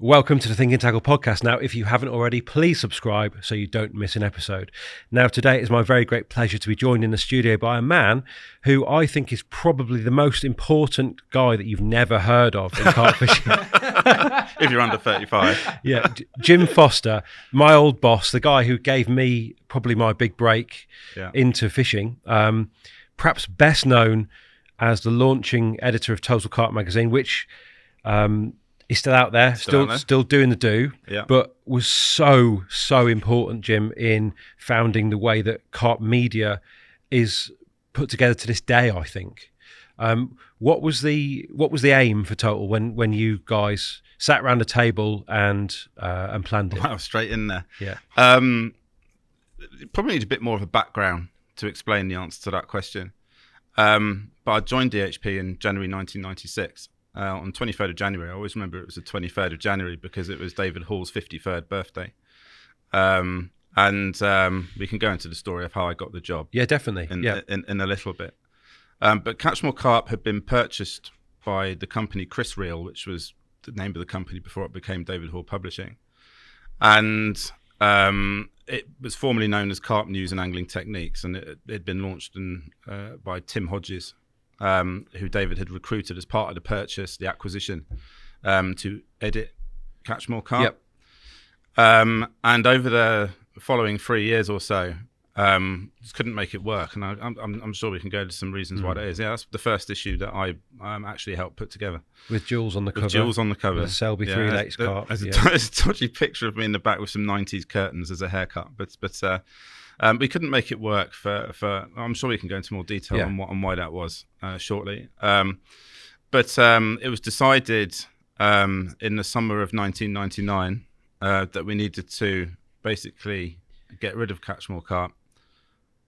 Welcome to the Think and Tackle podcast. Now, if you haven't already, please subscribe so you don't miss an episode. Now, today it is my very great pleasure to be joined in the studio by a man who I think is probably the most important guy that you've never heard of in carp fishing. If you're under 35. Yeah, Jim Foster, my old boss, the guy who gave me probably my big break into fishing, perhaps best known as the launching editor of Total Carp magazine, which... he's still out there, still doing the do, but was so important, Jim, in founding the way that carp media is put together to this day, I think. What was the aim for Total when you guys sat around a table and planned it? Wow, straight in there. Yeah. Probably need a bit more of a background to explain the answer to that question. But I joined DHP in January 1996. On 23rd of January. I always remember it was the 23rd of January because it was David Hall's 53rd birthday. And we can go into the story of how I got the job. Yeah, definitely. In a little bit. But Catchmore Carp had been purchased by the company Chris Reel, which was the name of the company before it became David Hall Publishing. And it was formerly known as Carp News and Angling Techniques, and it had been launched by Tim Hodges, who David had recruited as part of the purchase, the acquisition, to edit Catchmore Carp. Yep. And over the following 3 years or so, just couldn't make it work. And I'm sure we can go into some reasons why that is. Yeah, that's the first issue that I actually helped put together. With Jules on the cover. With Jules on the cover. With a Selby 3 Lakes carp. There's a dodgy picture of me in the back with some 90s curtains as a haircut. But we couldn't make it work for I'm sure we can go into more detail on why that was shortly. But it was decided in the summer of 1999 that we needed to basically get rid of Catchmore Carp.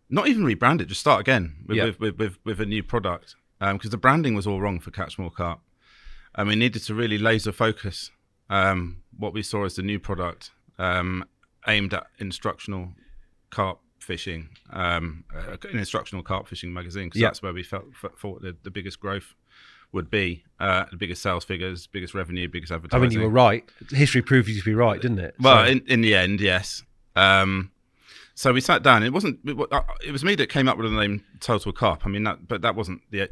Not even rebrand it, just start again with a new product. Because the branding was all wrong for Catchmore Carp. And we needed to really laser focus what we saw as the new product aimed at instructional carp fishing, an instructional carp fishing magazine, because that's where we thought the biggest growth would be, the biggest sales figures, biggest revenue, biggest advertising. I mean, you were right. History proved you to be right, didn't it? Well, in the end, yes. So we sat down. It was me that came up with the name Total Carp. I mean, that wasn't it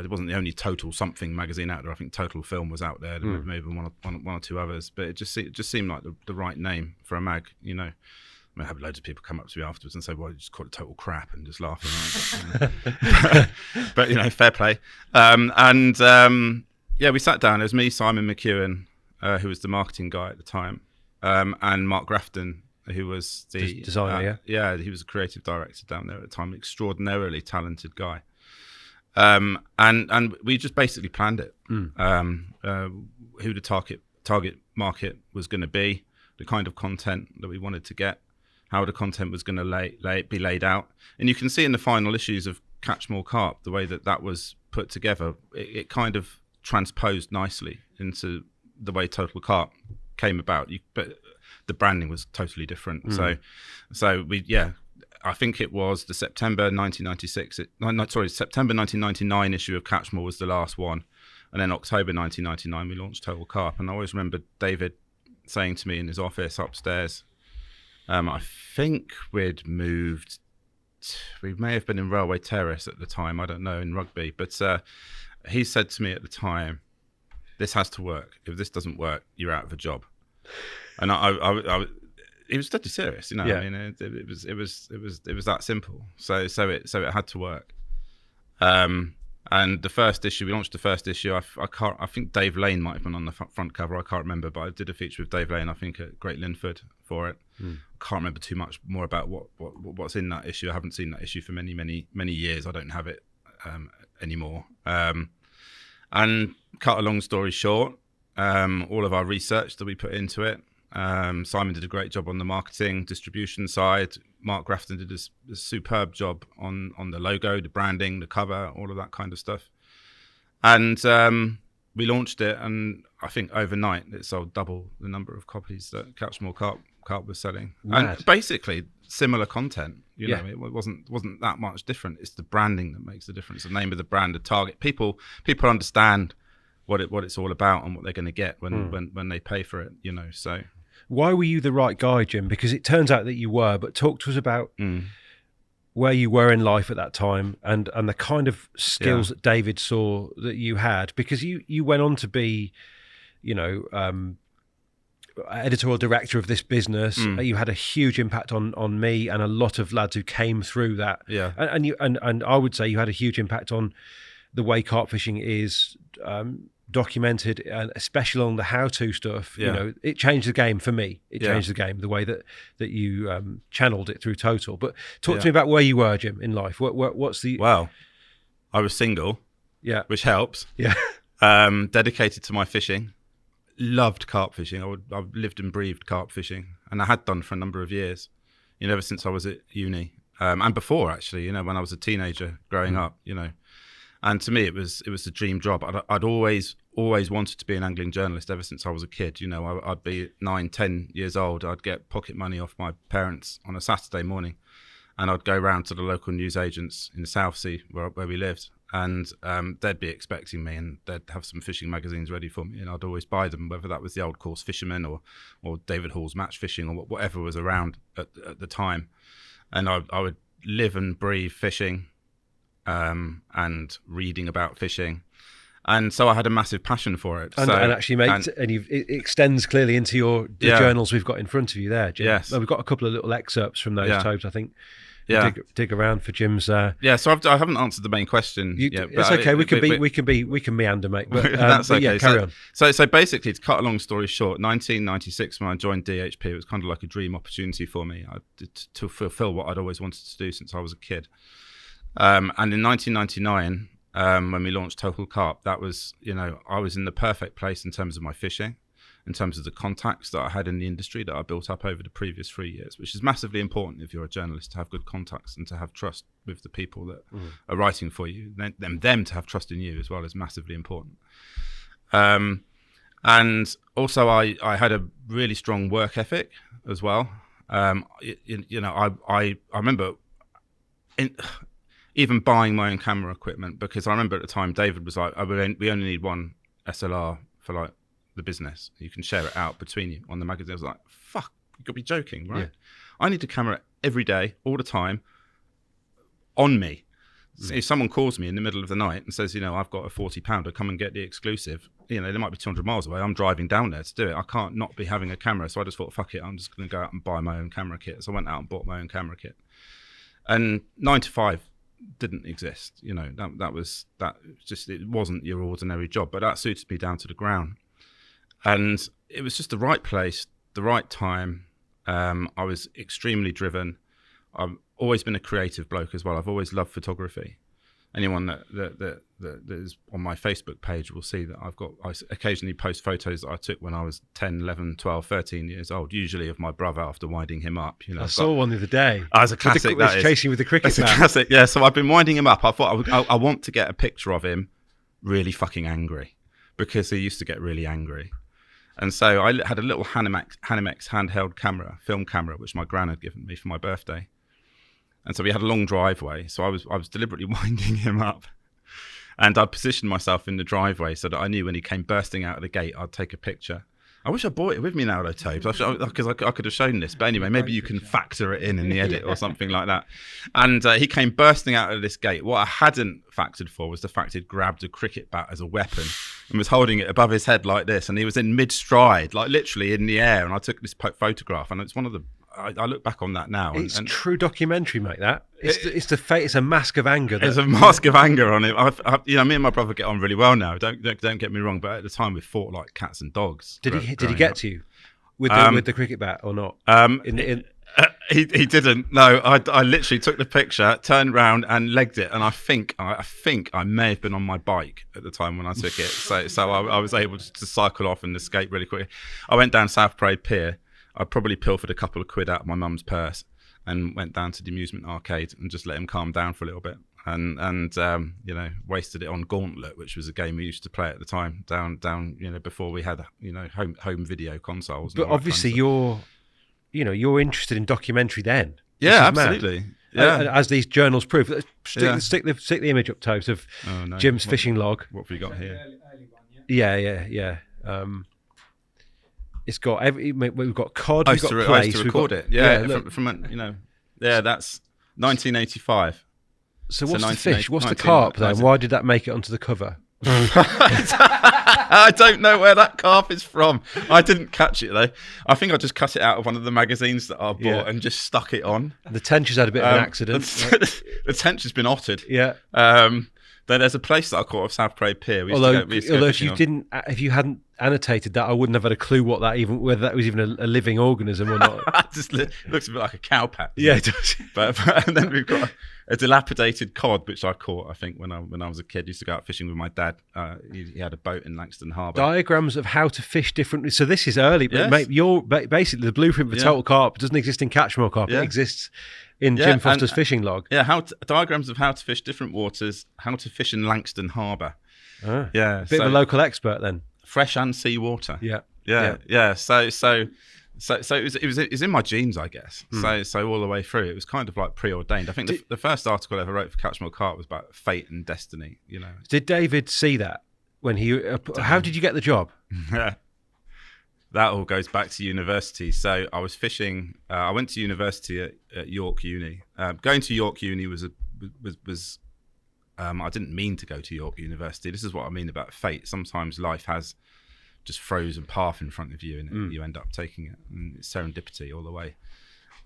wasn't the only Total something magazine out there. I think Total Film was out there, maybe one or two others, but it just seemed like the right name for a mag, you know. I have loads of people come up to me afterwards and say, well, you just call it Total Crap, and just laugh. But, fair play. We sat down. It was me, Simon McEwen, who was the marketing guy at the time, and Mark Grafton, who was the designer, he was a creative director down there at the time, extraordinarily talented guy. And we just basically planned it, who the target market was going to be, the kind of content that we wanted to get, how the content was going to be laid out. And you can see in the final issues of Catchmore Carp, the way that was put together, it kind of transposed nicely into the way Total Carp came about. But the branding was totally different. So I think it was the September 1999 issue of Catchmore was the last one. And then October 1999, we launched Total Carp. And I always remember David saying to me in his office upstairs, I think we may have been in Railway Terrace at the time, I don't know, in Rugby, but he said to me at the time, this has to work. If this doesn't work, you're out of a job. And he was deadly serious, I mean, it was that simple. So it had to work. And the first issue, we launched the first issue. I think Dave Lane might have been on the front cover. I can't remember, but I did a feature with Dave Lane, I think, at Great Linford for it. I can't remember too much more about what's in that issue. I haven't seen that issue for many, many, many years. I don't have it anymore. And cut a long story short, all of our research that we put into it, Simon did a great job on the marketing, distribution side. Mark Grafton did a superb job on the logo, the branding, the cover, all of that kind of stuff. And we launched it, and I think overnight it sold double the number of copies that Catchmore Carp was selling. Mad. And basically similar content. You know, it wasn't that much different. It's the branding that makes the difference. The name of the brand, the target. People understand what it's all about and what they're going to get when they pay for it, you know. So why were you the right guy, Jim? Because it turns out that you were, but talk to us about where you were in life at that time and the kind of skills that David saw that you had, because you went on to be, you know, editorial director of this business. You had a huge impact on me and a lot of lads who came through that. Yeah. And I would say you had a huge impact on the way carp fishing is documented, and especially on the how-to stuff. You know, it changed the game for me. It changed the game, the way that you channeled it through Total. But talk to me about where you were, Jim, in life. What's the... Well, I was single, which helps. Yeah. Dedicated to my fishing. Loved carp fishing. I lived and breathed carp fishing, and I had done for a number of years, you know, ever since I was at uni, and before, actually, you know, when I was a teenager growing up, you know. And to me, it was a dream job. I'd always wanted to be an angling journalist ever since I was a kid. You know, I'd be 9, 10 years old. I'd get pocket money off my parents on a Saturday morning, and I'd go round to the local newsagents in the South Sea where we lived. And they'd be expecting me, and they'd have some fishing magazines ready for me, and I'd always buy them, whether that was the Old Course Fisherman or David Hall's Match Fishing or whatever was around at the time. And I would live and breathe fishing and reading about fishing. And so I had a massive passion for it. And actually, mate, it extends clearly into the journals we've got in front of you there, Jim. Yes. We've got a couple of little excerpts from those tomes, I think. Dig around for Jim's. So I haven't answered the main question yet. It's okay. We can meander, mate. But, that's okay. Carry on. So basically, to cut a long story short, 1996 when I joined DHP, it was kind of like a dream opportunity for me to fulfil what I'd always wanted to do since I was a kid. And in 1999, when we launched Total Carp, that was, you know, I was in the perfect place in terms of my fishing, in terms of the contacts that I had in the industry that I built up over the previous 3 years, which is massively important if you're a journalist, to have good contacts and to have trust with the people that are writing for you. Them to have trust in you as well is massively important. And also I had a really strong work ethic as well. You know, I remember even buying my own camera equipment, because I remember at the time David was like, we only need one SLR for like the business. You can share it out between you on the magazine. I was like, fuck, you got to be joking, right? Yeah. I need a camera every day, all the time, on me. So if someone calls me in the middle of the night and says, you know, I've got a 40-pounder, come and get the exclusive, you know, they might be 200 miles away. I'm driving down there to do it. I can't not be having a camera. So I just thought, fuck it, I'm just going to go out and buy my own camera kit. So I went out and bought my own camera kit. And 9 to 5 didn't exist. You know, it wasn't your ordinary job, but that suited me down to the ground. And it was just the right place, the right time. I was extremely driven. I've always been a creative bloke as well. I've always loved photography. Anyone that is on my Facebook page will see that I occasionally post photos that I took when I was 10, 11, 12, 13 years old, usually of my brother after winding him up. You know, I saw one the other day. As a classic, that is. Chasing with the cricket bat. That's a classic, yeah. So I've been winding him up. I thought I want to get a picture of him really fucking angry, because he used to get really angry. And so I had a little Hanimex handheld film camera, which my gran had given me for my birthday. And so we had a long driveway. So I was deliberately winding him up. And I'd positioned myself in the driveway so that I knew when he came bursting out of the gate, I'd take a picture. I wish I brought it with me now, though, Tobes, because I could have shown this. But anyway, maybe you can factor it in the edit or something like that. And he came bursting out of this gate. What I hadn't factored for was the fact he'd grabbed a cricket bat as a weapon and was holding it above his head like this. And he was in mid-stride, like literally in the air. And I took this photograph, and it's one of the... I look back on that now. It's true documentary, mate. That it's a mask of anger. There's a mask of anger on it. You know, me and my brother get on really well now. Don't get me wrong, but at the time we fought like cats and dogs. Did he get to you with the cricket bat or not? He didn't. No, I literally took the picture, turned round and legged it, and I think I may have been on my bike at the time when I took it. So I was able to cycle off and escape really quickly. I went down South Parade Pier. I probably pilfered a couple of quid out of my mum's purse and went down to the amusement arcade and just let him calm down for a little bit. And you know, wasted it on Gauntlet, which was a game we used to play at the time down you know, before we had, you know, home video consoles. But obviously you're interested in documentary then. Yeah, absolutely. Yeah. As these journals prove. Stick the image up, Toast, of Jim's fishing log. What have we got here? Early one, yeah. Yeah. It's got we've got cod, we've got plaice. I used to record it. That's 1985. So what's the fish? What's the carp then? Why did that make it onto the cover? I don't know where that carp is from. I didn't catch it though. I think I just cut it out of one of the magazines that I bought and just stuck it on. The tench has had a bit of an accident. The tench has been ottered. Yeah. There's a place that I caught off South Parade Pier. Although if you hadn't annotated that, I wouldn't have had a clue whether that was even a living organism or not. It just looks a bit like a cow patch. Yeah, it does. But and then we've got a dilapidated cod, which I caught, I think, when I was a kid. I used to go out fishing with my dad. He had a boat in Langstone Harbour. Diagrams of how to fish differently. So this is early, but mate, basically the blueprint for Total Carp doesn't exist in Catchmore Carp. It exists in Jim Foster's fishing log. Yeah, diagrams of how to fish different waters, how to fish in Langstone Harbour. Yeah, bit of a local expert then. Fresh and sea water. Yeah. So it was in my genes, I guess. So all the way through, it was kind of like preordained. I think the first article I ever wrote for Catchmore Carp was about fate and destiny. Did David see that when he? How did you get the job? That all goes back to university. So I was fishing. I went to university at York Uni. Going to York Uni was I didn't mean to go to York University. This is what I mean about fate. Sometimes life has just frozen path in front of you, and you end up taking it. And it's serendipity all the way,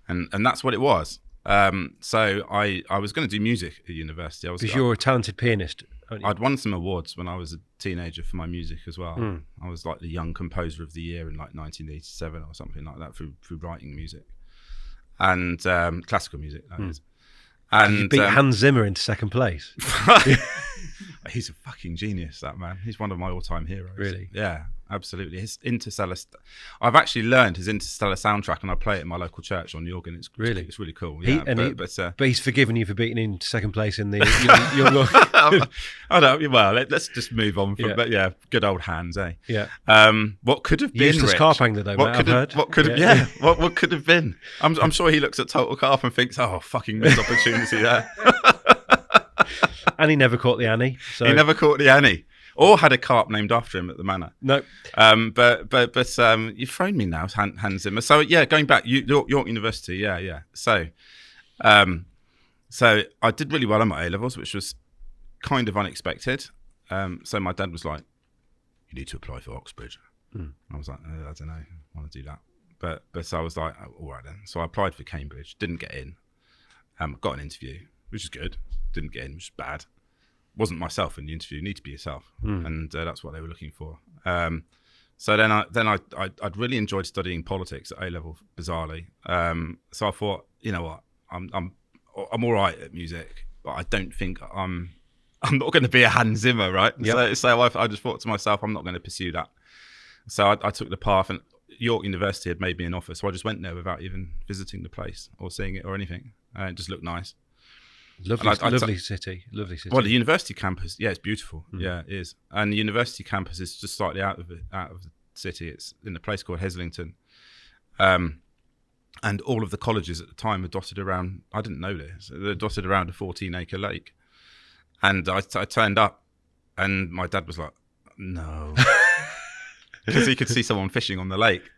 and that's what it was. So I was going to do music at university. Because you're a talented pianist. I'd won some awards when I was a teenager for my music as well. I was like the Young Composer of the Year in like 1987 or something like that through writing music and classical music. That is. And you beat Hans Zimmer into second place. He's a fucking genius, that man. He's one of my all-time heroes. Really? Yeah, absolutely. His Interstellar. I've actually learned his Interstellar soundtrack, and I play it in my local church on the organ. It's really cool. Yeah, but he's forgiven you for beating in second place in the. I don't. Well, let's just move on from. But yeah, good old Hans, eh? Yeah. What could have been? Useless carp angler, though. What could have been? I'm sure he looks at Total Carp and thinks, "Oh, fucking missed opportunity there." And he never caught the Annie. So. He never caught the Annie, or had a carp named after him at the Manor. No. But you've thrown me now, Hans Zimmer. So yeah, going back, York University. Yeah. So I did really well on my A levels, which was kind of unexpected. So my dad was like, "You need to apply for Oxbridge." I was like, "I don't know, I want to do that." But so I was like, "All right then." So I applied for Cambridge, didn't get in. Got an interview, which is good. Didn't get in, which is bad. Wasn't myself in the interview. You need to be yourself, and that's what they were looking for. So then I'd really enjoyed studying politics at A level, bizarrely. So I thought, you know what, I'm all right at music, but I don't think I'm not going to be a Hans Zimmer, right? Yep. So I just thought to myself, I'm not going to pursue that. So I took the path, and York University had made me an offer, so I just went there without even visiting the place or seeing it or anything. It just looked nice. Lovely city. Well, the university campus, it's beautiful. Yeah, it is. And the university campus is just slightly out of the city. It's in a place called Heslington. And all of the colleges at the time are dotted around. I didn't know this. They're dotted around a 14-acre lake. And I turned up, and my dad was like, "No," because he could see someone fishing on the lake.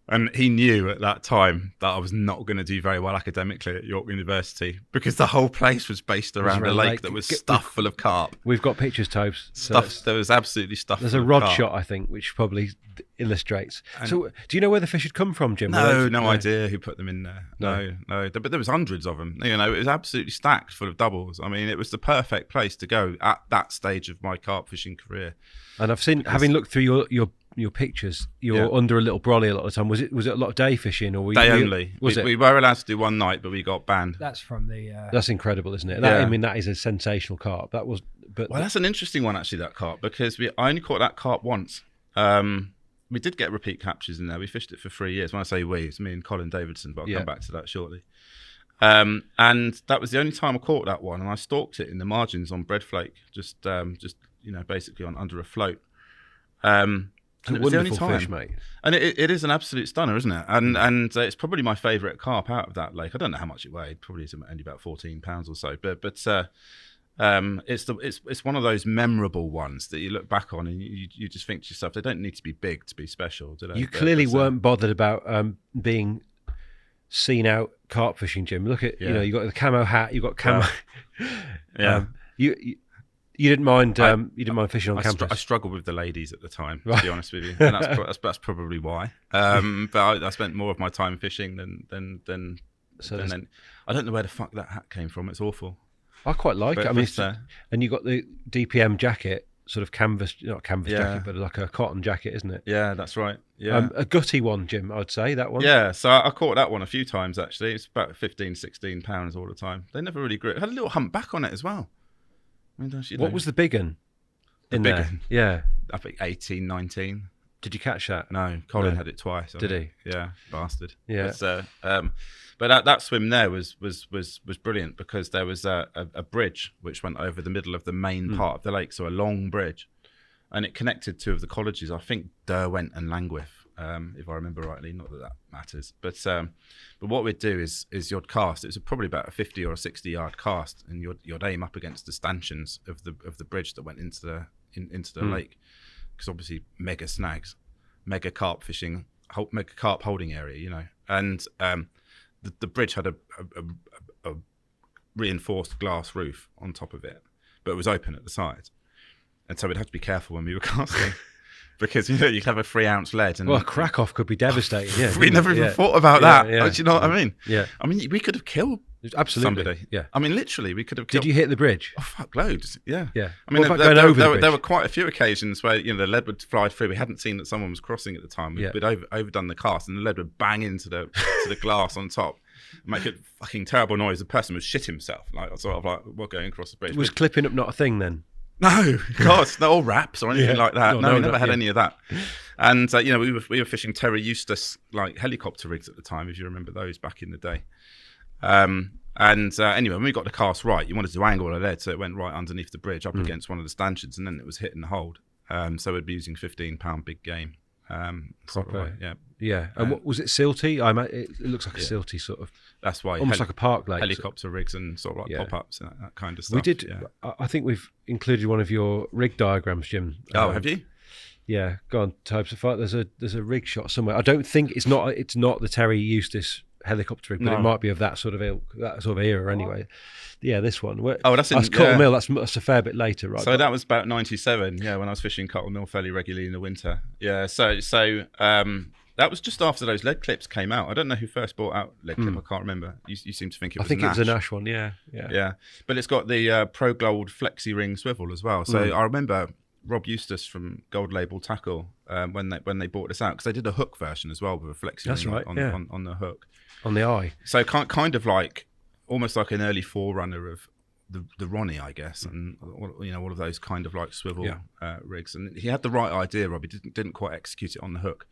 And he knew at that time that I was not going to do very well academically at York University, because the whole place was based around a lake that was stuffed full of carp. We've got pictures, Tobes. There was absolutely stuffed. There's a rod shot, I think, which probably illustrates. So, do you know where the fish had come from, Jim? No idea who put them in there. No. But there was hundreds of them. It was absolutely stacked full of doubles. I mean, it was the perfect place to go at that stage of my carp fishing career. And I've seen, having looked through your pictures, you're under a little brolly a lot of the time. Was it a lot of day fishing, or day only? We were allowed to do one night, but we got banned. That's from the. That's incredible, isn't it? That is a sensational carp. That was, but that's an interesting one actually. That carp, because I only caught that carp once. We did get repeat captures in there. We fished it for 3 years. When I say we, it's me and Colin Davidson, but I'll come back to that shortly. And that was the only time I caught that one, and I stalked it in the margins on breadflake, just basically on under a float. It's a wonderful fish, mate. And it is an absolute stunner, isn't it? And it's probably my favourite carp out of that lake. I don't know how much it weighed. Probably only about 14 pounds or so. But It's one of those memorable ones that you look back on and you just think to yourself, they don't need to be big to be special, do they? You clearly weren't bothered about being seen out carp fishing, Jim. Look at you got the camo hat, you got camo. Yeah. You didn't mind you didn't mind fishing on campus. I struggled with the ladies at the time, to be honest with you, and that's probably why. But I spent more of my time fishing than I don't know where the fuck that hat came from. It's awful. I quite like it. I mean, and you got the DPM jacket, sort of canvas, not canvas jacket, but like a cotton jacket, isn't it? Yeah, that's right. Yeah, a gutty one, Jim. I'd say that one. Yeah, so I caught that one a few times actually. It's about 15, 16 pounds all the time. They never really grew. It had a little hump back on it as well. I mean, what was the big one? The big one? Yeah, I think 18, 19. Did you catch that? No, Colin had it twice. Did he? Yeah, bastard. Yeah. But that swim there was brilliant because there was a bridge which went over the middle of the main part of the lake, so a long bridge, and it connected two of the colleges. I think Derwent and Langwith, if I remember rightly. Not that matters, but what we'd do is you'd cast. It was probably about a 50 or a 60 yard cast, and you'd aim up against the stanchions of the bridge that went into the lake, because obviously mega snags, mega carp fishing, mega carp holding area, and the bridge had a reinforced glass roof on top of it, but it was open at the side, and so we'd have to be careful when we were casting. Because you'd have a 3 ounce lead, and a crack off could be devastating. Yeah, we never even thought about that. Yeah. Do you know what I mean? Yeah. I mean, we could have killed somebody. Yeah. I mean, literally, we could have killed. Did you hit the bridge? Oh fuck, loads. Yeah. Yeah. I mean, there were quite a few occasions where the lead would fly through. We hadn't seen that someone was crossing at the time. We'd overdone the cast, and the lead would bang into the glass on top, make a fucking terrible noise. The person would shit himself, we're going across the bridge. Was clipping up not a thing then? No, God, no wraps or anything like that. No, we never had any of that. And we were fishing Terra Eustace like helicopter rigs at the time, if you remember those back in the day. Anyway, when we got the cast right, you wanted to angle the lead so it went right underneath the bridge, up against one of the stanchions, and then it was hit and hold. So we'd be using 15-pound big game. Proper, yeah. Yeah. And what was it, silty? It looks like a silty sort of. That's why. Almost like a park lake. Helicopter rigs and sort of like pop-ups and that kind of stuff. We did. I think we've included one of your rig diagrams, Jim. Oh, have you? Yeah. Go on, Types of Fight. There's a rig shot somewhere. I don't think it's not the Terry Eustace helicopter rig, but it might be of that sort of era anyway. Yeah, this one. That's Cuttle Mill. That's a fair bit later, right? So that was about 97. Yeah, when I was fishing Cuttle Mill fairly regularly in the winter. Yeah. So that was just after those lead clips came out. I don't know who first brought out lead clip. I can't remember. You seem to think it was. I think it was a Nash one. Yeah. But it's got the Pro Gold Flexi Ring swivel as well. So I remember Rob Eustace from Gold Label Tackle when they brought this out, because they did a hook version as well with a flexi ring on the hook, on the eye. So kind of like almost like an early forerunner of the Ronnie, I guess, and all of those kind of like swivel rigs. And he had the right idea, Rob. He didn't quite execute it on the hook.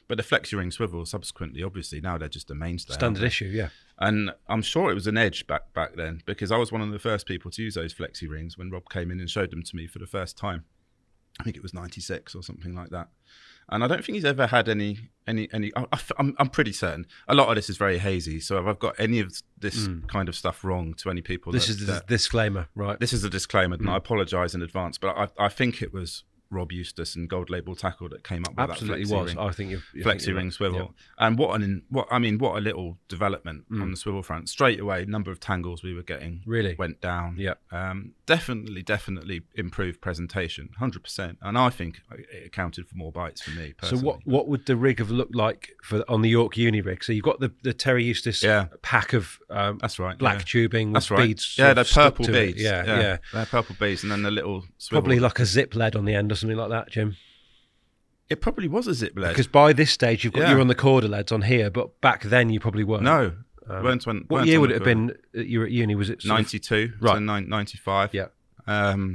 But the flexi ring swivel subsequently, obviously, now they're just a mainstay. Standard issue, yeah. And I'm sure it was an edge back then, because I was one of the first people to use those flexi rings when Rob came in and showed them to me for the first time. I think it was 96 or something like that. And I don't think he's ever had any. I'm pretty certain. A lot of this is very hazy. So if I've got any of this kind of stuff wrong to any people, this is the disclaimer, right? This is a disclaimer, and I apologise in advance. But I think it was Rob Eustace and Gold Label Tackle that came up with absolutely that flexi was. ring. I think flexi ring swivel, yeah. And what a little development on the swivel front. Straight away, number of tangles we were getting really went down. Yeah, definitely improved presentation, 100%. And I think it accounted for more bites for me personally. So what would the rig have looked like on the York Uni rig? So you've got the Terry Eustace pack of that's right, black tubing with beads. Yeah, they're purple beads. Yeah, they're purple beads, and then the little swivel. Probably like a zip lead on the end or something like that, Jim. It probably was a zip lead, because by this stage you're on the Korda leads on here, but back then you probably weren't. No, what year would it have been? You were at uni? Was it 92? Right, 95. Yeah.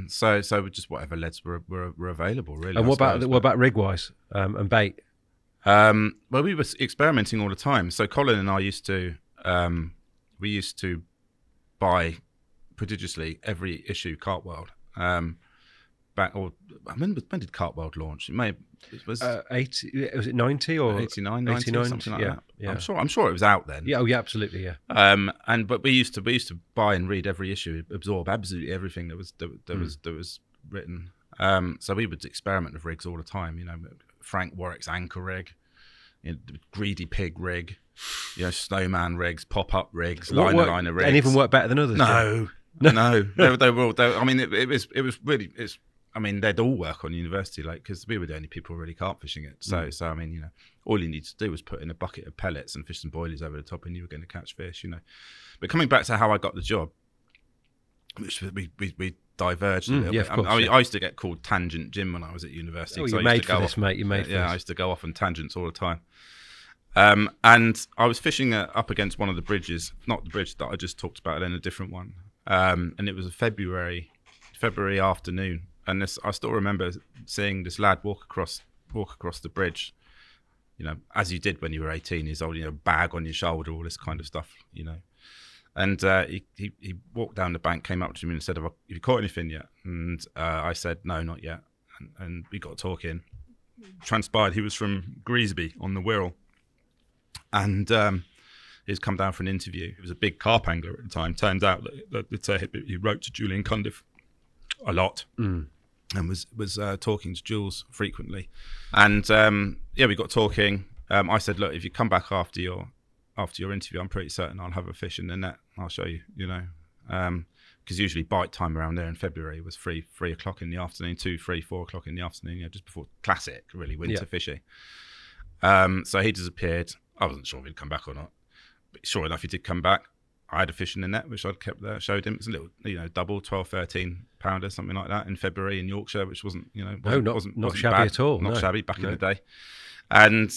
So just whatever leads were available, really. And what about rig wise and bait? Well, we were experimenting all the time. So Colin and I used to buy prodigiously every issue Carp World. When did Carp World launch? It may have was 80, was it 90 or 89, 90, 89? something like Yeah, that. yeah. I'm sure it was out then. Yeah, oh yeah, absolutely, yeah. But we used to buy and read every issue, absorb absolutely everything that was written. So we would experiment with rigs all the time. You know, Frank Warwick's anchor rig, you know, greedy pig rig, you know, snowman rigs, pop-up rigs, liner rigs. And even work better than others. No. They were all. I mean, it was really. I mean, they'd all work on university, like, because we were the only people really carp fishing it. So I mean, you know, all you need to do was put in a bucket of pellets and fish some boilies over the top, and you were going to catch fish, you know. But coming back to how I got the job, which we diverged a little bit. Of course, I used to get called Tangent Jim when I was at university. Oh, you made for this, mate. You made for this. Yeah, I used to go off on tangents all the time. And I was fishing up against one of the bridges, not the bridge that I just talked about, then a different one. And it was a February afternoon, and I still remember seeing this lad walk across the bridge, you know, as you did when you were 18 years old, you know, bag on your shoulder, all this kind of stuff, you know. And he walked down the bank, came up to me and said, "Have you caught anything yet?" And I said, "No, not yet." And we got talking. Transpired he was from Greasby on the Wirral, and he's come down for an interview. He was a big carp angler at the time. Turns out that he wrote to Julian Cundiff a lot, and was talking to Jules frequently. And we got talking. I said, "Look, if you come back after your interview, I'm pretty certain I'll have a fish in the net. I'll show you, you know." Because usually bite time around there in February was 3 o'clock in the afternoon, 2, 3, 4 o'clock in the afternoon, you know, just before classic, really, winter fishing. So he disappeared. I wasn't sure if he'd come back or not. But sure enough, he did come back. I had a fish in the net, which I'd kept there, showed him. It's a little, you know, double, 12, 13 pounder, something like that in February in Yorkshire, which wasn't, you know, wasn't shabby bad, at all. Not shabby back in the day. And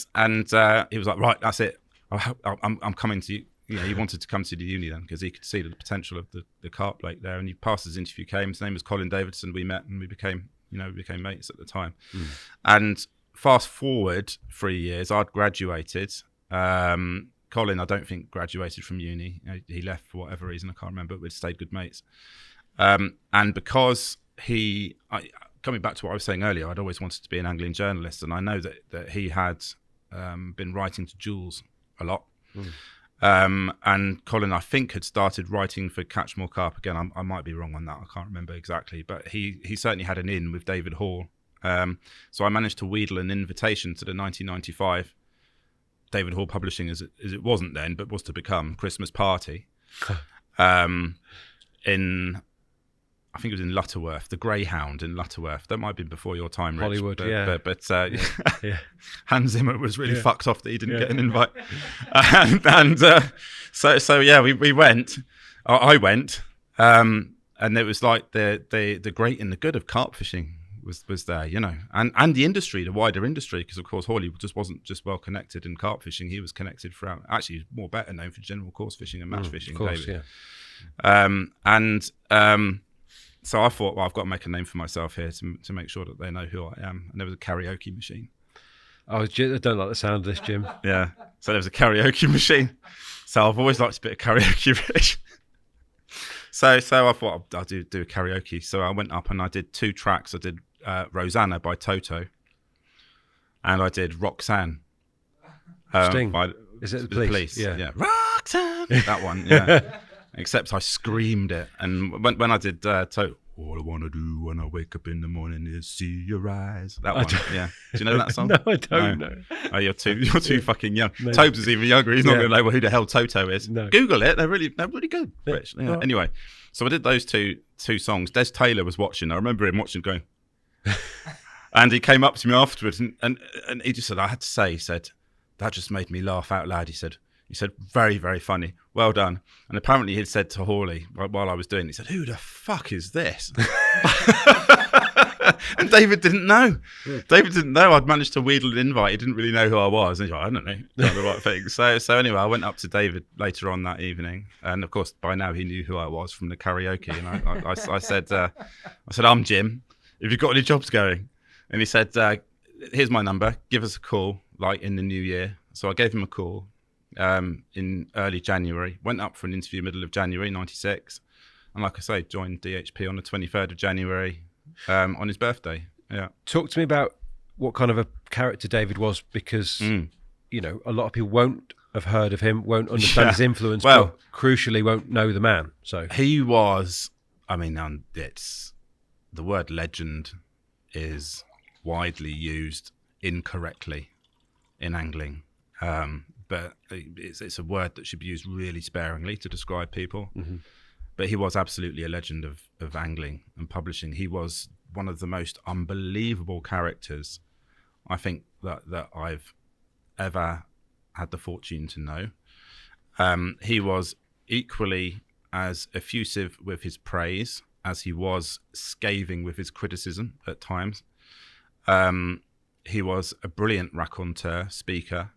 he was like, "Right, that's it. I'm coming to you." You know, he wanted to come to the uni then because he could see the potential of the carp lake there. And he passed his interview, came. His name was Colin Davidson. We met and we became mates at the time. And fast forward 3 years, I'd graduated. Colin, I don't think graduated from uni. He left for whatever reason, I can't remember, but we'd stayed good mates. And because coming back to what I was saying earlier, I'd always wanted to be an angling journalist, and I know that he had been writing to Jules a lot. And Colin, I think, had started writing for Catch More Carp. Again, I might be wrong on that. I can't remember exactly, but he certainly had an in with David Hall. So I managed to wheedle an invitation to the 1995 David Hall Publishing, as it wasn't then, but was to become, Christmas party. I think it was in Lutterworth, the Greyhound in Lutterworth. That might have been before your time, Rich. Hollywood, But Hans Zimmer was really fucked off that he didn't get an invite. So we went. I went, and it was like the great and the good of carp fishing was there, you know, and the industry, the wider industry, because of course Hawley just wasn't just well connected in carp fishing. He was connected throughout. Actually, he was more better known for general course fishing and match fishing. Of course, David. Yeah. So I thought, well, I've got to make a name for myself here to make sure that they know who I am. And there was a karaoke machine. I don't like the sound of this, Jim. Yeah. So there was a karaoke machine. So I've always liked a bit of karaoke, Rich. So I thought I'll do a karaoke. So I went up and I did 2 tracks. I did Rosanna by Toto, and I did Roxanne. Sting. Is it the Police? Yeah. Roxanne. That one, yeah. Except I screamed it. And when I did Toto, all I want to do when I wake up in the morning is see your eyes. That one, yeah. Do you know that song? No, I don't know. Oh, you're too fucking young. No. Tobes is even younger. He's not going to know who the hell Toto is. No. Google it. They're really good. Rich. Yeah. Oh. Anyway, so I did those two songs. Des Taylor was watching. I remember him watching, going, and he came up to me afterwards, and he just said, I had to say, he said, that just made me laugh out loud. He said, very, very funny. Well done. And apparently he'd said to Hawley while I was doing it, he said, who the fuck is this? And David didn't know. David didn't know I'd managed to wheedle an invite. He didn't really know who I was. And he's like, I don't know, not the right thing. So anyway, I went up to David later on that evening. And of course, by now he knew who I was from the karaoke. And I said, I'm Jim. Have you got any jobs going? And he said, here's my number. Give us a call, like in the new year. So I gave him a call. In early January, went up for an interview middle of January 96, and like I say, joined DHP on the 23rd of January on his birthday. Yeah. Talk to me about what kind of a character David was, because you know, a lot of people won't have heard of him, won't understand his influence, but crucially won't know the man. So he was, I mean, it's the word legend is widely used incorrectly in angling, but it's a word that should be used really sparingly to describe people. Mm-hmm. But he was absolutely a legend of angling and publishing. He was one of the most unbelievable characters I think that I've ever had the fortune to know. He was equally as effusive with his praise as he was scathing with his criticism at times. He was a brilliant raconteur, speaker.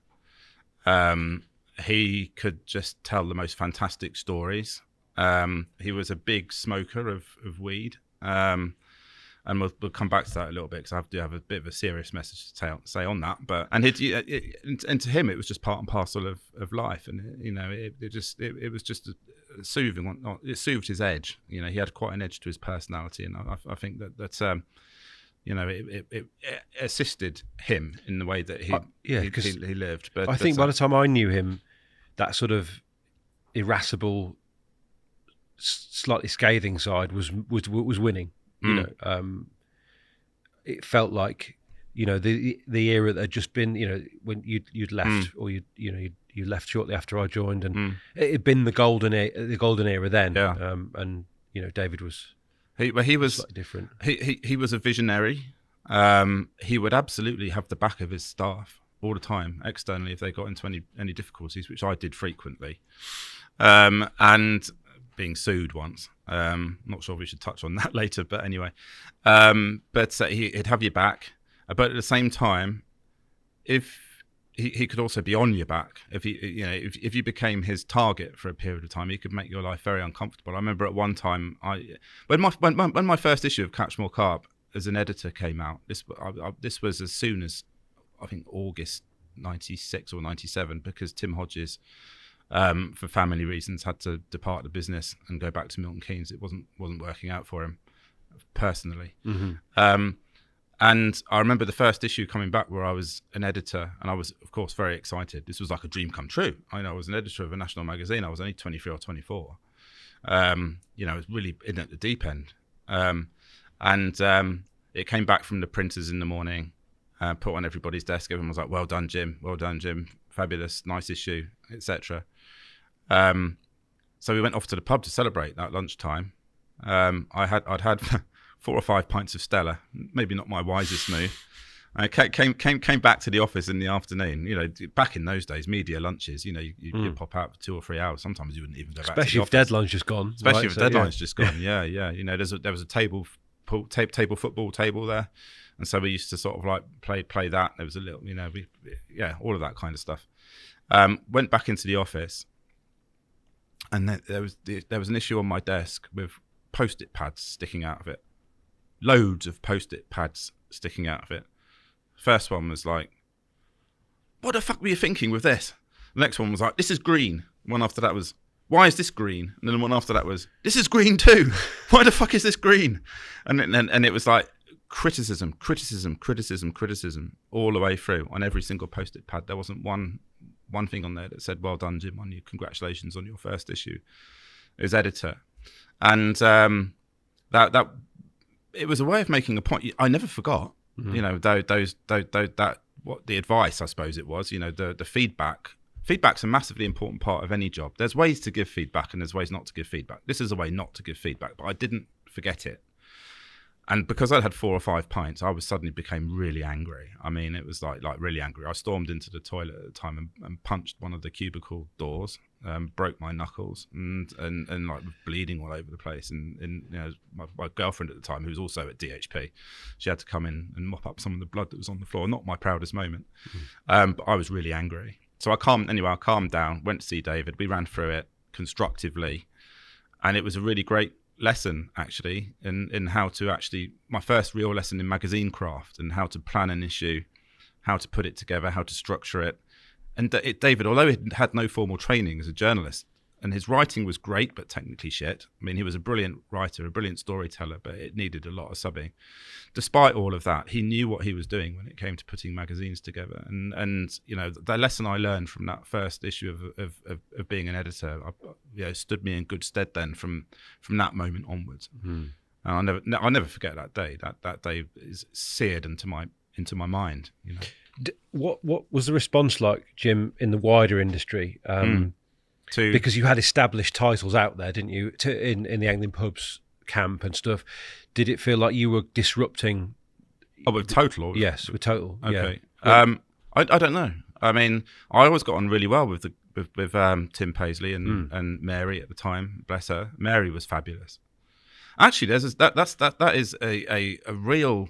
He could just tell the most fantastic stories. He was a big smoker of weed. And we'll come back to that a little bit, because I do have a bit of a serious message to say on that. But and to him, it was just part and parcel of life, and you know, it was just a soothing. It soothed his edge. You know, he had quite an edge to his personality, and I think that you know, it assisted him in the way that he lived. But I think by the time I knew him, that sort of irascible, slightly scathing side was winning. You know, it felt like, you know, the era that had just been, you know, when you'd left, or you left shortly after I joined, and it had been the golden era then. Yeah. And you know, David was he was slightly different. He was a visionary. He would absolutely have the back of his staff all the time externally if they got into any difficulties, which I did frequently, and being sued once. Not sure if we should touch on that later, but anyway. But he'd have your back. But at the same time, if he could also be on your back, if you became his target for a period of time, he could make your life very uncomfortable. I remember at one time, when my first issue of Catch More Carp as an editor came out, this was as soon as I think August 96 or 97, because Tim Hodges, for family reasons, had to depart the business and go back to Milton Keynes. It wasn't working out for him personally. Mm-hmm. And I remember the first issue coming back where I was an editor, and I was, of course, very excited. This was like a dream come true. I know I was an editor of a national magazine. I was only 23 or 24. You know, I was really in at the deep end. And it came back from the printers in the morning, put on everybody's desk. Everyone was like, "Well done, Jim. Well done, Jim. Fabulous, nice issue," etc. So we went off to the pub to celebrate that lunchtime. I'd had 4 or 5 pints of Stella, maybe not my wisest move. I came back to the office in the afternoon. You know, back in those days, media lunches, you know, you'd pop out for 2 or 3 hours. Sometimes you wouldn't even go back to the office. Especially if deadline's just gone. Especially if deadline's just gone. Yeah. You know, there was a table football table there, and so we used to sort of like play that. There was a little, you know, all of that kind of stuff. Went back into the office, and there was an issue on my desk with post-it pads sticking out of it. Loads of post-it pads sticking out of it. First one was like, "What the fuck were you thinking with this?" The next one was like, "This is green." One after that was, "Why is this green?" And then the one after that was, "This is green too. Why the fuck is this green?" And it was like criticism all the way through on every single post-it pad. There wasn't one thing on there that said, "Well done, Jim, on you. Congratulations on your first issue as editor." And that it was a way of making a point. I never forgot. Mm-hmm. You know, what the advice, I suppose it was. You know, the feedback. Feedback's a massively important part of any job. There's ways to give feedback and there's ways not to give feedback. This is a way not to give feedback, but I didn't forget it. And because I'd had 4 or 5 pints, I suddenly became really angry. I mean, it was like really angry. I stormed into the toilet at the time and punched one of the cubicle doors, broke my knuckles, and like bleeding all over the place. And you know, my girlfriend at the time, who was also at DHP, she had to come in and mop up some of the blood that was on the floor. Not my proudest moment, but I was really angry. So I calmed down, went to see David. We ran through it constructively, and it was a really great lesson actually in how to my first real lesson in magazine craft and how to plan an issue, how to put it together, how to structure it. And David, although he had no formal training as a journalist, and his writing was great, but technically shit. I mean, he was a brilliant writer, a brilliant storyteller, but it needed a lot of subbing. Despite all of that, he knew what he was doing when it came to putting magazines together. And you know, the lesson I learned from that first issue of being an editor, stood me in good stead then from that moment onwards. And I'll never forget that day. That day is seared into my mind. You know. What was the response like, Jim, in the wider industry? Because you had established titles out there, didn't you? In the angling pubs camp and stuff. Did it feel like you were disrupting? Oh, with Total? Yes, with Total. Okay. Yeah. I don't know. I mean, I always got on really well with Tim Paisley and Mary at the time. Bless her. Mary was fabulous. Actually, that is a real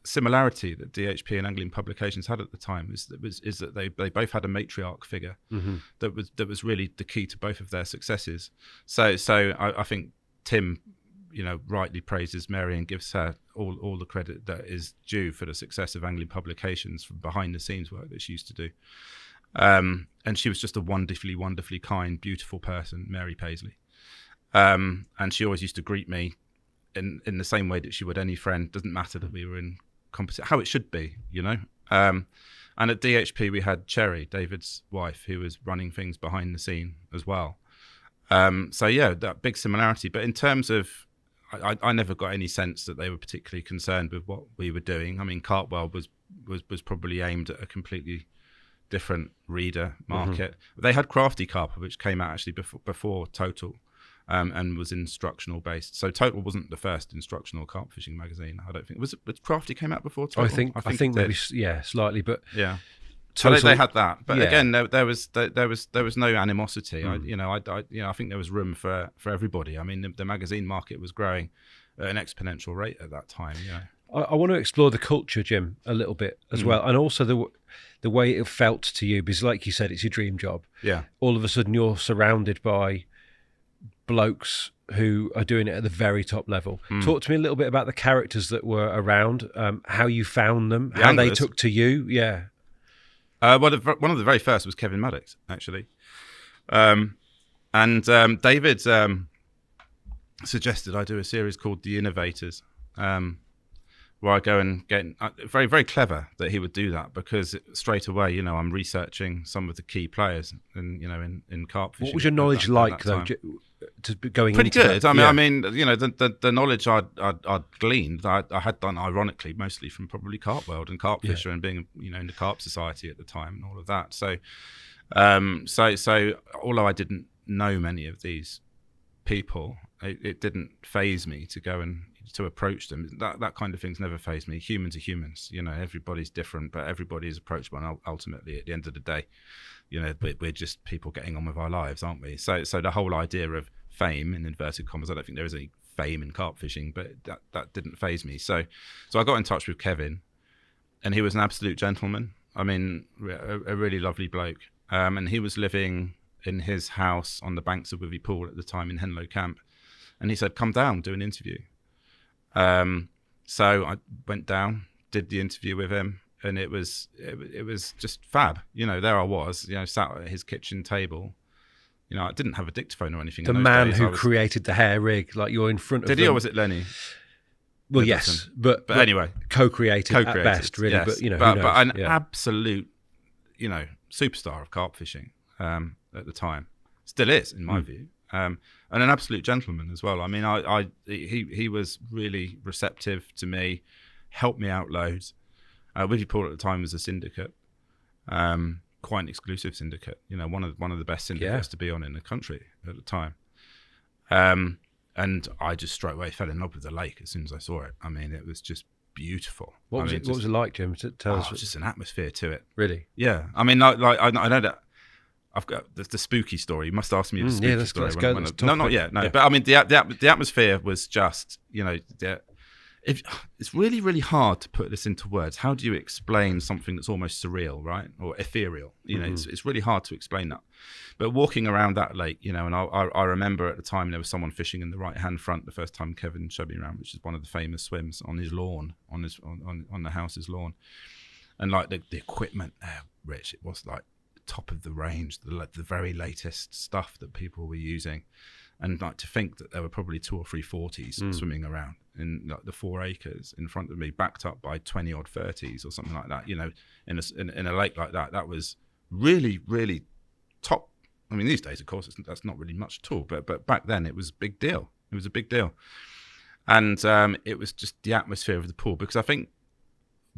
similarity that DHP and Angling Publications had at the time is that they both had a matriarch figure that was really the key to both of their successes. So I think Tim, you know, rightly praises Mary and gives her all the credit that is due for the success of Angling Publications from behind the scenes work that she used to do. And she was just a wonderfully kind, beautiful person, Mary Paisley. And she always used to greet me in the same way that she would any friend. Doesn't matter that we were in competition, how it should be, you know. And at DHP we had Cherry, David's wife, who was running things behind the scene as well. So yeah, that big similarity. But in terms of, I never got any sense that they were particularly concerned with what we were doing. I mean, Carp World was probably aimed at a completely different reader market. They had Crafty Carp, which came out actually before Total. And was instructional based. So Total wasn't the first instructional carp fishing magazine. I don't think was Crafty came out before Total. I think maybe slightly, but yeah. Total, so they had that, but again, there was no animosity. I think there was room for everybody. I mean, the magazine market was growing at an exponential rate at that time. Yeah. I want to explore the culture, Jim, a little bit as well, and also the way it felt to you, because like you said, it's your dream job. Yeah. All of a sudden, you're surrounded by blokes who are doing it at the very top level. Talk to me a little bit about the characters that were around, how you found them, how they took to you. Yeah. One of the very first was Kevin Maddox, actually. And David suggested I do a series called The Innovators, where I go and get very, very clever that he would do that, because straight away, you know, I'm researching some of the key players in carp fishing. What was your knowledge like, though, to going pretty into good? that? I mean, you know, the knowledge I'd gleaned, I had done ironically mostly from probably Carp World and Carp Fisher and being, you know, in the Carp Society at the time and all of that. So, so although I didn't know many of these people, it didn't faze me to go and to approach them. That kind of thing's never fazed me. Humans are humans, you know. Everybody's different, but everybody is approachable. And ultimately, at the end of the day, you know, we're just people getting on with our lives, aren't we? So the whole idea of fame, in inverted commas, I don't think there is any fame in carp fishing, but that didn't faze me. So I got in touch with Kevin, and he was an absolute gentleman. I mean, a really lovely bloke. And he was living in his house on the banks of Withy Pool at the time in Henlow Camp, and he said, "Come down, do an interview." So I went down, did the interview with him, and it was just fab. You know, there I was, you know, sat at his kitchen table. You know, I didn't have a dictaphone or anything. The man who created the hair rig, like you're in front of Did them. he, or was it Lenny? Well, yes, but anyway, co-created at best, really. Yes. But you know, but an absolute, you know, superstar of carp fishing at the time, still is in my view. And an absolute gentleman as well. I mean, he was really receptive to me, helped me out loads. Withy Pool at the time was a syndicate, quite an exclusive syndicate. You know, one of the best syndicates to be on in the country at the time. And I just straight away fell in love with the lake as soon as I saw it. I mean, it was just beautiful. What was it like, Jim? Tell us. It was just an atmosphere to it. Really? Yeah. I mean, I know that. I've got the spooky story. You must ask me the spooky story. Let's go. No, not yet. No, yeah. But I mean, the atmosphere was just, you know, it's really, really hard to put this into words. How do you explain something that's almost surreal, right, or ethereal? You know, it's really hard to explain that. But walking around that lake, you know, and I remember at the time there was someone fishing in the right-hand front the first time Kevin showed me around, which is one of the famous swims on his lawn, on the house's lawn, and like the equipment there, Rich, it was like top of the range, the very latest stuff that people were using. And like to think that there were probably 2 or 3 40s swimming around in like the 4 acres in front of me, backed up by 20 odd 30s or something like that, in a lake like that. That was really, really top. I mean, these days, of course, that's not really much at all, but back then it was a big deal. It was a big deal. And it was just the atmosphere of the pool, because I think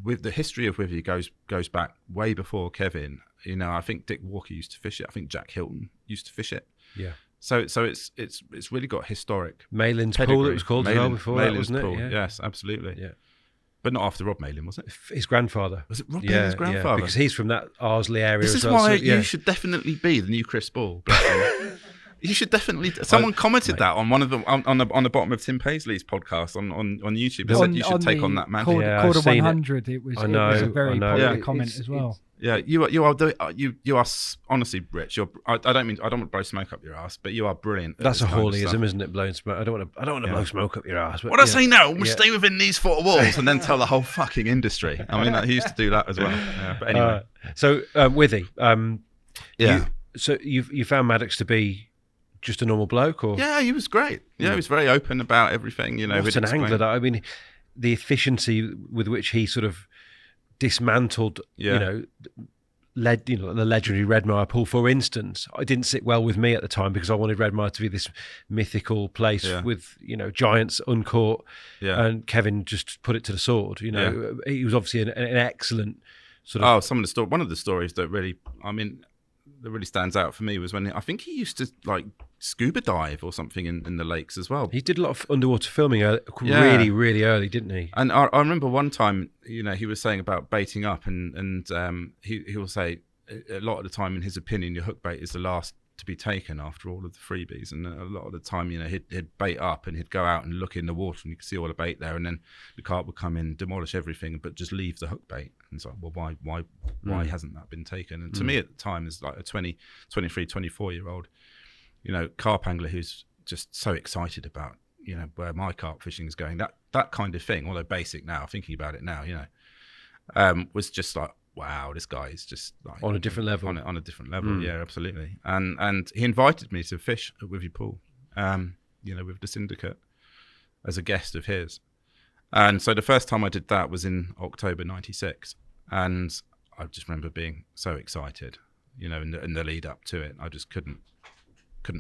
with the history of Withy goes back way before Kevin. I think Dick Walker used to fish it. I think Jack Hilton used to fish it. Yeah. So it's really got historic Malin's pedigree. pool, it was called as well before that, wasn't pool. it? Yeah. Yes, absolutely. Yeah. But not after Rob Malin, was it? His grandfather. Was it Rob Malin's grandfather? Yeah, because he's from that Arsley area. This is why you should definitely be the new Chris Ball. You should definitely. Someone commented that on one of the on the bottom of Tim Paisley's podcast on YouTube. They said you should take on that mantle. Korda 100. It was a very popular comment as well. Yeah, you are honestly, Rich. I don't want to blow smoke up your ass, but you are brilliant. That's a Hawleyism, isn't it? Blowing smoke. I don't want to blow smoke up your ass. But, what I say now, we'll stay within these 4 walls, and then tell the whole fucking industry. I mean, he used to do that as well. Yeah, but anyway, so Withy, so you found Maddox to be just a normal bloke, or he was great. Yeah, he was very open about everything. What an angler! That, I mean, the efficiency with which he sort of dismantled, the legendary Redmire pool, for instance. It didn't sit well with me at the time because I wanted Redmire to be this mythical place with giants uncaught, and Kevin just put it to the sword. He was obviously an excellent sort of. One of the stories that really, that really stands out for me was when I think he used to like scuba dive or something in the lakes as well. He did a lot of underwater filming really, really early, didn't he? And I remember one time, he was saying about baiting up, and he will say a lot of the time, in his opinion, your hook bait is the last to be taken after all of the freebies. And a lot of the time, he'd bait up and he'd go out and look in the water and you could see all the bait there, and then the carp would come in, demolish everything, but just leave the hook bait. And it's like, well, why hasn't that been taken? And to me at the time, as like a 23, 24-year-old, carp angler who's just so excited about, where my carp fishing is going, that kind of thing, although basic now, thinking about it now, was just like, wow, this guy is just like on a different level. On a different level, yeah, absolutely. And he invited me to fish at Withy Pool, with the syndicate as a guest of his. And so the first time I did that was in October '96, and I just remember being so excited, in the lead up to it. I just couldn't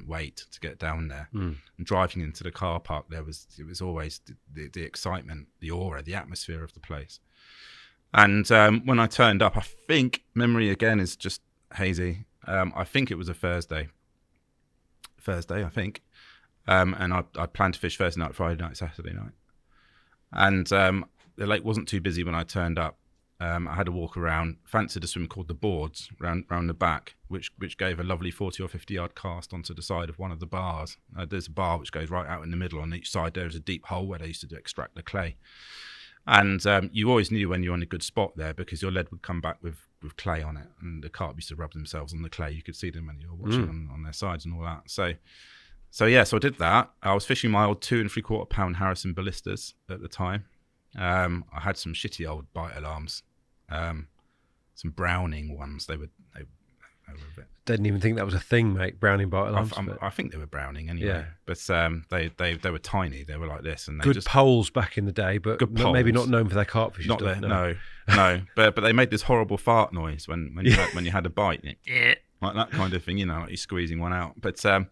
wait to get down there. And driving into the car park, it was always the excitement, the aura, the atmosphere of the place. And when I turned up, I think, memory again is just hazy, I think it was a Thursday, I think. And I planned to fish Thursday night, Friday night, Saturday night. And the lake wasn't too busy when I turned up. I had a walk around, fancied a swim called the Boards round the back, which gave a lovely 40 or 50 yard cast onto the side of one of the bars. There's a bar which goes right out in the middle. On each side there's a deep hole where they used to extract the clay. And you always knew when you're on a good spot there, because your lead would come back with clay on it, and the carp used to rub themselves on the clay. You could see them when you were watching on their sides and all that. So I did that. I was fishing my old 2 3/4 pound Harrison ballistas at the time. I had some shitty old bite alarms, some Browning ones. They were a bit. Didn't even think that was a thing, mate. Browning bite alarms. I think they were Browning anyway. Yeah. But they were tiny. They were like this, and they good poles back in the day, but maybe not known for their carp fishing. No. But they made this horrible fart noise when you had a bite, like that kind of thing. Like you're squeezing one out. But so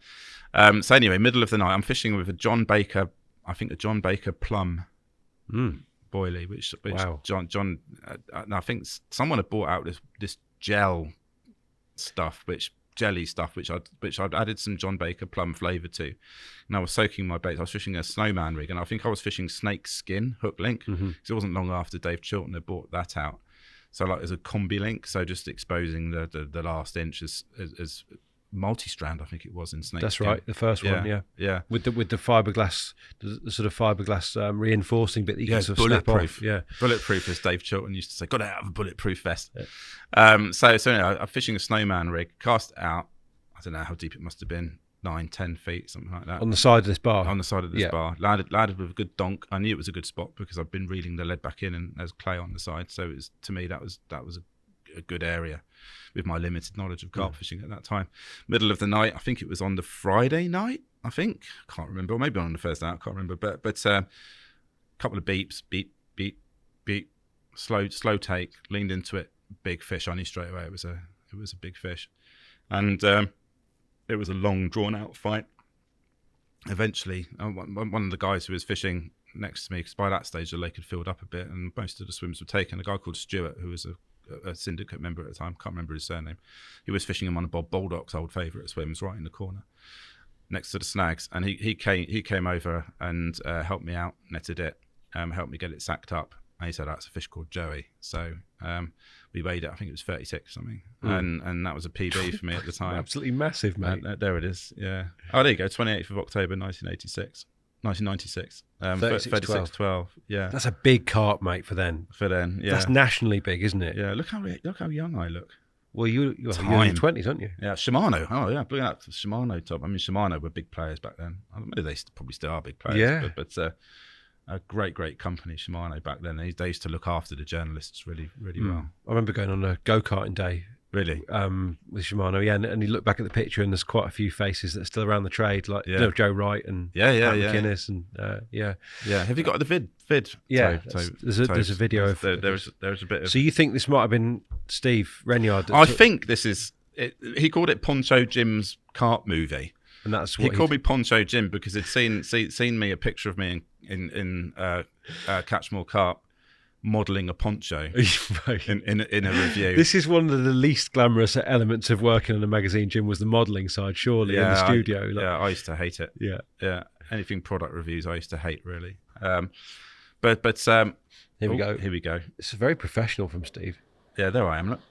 anyway, middle of the night, I'm fishing with a John Baker plum boilie, which wow. John I think someone had bought out this jelly stuff which I'd added some John Baker plum flavour to, and I was soaking my baits. I was fishing a snowman rig, and I think I was fishing snake skin hook link, because it wasn't long after Dave Chilton had bought that out. So like as a combi link, so just exposing the last inch as multi-strand, I think it was in snake. That's skin. Right, the first one, yeah. With the fiberglass, the sort of fiberglass reinforcing bit that you can sort of snap off. Yeah, bulletproof, as Dave Chilton used to say. Got to have a bulletproof vest. Yeah. So anyway, I'm fishing a snowman rig, cast it out. I don't know how deep it must have been, 9-10 feet, something like that. On the side of this bar. On the side of this bar, landed with a good donk. I knew it was a good spot because I'd been reeling the lead back in, and there's clay on the side. So to me that was a good area with my limited knowledge of carp fishing at that time. Middle of the night, I think it was on the Friday night, I can't remember, or maybe on the Thursday night, I can't remember, but a couple of beeps, beep, beep, beep, slow take, leaned into it, big fish. I knew straight away it was a big fish. And it was a long, drawn-out fight. Eventually, one of the guys who was fishing next to me, because by that stage the lake had filled up a bit and most of the swims were taken, a guy called Stewart, who was a syndicate member at the time, can't remember his surname. He was fishing him on Bob Baldock's old favourite swims right in the corner next to the snags, and he came over and helped me out, netted it, helped me get it sacked up, and he said that's a fish called Joey. So we weighed it, I think it was 36 or something, and that was a PB for me at the time. Absolutely massive, mate. There it is, yeah. Oh, there you go, 28th of October 1996. 1996, 36.12. Yeah, that's a big carp, mate. For then, yeah, that's nationally big, isn't it? Yeah, look how young I look. Well, you're in your 20s, aren't you? Yeah, Shimano. Oh yeah, looking at the Shimano top. I mean, Shimano were big players back then. I mean, they probably still are big players. Yeah, but a great company, Shimano, back then. They used to look after the journalists really well. I remember going on a go-karting day. Really? With Shimano, yeah, and you look back at the picture, and there's quite a few faces that are still around the trade, like Joe Wright and Pat McInnes, and yeah. Have you got the vid? Yeah, there's a video of there's a bit of. So you think this might have been Steve Renyard? I think this is. He called it Poncho Jim's carp movie, and that's what he called me Poncho Jim because he'd seen me a picture of me in Catchmore Carp, modelling a poncho in a review. This is one of the least glamorous elements of working on a magazine, Jim, was the modelling side, surely, in the studio. I used to hate it. Yeah. Anything product reviews, I used to hate, really. But here we go. Here we go. It's very professional from Steve. Yeah, there I am. Look.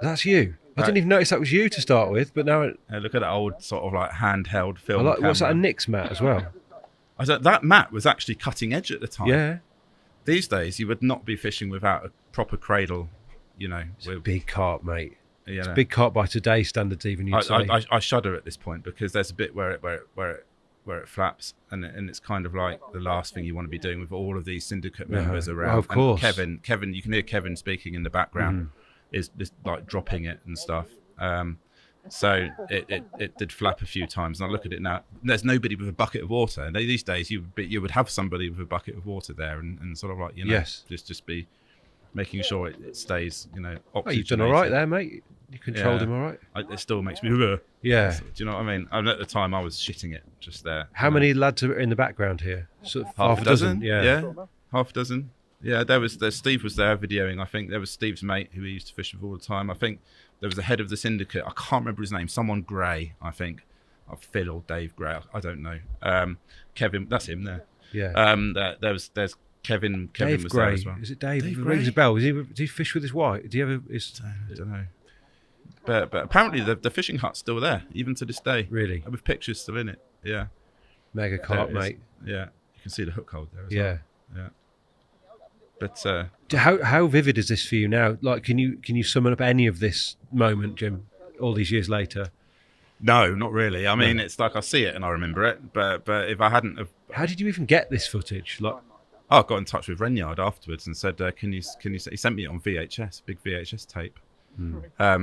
That's you. I didn't even notice that was you to start with, but now look at that old sort of like handheld film. What's that, a Nix mat as well? That mat was actually cutting edge at the time. Yeah. These days, you would not be fishing without a proper cradle, It's a big carp, mate. It's a big carp by today's standards, even you'd say. I shudder at this point because there's a bit where it flaps, and it's kind of like the last thing you want to be doing with all of these syndicate members around. Oh, of course. And Kevin, you can hear Kevin speaking in the background, is just like dropping it and stuff. So it did flap a few times, and I look at it now. There's nobody with a bucket of water. And these days, you would have somebody with a bucket of water there, and sort of like just be making sure it stays oxygenated. Oh, you've done all right there, mate. You controlled him all right. It still makes me. Yeah. Do you know what I mean? And at the time, I was shitting it just there. How many lads are in the background here? Sort of half a dozen. Yeah, half a dozen. Yeah, Steve was there videoing. I think there was Steve's mate who he used to fish with all the time. I think there was the head of the syndicate. I can't remember his name. Someone Gray, I think. Phil or Dave Gray. I don't know. Kevin, that's him there. Yeah. There's Kevin. Dave was Gray. There as well. Is it Dave? It rings a bell. Did he fish with his wife? Did he ever? I don't know. But apparently the fishing hut's still there, even to this day. Really? With pictures still in it. Yeah. Mega carp, mate. Yeah. You can see the hook hold there as well. Yeah. But how vivid is this for you now? Like, can you sum up any of this moment, Jim, all these years later? No, not really. I mean, it's like I see it and I remember it. But if I hadn't have, how did you even get this footage? Like, I got in touch with Renyard afterwards and said, "Can you?" He sent me it on VHS, big VHS tape.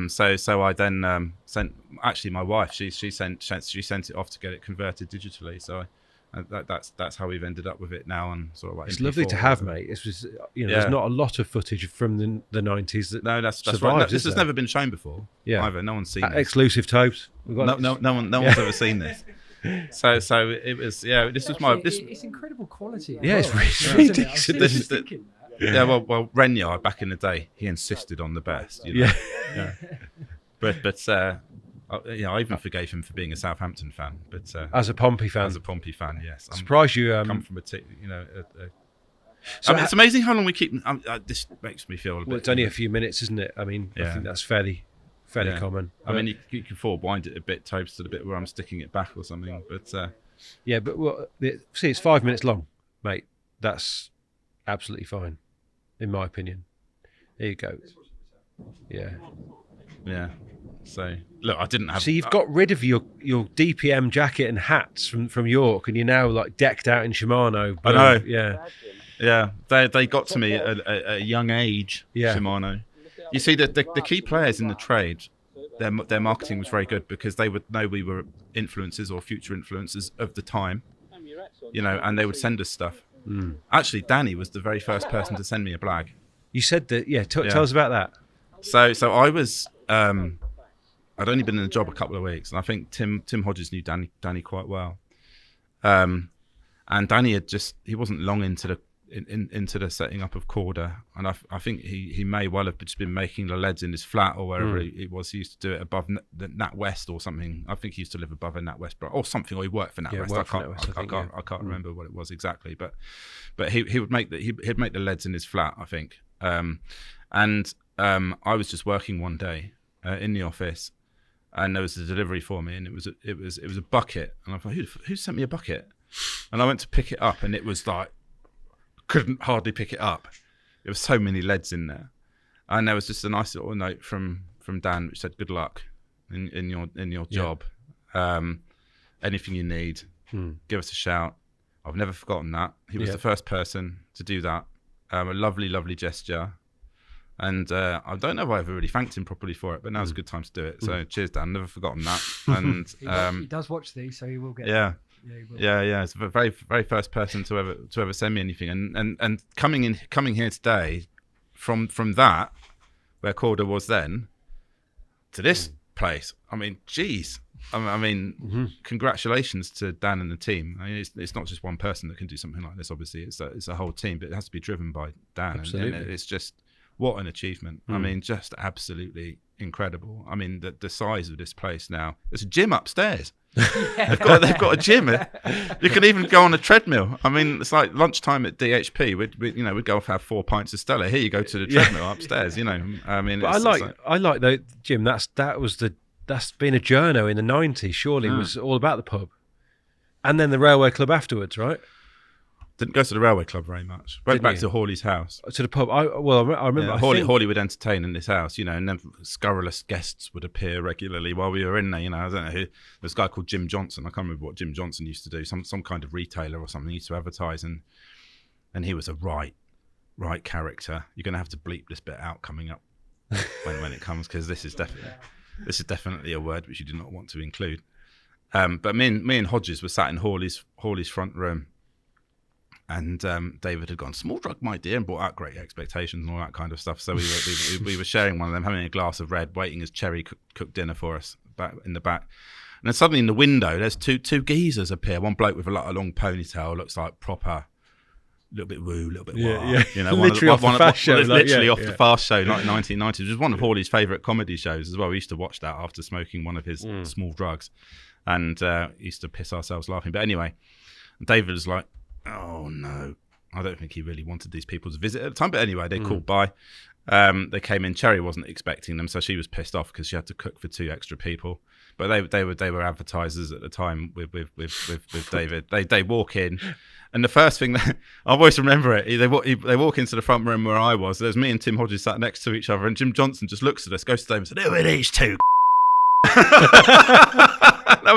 So I then sent. Actually, my wife she sent it off to get it converted digitally. So that's how we've ended up with it now. And sort of like it's MP4 lovely to have, mate. It was there's not a lot of footage from the 90s that that's survives, right. This has never been shown before. Yeah, either. No one's seen this. Exclusive tapes. No one's ever seen this. So it was This was my. It's incredible quality. Yeah, it's really decent. Yeah, well, Renyard back in the day, he insisted on the best. Yeah. But I even forgave him for being a Southampton fan. But as a Pompey fan, yes. I'm surprised you come from so it's amazing how long we keep. This makes me feel. It's only a few minutes, isn't it? I mean, I think that's fairly common. I mean, you can wind it a bit, toast to the bit where I'm sticking it back or something. But see, it's 5 minutes long, mate. That's absolutely fine, in my opinion. There you go. Yeah. So look, I didn't have. So you've got rid of your DPM jacket and hats from York, and you're now like decked out in Shimano. I know. Yeah. Yeah. They got to me at a young age. Yeah. Shimano. You see, the key players in the trade, their marketing was very good because they would know we were influencers or future influencers of the time, and they would send us stuff. Actually, Danny was the very first person to send me a blag. You said that, tell us about that. So I was, I'd only been in the job a couple of weeks, and I think Tim Hodges knew Danny quite well. And Danny he wasn't long into the setting up of Korda, and I think he may well have just been making the leads in his flat or wherever he was. He used to do it above the Nat West or something. I think he used to live above a Nat West or something, or he worked for Nat West. I can't remember what it was exactly, but he'd make the leads in his flat, I think. And I was just working one day in the office, and there was a delivery for me, and it was a bucket, and I thought, who sent me a bucket? And I went to pick it up, and it was like, couldn't hardly pick it up. There were so many leads in there, and there was just a nice little note from Dan which said, "Good luck in your job. Anything you need, give us a shout." I've never forgotten that. He was the first person to do that. A lovely gesture. And I don't know if I ever really thanked him properly for it, but now's a good time to do it. So cheers, Dan. Never forgotten that. And he does watch these, so he will get. Yeah. Yeah. It's the very, very first person to ever send me anything. And coming here today, from that, where Korda was then, to this place. I mean, geez. Congratulations to Dan and the team. I mean, it's not just one person that can do something like this. Obviously, it's a whole team, but it has to be driven by Dan. Absolutely. And it's just. What an achievement. I mean, just absolutely incredible. I mean, the size of this place now. There's a gym upstairs. They've got a gym. You can even go on a treadmill. I mean, it's like lunchtime at DHP. We'd go off have 4 pints of Stella. Here you go to the treadmill upstairs. I mean, but I like though, Jim. That's been a journo in the 90s. Surely was all about the pub, and then the railway club afterwards, right? Didn't go to the railway club very much. Went back to Hawley's house. To the pub. I remember. Yeah, Hawley would entertain in this house, and then scurrilous guests would appear regularly while we were in there. I don't know who. This guy called Jim Johnson. I can't remember what Jim Johnson used to do. Some kind of retailer or something. He used to advertise, and he was a right character. You're going to have to bleep this bit out coming up when it comes, because this is definitely a word which you do not want to include. But me and Hodges were sat in Hawley's front room. And David had gone, "Small drug, my dear," and brought out Great Expectations and all that kind of stuff. So we were sharing one of them, having a glass of red, waiting as Cherry cooked dinner for us back in the back. And then suddenly in the window, there's two geezers appear. One bloke with a long ponytail, looks like proper, a little bit woo, a little bit wah. Literally off the Fast Show. Literally off the Fast Show, like 1990s. It was one of Hawley's favourite comedy shows as well. We used to watch that after smoking one of his small drugs, and used to piss ourselves laughing. But anyway, David was like, "Oh no, I don't think he really wanted these people to visit at the time." But anyway, they called by. They came in. Cherry wasn't expecting them, so she was pissed off because she had to cook for 2 extra people. But they were advertisers at the time with David. They walk in, and the first thing that I always remember it. They walk into the front room where I was. There's me and Tim Hodges sat next to each other, and Jim Johnson just looks at us, goes to David, and said, "Who are these two?" That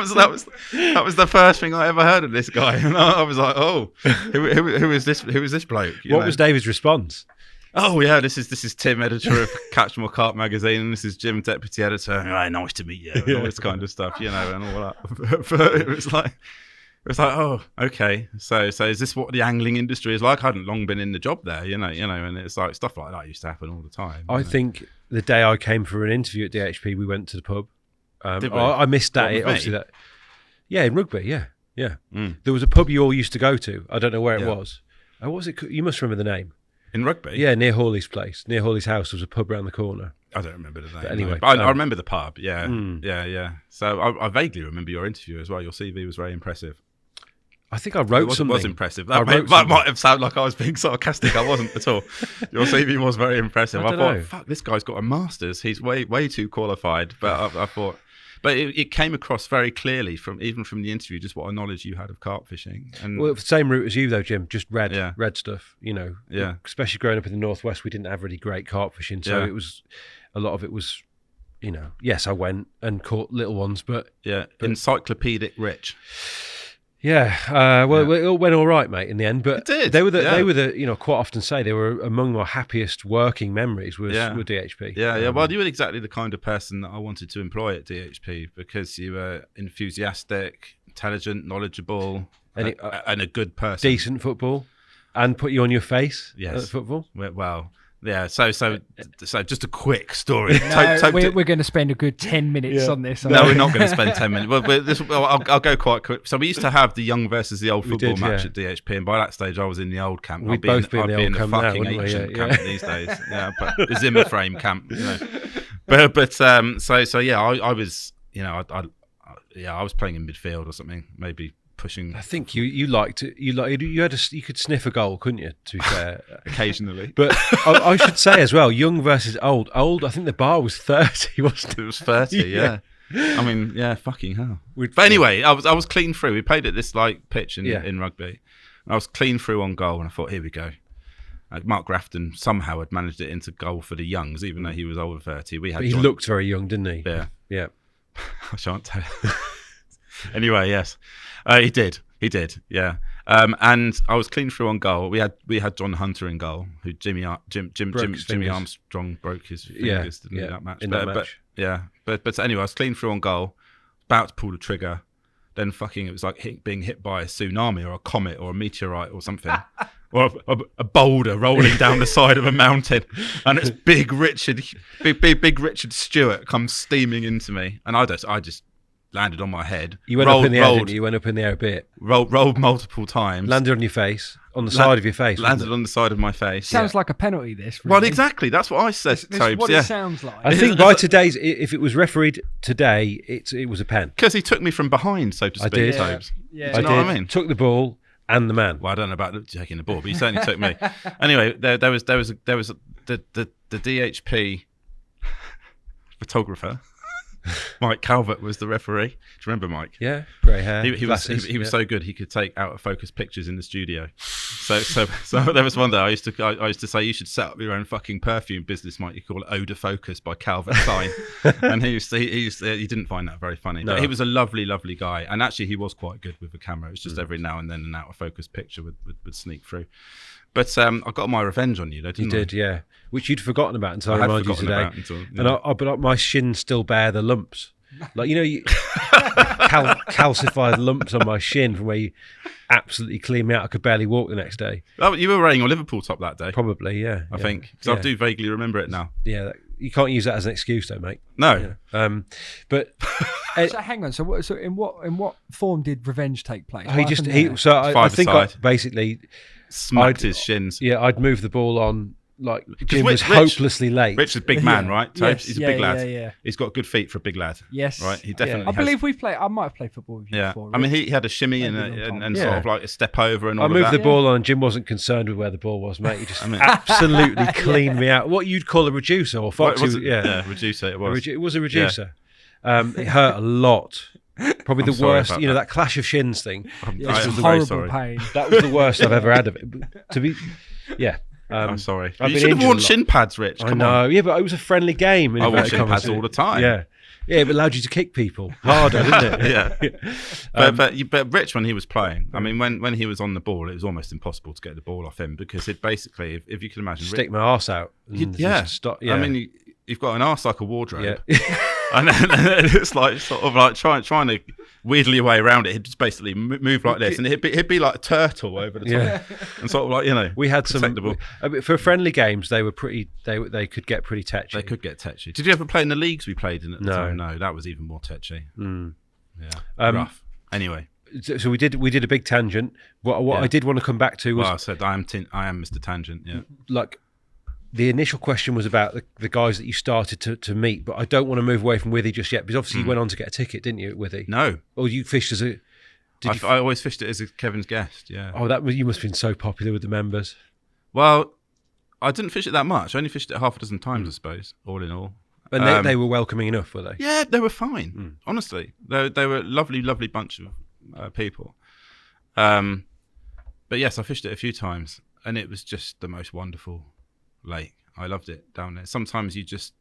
was the first thing I ever heard of this guy, and I was like, "Oh, who is this? Who is this bloke?" What was David's response? "Oh yeah, this is Tim, editor of Catchmore Carp magazine, and this is Jim, deputy editor. Oh, nice to meet you," and all this kind of stuff, and all that. But it was like, oh, okay. So is this what the angling industry is like? I hadn't long been in the job there, and it's like stuff like that used to happen all the time. I think the day I came for an interview at DHP, we went to the pub. I missed that. Obviously, that. Yeah, in Rugby. Yeah. There was a pub you all used to go to. I don't know where it was. What was it? You must remember the name. In Rugby? Yeah, near Hawley's place. Near Hawley's house was a pub around the corner. I don't remember the name. But anyway, but I remember the pub. Yeah. So I vaguely remember your interview as well. Your CV was very impressive. I think I wrote something. It was impressive. That might have sounded like I was being sarcastic. I wasn't at all. Your CV was very impressive. I thought, fuck, this guy's got a master's. He's way too qualified. But I thought... But it came across very clearly from the interview, just what a knowledge you had of carp fishing. And the same route as you though, Jim, just red stuff, Yeah. Especially growing up in the Northwest, we didn't have really great carp fishing. So it was, a lot of it was, yes, I went and caught little ones, but... Yeah, encyclopedic rich. Yeah, it all went all right, mate, in the end. But it did. They were the quite often say they were among my happiest working memories with DHP. Yeah. Well, you were exactly the kind of person that I wanted to employ at DHP because you were enthusiastic, intelligent, knowledgeable, and a good person. Decent football, and put you on your face at football. Well. Yeah, so just a quick story. We're going to spend a good 10 minutes on this. No, we're not going to spend 10 minutes. I'll go quite quick. So we used to have the young versus the old football match at DHP, and by that stage I was in the old camp. We'd both be in the old camp fucking now, ancient camp these days. Yeah, but the Zimmer frame camp. But so yeah, I was I was playing in midfield or something, maybe. Pushing. I think you could sniff a goal, couldn't you? To be fair, occasionally. But I should say as well, young versus old. Old, I think the bar was 30, wasn't it? It was 30. Yeah. I mean, yeah, fucking hell. But anyway, I was clean through. We played at this pitch in rugby. I was clean through on goal, and I thought, here we go. Mark Grafton somehow had managed it into goal for the youngs, even though he was over 30. But he looked very young, didn't he? Yeah. I shan't tell you. Anyway, yes. He did, yeah. And I was clean through on goal. We had John Hunter in goal, who Jimmy Armstrong broke his fingers that match. But anyway, I was clean through on goal, about to pull the trigger. Then it was like being hit by a tsunami or a comet or a meteorite or something, or a boulder rolling down the side of a mountain, and it's big Richard Stewart comes steaming into me, and I just landed on my head. You went up in the air, didn't you? You went up in the air a bit. Rolled multiple times. Landed on your face, on the side of your face. Landed on the side of my face. Sounds like a penalty, this. Really. Well, exactly. That's what I said. This is what it sounds like. I think by today's, if it was refereed today, it was a pen. Because he took me from behind, so to speak. I did. Tobes. Yeah. Do you know what I mean? Took the ball and the man. Well, I don't know about taking the ball, but he certainly took me. Anyway, there was the DHP photographer. Mike Calvert was the referee. Do you remember Mike? Yeah, grey hair. He was so good he could take out of focus pictures in the studio. So there was one day I used to say, you should set up your own fucking perfume business, Mike. You call it Eau de Focus by Calvert Klein. And he didn't find that very funny. No. But he was a lovely guy, and actually he was quite good with the camera. It was just every now and then an out of focus picture would sneak through. But I got my revenge on you, though, didn't I? You did, yeah. Which you'd forgotten about until I reminded you today. But my shins still bear the lumps. Like, calcified lumps on my shin from where you absolutely cleaned me out. I could barely walk the next day. Oh, you were wearing your Liverpool top that day. Probably, yeah. I think. Because I do vaguely remember it now. Yeah, you can't use that as an excuse, though, mate. No. Yeah. But... so hang on. So in what form did revenge take place? I think basically... Smacked his shins. Yeah, I'd move the ball on. Like Jim was hopelessly late. Rich is a big man, right? Yes, he's a big lad. Yeah. He's got good feet for a big lad. Yes, right. He definitely. I believe we've played. I might have played football with you before. I mean, he had a shimmy and sort of like a step over and all. I moved the ball on. Jim wasn't concerned with where the ball was, mate. He just absolutely cleaned me out. What you'd call a reducer or Foxy? Reducer. It was. It was a reducer. Yeah. It hurt a lot. Probably the worst, that clash of shins thing. It's horrible pain. That was the worst I've ever had of it. I'm sorry. You should have worn shin pads, Rich. Come on. Yeah, but it was a friendly game. I wore shin pads all the time. Yeah, it allowed you to kick people harder, didn't it? But Rich, when he was playing, I mean, when he was on the ball, it was almost impossible to get the ball off him because it basically, if you can imagine, stick my arse out. Stop. I mean, you've got an arse like a wardrobe. Yeah. And then it's like sort of like trying to wheedle your way around it. He'd just basically move like this, and he'd be like a turtle over the top, and sort of like we had some for friendly games. They were pretty. They could get pretty tetchy. They could get tetchy. Did you ever play in the leagues we played in at the time? No, that was even more tetchy. Yeah, rough. Anyway. So we did a big tangent. What I did want to come back to was I said I am Mr. Tangent. Yeah, like. The initial question was about the guys that you started to meet, but I don't want to move away from Withy just yet because obviously you went on to get a ticket, didn't you, at Withy? No. Or you fished as a... I always fished it as a Kevin's guest, yeah. Oh, you must have been so popular with the members. Well, I didn't fish it that much. I only fished it half a dozen times, I suppose, all in all. And they were welcoming enough, were they? Yeah, they were fine, honestly. They were a lovely, lovely bunch of people. But yes, I fished it a few times, and it was just the most wonderful lake. I loved it down there. Sometimes you just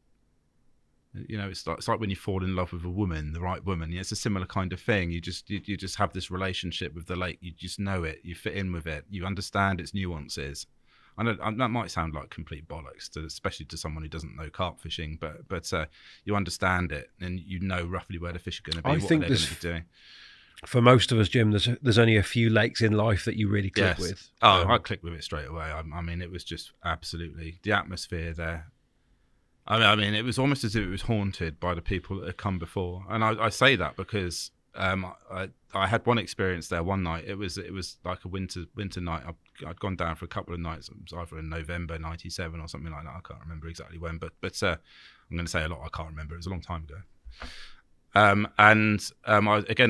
You know, it's like when you fall in love with a woman, the right woman. It's a similar kind of thing. You just have this relationship with the lake. You just know it. You fit in with it. You understand its nuances. I know that might sound like complete bollocks, especially to someone who doesn't know carp fishing, but you understand it and you know roughly where the fish are going to be. What they're going to be doing. For most of us, Jim, there's only a few lakes in life that you really click with. I clicked with it straight away. I mean, it was just absolutely the atmosphere there. I mean, it was almost as if it was haunted by the people that had come before. And I say that because I had one experience there one night. It was like a winter night. I'd gone down for a couple of nights. It was either in November '97 or something like that. I can't remember exactly when, but I'm going to say a lot. I can't remember. It was a long time ago. I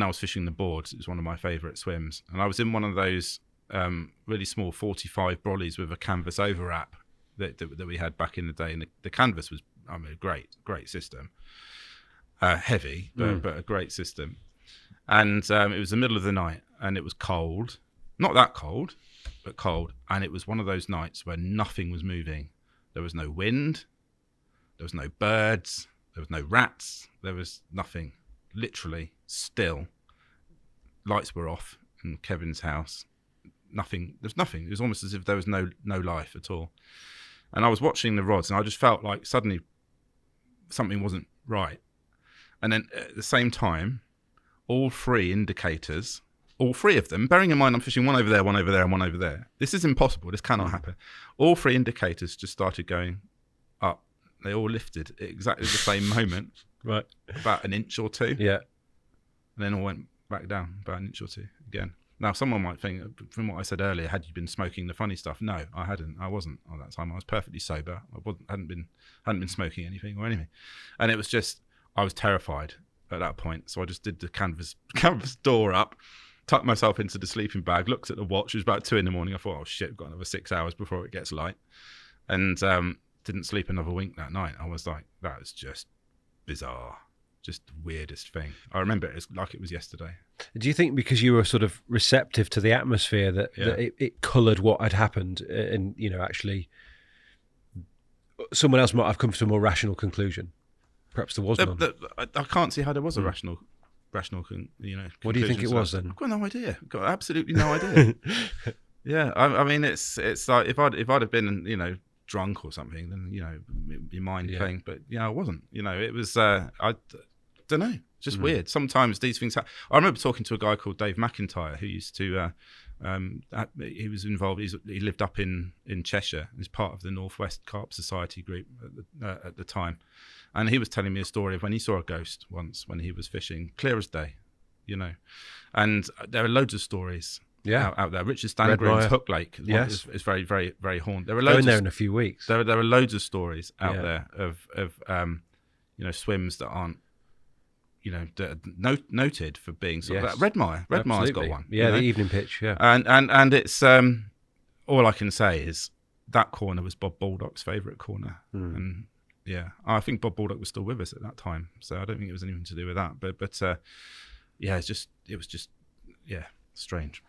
was fishing the boards. It was one of my favourite swims, and I was in one of those really small 45 brollies with a canvas overwrap that we had back in the day, and the canvas was, I mean, a great system, heavy but a great system. And it was the middle of the night, and it was cold, not that cold, but cold. And it was one of those nights where nothing was moving. There was no wind, there was no birds, there was no rats, there was nothing. Literally still. Lights were off in Kevin's house. Nothing. There's nothing. It was almost as if there was no life at all. And I was watching the rods, and I just felt like suddenly something wasn't right. And then at the same time, all three indicators, all three of them, bearing in mind I'm fishing one over there, one over there, and one over there. This is impossible. This cannot happen. All three indicators just started going up. They all lifted at exactly the same moment, right? About an inch or two. Yeah. And then all went back down about an inch or two again. Now, someone might think, from what I said earlier, had you been smoking the funny stuff? No, I hadn't. I wasn't at that time. I was perfectly sober. I hadn't been smoking anything or anything. And it was just, I was terrified at that point. So I just did the canvas door up, tucked myself into the sleeping bag, looked at the watch. It was about 2 a.m. I thought, oh shit, we've got another 6 hours before it gets light. And didn't sleep another wink that night. I was like, that was just bizarre. Just the weirdest thing. I remember it like it was yesterday. Do you think because you were sort of receptive to the atmosphere that it coloured what had happened, and actually someone else might have come to a more rational conclusion? Perhaps there was none. I can't see how there was a rational conclusion. What do you think it was then? I've got no idea. I've got absolutely no idea. Yeah, I mean, it's like if I'd have been drunk or something, then your mind playing. But I wasn't. It was I don't know, just weird. Sometimes these things happen. I remember talking to a guy called Dave McIntyre who used to he was involved. He lived up in Cheshire as part of the Northwest Carp Society group at the time, and he was telling me a story of when he saw a ghost once when he was fishing, clear as day, and there are loads of stories out there. Richard Stangreen's Hook Lake is very, very, very haunted. There are loads going there in a few weeks. There are loads of stories out there of swims that aren't noted for being sort of Redmire. Redmire's got one. Yeah, the evening pitch. Yeah, and it's all I can say is that corner was Bob Baldock's favourite corner, and I think Bob Baldock was still with us at that time, so I don't think it was anything to do with that. But it was just strange.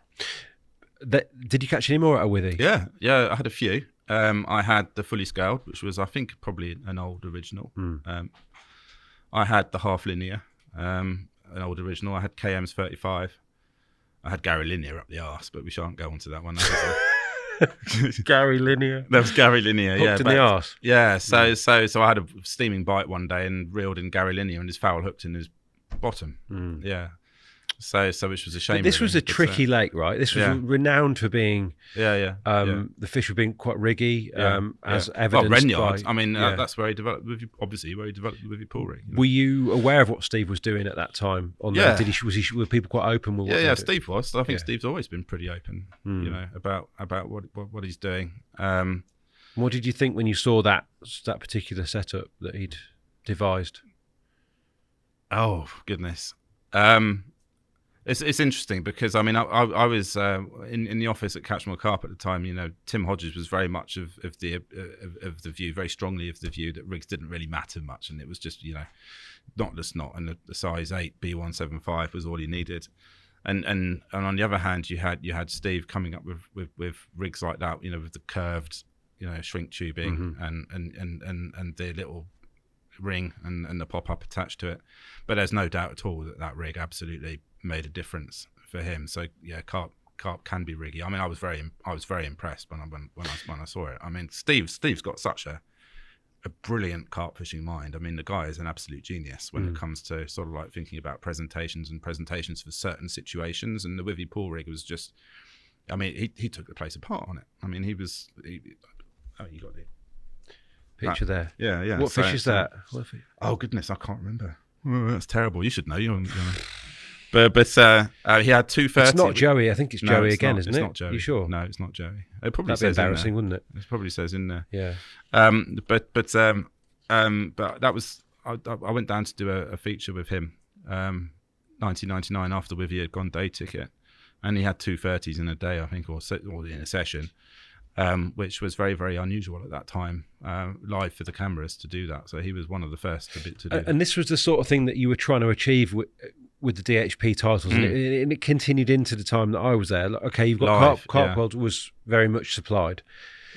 Did you catch any more at a Withy? Yeah, I had a few. I had the fully scaled, which was I think probably an old original. I had the half linear, an old original. I had KM's 35. I had Gary Linear up the arse, but we shan't go on to that one. Gary Linear. That was Gary Linear. Hooked in the arse. Yeah. So I had a steaming bite one day and reeled in Gary Linear, and his foul hooked in his bottom. Yeah. So which was a shame. But this was a tricky lake, right? This was renowned for being the fish were being quite riggy, as evidenced Renyard. by. I mean, that's where he developed the Withy pool rig. Were you aware of what Steve was doing at that time? There? Were people quite open with what they Steve was. I think Steve's always been pretty open, about what he's doing. What did you think when you saw that particular setup that he'd devised? Oh goodness. It's interesting because I mean I was in the office at Catchmore Carp at the time. Tim Hodges was very much of the view, very strongly of the view that rigs didn't really matter much, and it was just not, and the size 8 B175 was all you needed. And on the other hand, you had Steve coming up with rigs like that, with the curved shrink tubing and the little ring and the pop-up attached to it. But there's no doubt at all that rig absolutely made a difference for him. So yeah, carp can be riggy. I mean, I was very impressed when I saw it. I mean, Steve's got such a brilliant carp fishing mind. I mean, the guy is an absolute genius when it comes to sort of like thinking about presentations for certain situations. And the Withy pool rig was just, I mean, he took the place apart on it. I mean, you got the picture there. Yeah. What fish is that? Oh goodness, I can't remember. Oh, that's terrible. You should know. But he had 230. It's not Joey. I think it's Joey again, isn't it? It's not Joey. You sure? No, it's not Joey. It probably That'd be says embarrassing, in there. wouldn't it? It probably says in there. Yeah. But that was I went down to do a feature with him, 1999 after Withy had gone day ticket, and he had 230s in a day, I think, or in a session, which was very, very unusual at that time, live for the cameras to do that. So he was one of the first to do that. And this was the sort of thing that you were trying to achieve with the DHP titles, and it continued into the time that I was there. Like, okay, you've got Carp World was very much supplied.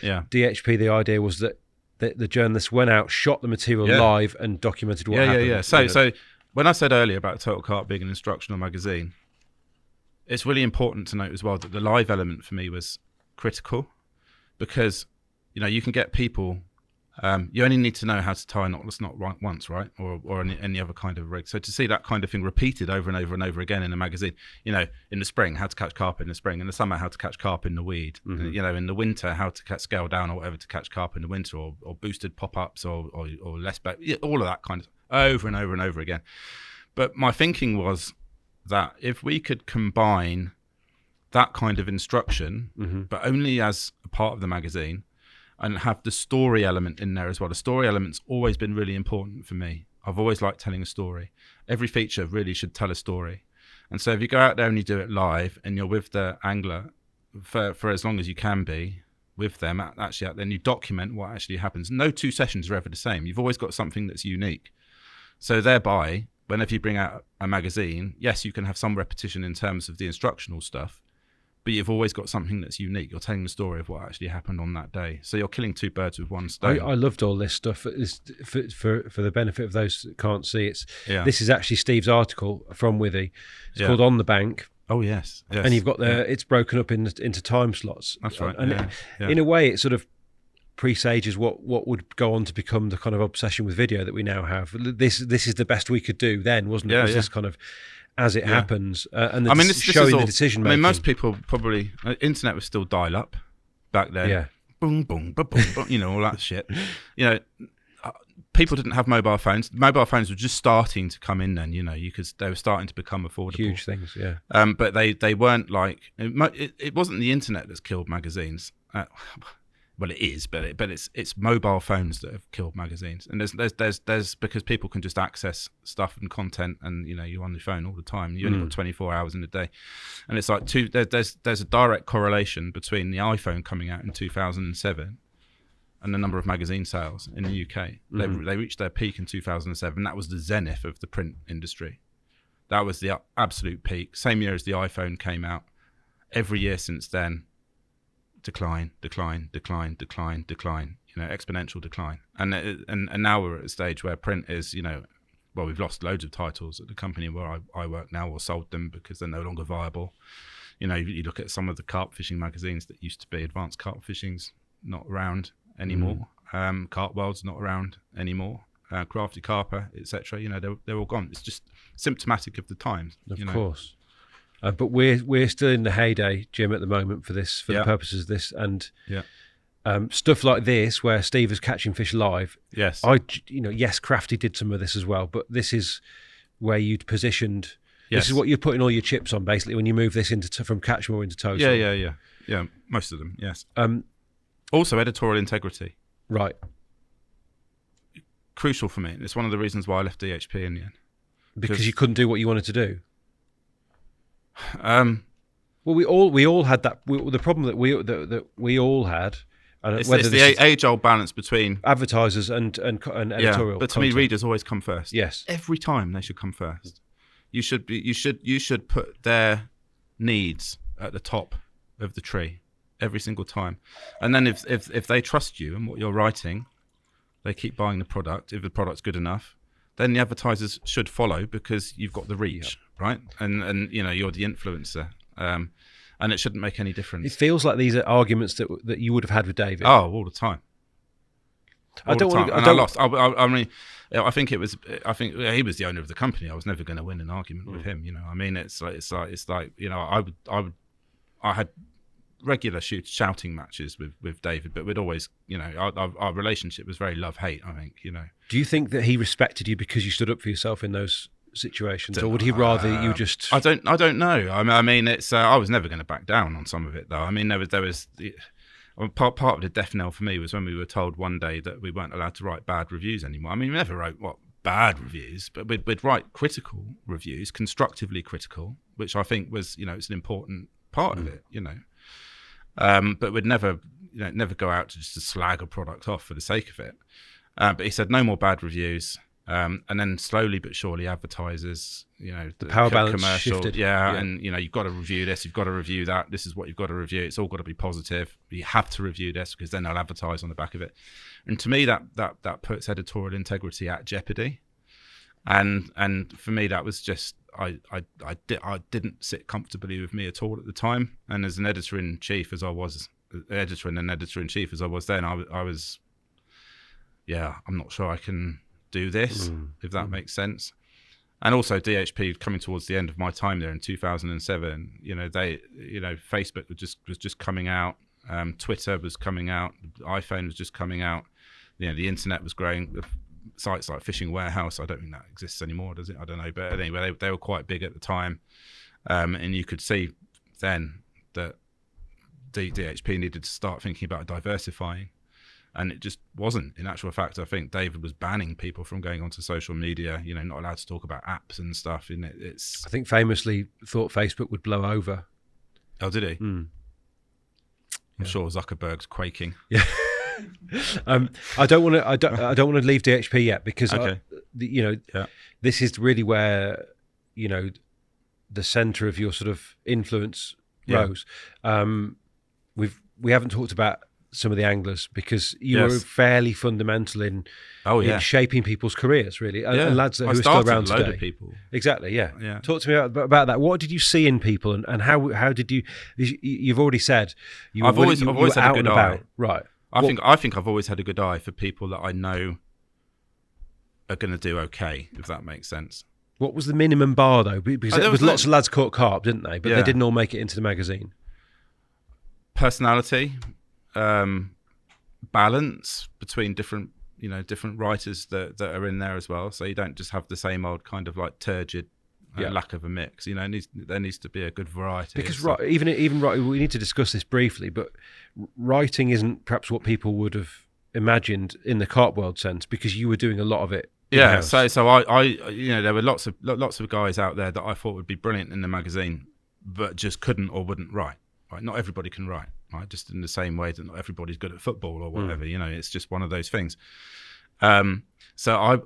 Yeah. DHP, the idea was that the journalists went out, shot the material live, and documented what happened. Yeah. So when I said earlier about Total Carp being an instructional magazine, it's really important to note as well that the live element for me was critical, because you can get people. You only need to know how to tie a knot once, right? Or any other kind of rig. So to see that kind of thing repeated over and over and over again in a magazine, in the spring, how to catch carp in the spring, in the summer, how to catch carp in the weed, in the winter, how to scale down or whatever to catch carp in the winter, or boosted pop-ups or less, all of that kind of over and over and over again. But my thinking was that if we could combine that kind of instruction, but only as a part of the magazine, and have the story element in there as well. The story element's always been really important for me. I've always liked telling a story. Every feature really should tell a story. And so if you go out there and you do it live and you're with the angler for as long as you can be with them, actually, then you document what actually happens. No two sessions are ever the same. You've always got something that's unique. So thereby, whenever you bring out a magazine, yes, you can have some repetition in terms of the instructional stuff, but you've always got something that's unique. You're telling the story of what actually happened on that day. So you're killing two birds with one stone. I loved all this stuff. For the benefit of those that can't see, this is actually Steve's article from Withy. It's called On the Bank. Oh, yes. And you've got it's broken up into time slots. That's right. And in a way, it sort of presages what would go on to become the kind of obsession with video that we now have. This is the best we could do then, wasn't it? It was this kind of as it happens, and showing the decision making. I mean, most people probably internet was still dial up back then. Yeah, boom, boom, boom, boom, all that shit. People didn't have mobile phones. Mobile phones were just starting to come in then. They were starting to become affordable. Huge things, yeah. But they weren't like it wasn't the internet that's killed magazines. Well, it is, but it's mobile phones that have killed magazines, and there's because people can just access stuff and content, and you're on your phone all the time. You only got 24 hours in a day, and it's like there's a direct correlation between the iPhone coming out in 2007 and the number of magazine sales in the UK. They reached their peak in 2007. That was the zenith of the print industry. That was the absolute peak. Same year as the iPhone came out. Every year since then, decline, exponential decline. And now we're at a stage where print is, we've lost loads of titles at the company where I work now, or sold them because they're no longer viable. You look at some of the carp fishing magazines that used to be. Advanced Carp Fishing's not around anymore. Carp World's not around anymore. Crafty Carper, etc. They're all gone. It's just symptomatic of the times. Of course. But we're still in the heyday, Jim, at the moment for this, the purposes of this, and stuff like this where Steve is catching fish live. Yes, yes, Crafty did some of this as well, but this is where you'd positioned. Yes. This is what you're putting all your chips on, basically, when you move this from Catchmore into Total. Yeah. Most of them, yes. Also, editorial integrity. Right. Crucial for me. It's one of the reasons why I left DHP in the end. Because you couldn't do what you wanted to do. Well, we all had that. The problem that we all had, and it's the age-old balance between advertisers and editorial. But to me, readers always come first. Yes, every time they should come first. You should put their needs at the top of the tree every single time, and then if they trust you and what you're writing, they keep buying the product. If the product's good enough, then the advertisers should follow because you've got the reach, right? And you're the influencer. And it shouldn't make any difference. It feels like these are arguments that you would have had with David. Oh, all the time. I lost. I think he was the owner of the company. I was never going to win an argument with him. I mean, it's like I had regular shouting matches with David, but we'd always, our relationship was very love-hate, I think, Do you think that he respected you because you stood up for yourself in those situations, or would he rather you just? I don't know. I mean, it's I was never going to back down on some of it, though. I mean, there was part of the death knell for me was when we were told one day that we weren't allowed to write bad reviews anymore. I mean, we never wrote bad reviews, but we'd write critical reviews, constructively critical, which I think was it's an important part of it, but we'd never go out to slag a product off for the sake of it. But he said no more bad reviews. And then slowly but surely, advertisers, the power balance shifted. And you've got to review this, you've got to review that. This is what you've got to review. It's all got to be positive. You have to review this because then they'll advertise on the back of it. And to me, that puts editorial integrity at jeopardy. And for me, that was just I didn't sit comfortably with me at all at the time. And as an editor in chief, as I was then, I was I'm not sure I can do this, if that makes sense. And also DHP coming towards the end of my time there in 2007, Facebook was just coming out, Twitter was coming out, iPhone was just coming out, the internet was growing. Sites like Fishing Warehouse, I don't think that exists anymore, does it? I don't know, but anyway, they were quite big at the time, and you could see then that DHP needed to start thinking about diversifying. And it just wasn't. In actual fact, I think David was banning people from going onto social media, not allowed to talk about apps and stuff. I think famously thought Facebook would blow over. Oh, did he? I'm sure Zuckerberg's quaking. Yeah. I don't want to leave DHP yet because this is really where the center of your sort of influence rose. We haven't talked about some of the anglers because you were fairly fundamental in shaping people's careers, really, and lads who are still around today. Load of people. Exactly, yeah. Talk to me about that. What did you see in people, and how did you? You've already said I've always had a good eye. Right. I think I've always had a good eye for people that I know are going to do okay, if that makes sense. What was the minimum bar though? Because there was lots of lads caught carp, didn't they? But they didn't all make it into the magazine. Personality. Balance between different writers that are in there as well, so you don't just have the same old kind of like turgid lack of a mix. There needs to be a good variety. Because even writing, we need to discuss this briefly, but writing isn't perhaps what people would have imagined in the carp world sense, because you were doing a lot of it. Yeah, so I there were lots of guys out there that I thought would be brilliant in the magazine, but just couldn't or wouldn't write. Right, not everybody can write. Right, just in the same way that not everybody's good at football or whatever. It's just one of those things. So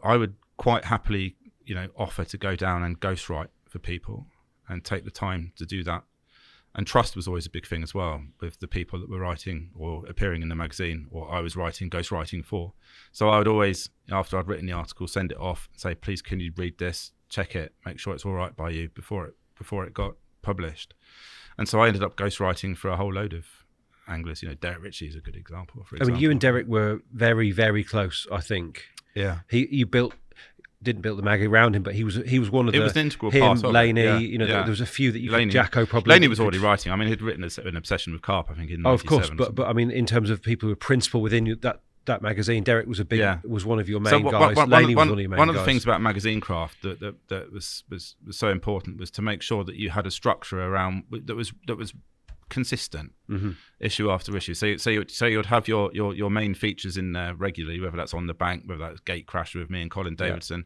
I would quite happily, offer to go down and ghostwrite for people and take the time to do that. And trust was always a big thing as well with the people that were writing or appearing in the magazine, or I was ghostwriting for. So I would always, after I'd written the article, send it off and say, please, can you read this, check it, make sure it's all right by you before it got published. And so I ended up ghostwriting for a whole load of anglers. Derek Ritchie is a good example. I mean, you and Derek were very, very close, I think. Yeah. You didn't build the mag around him, but he was one of the. It was an integral part of Laney, it. There was a few that you Laney, could. Jacko probably. Laney was already writing. I mean, he'd written an obsession with carp, I think, in 97. Of course, but I mean, in terms of people who were principal within that magazine, Derek was was one of your main guys. Laney was one of your main guys. One of the things about magazine craft that was so important was to make sure that you had a structure around that was consistent, issue after issue. So you'd have your main features in there regularly, whether that's On the Bank, whether that's Gate Crash with me and Colin Davidson,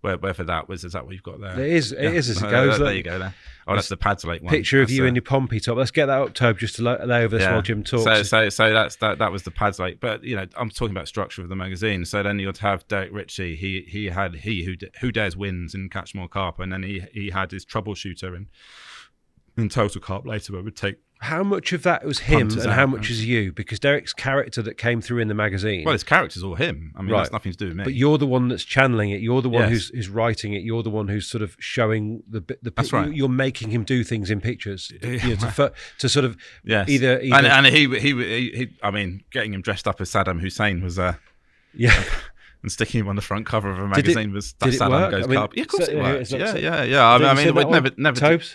whether that was, is that what you've got there? It is as it goes. There you go there. Oh, that's the Pads Lake one. Picture of you in your Pompey top. Let's get that up, Tobe, just to lay over this while Jim talks. So that was the Pads Lake. But I'm talking about structure of the magazine. So then you'd have Derek Ritchie. He had Who Dares Wins in Catch More Carp, and then he had his troubleshooter and in Total Carp later, where we'd take. How much of that was him and how much is you? Because Derek's character that came through in the magazine. Well, his character's all him. I mean, that's nothing to do with me. But you're the one that's channeling it. You're the one who's writing it. You're the one who's sort of showing the. That's right. You're making him do things in pictures to sort of either. And he. I mean, getting him dressed up as Saddam Hussein was and sticking him on the front cover of a magazine was Saddam Goes Carp. Yeah, of course it worked. Yeah. I mean, we'd never. Tobes?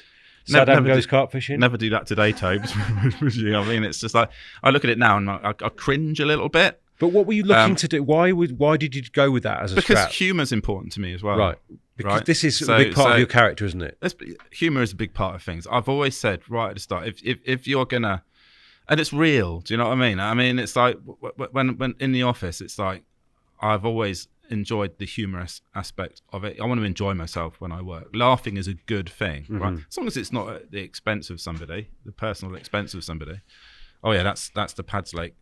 Saddam goes carp fishing. Never do that today, Tobes. You know what I mean? It's just like I look at it now and I cringe a little bit. But what were you looking to do? Why did you go with that as a strap? Because humour's important to me as well. Right. Because this is a big part of your character, isn't it? Humour is a big part of things. I've always said right at the start, if you're gonna, and it's real. Do you know what I mean? I mean, it's like when in the office, it's like I've always enjoyed the humorous aspect of it. I want to enjoy myself when I work. Laughing is a good thing, right? As long as it's not at the expense of somebody, the personal expense of somebody. Oh yeah, that's the Pads Lake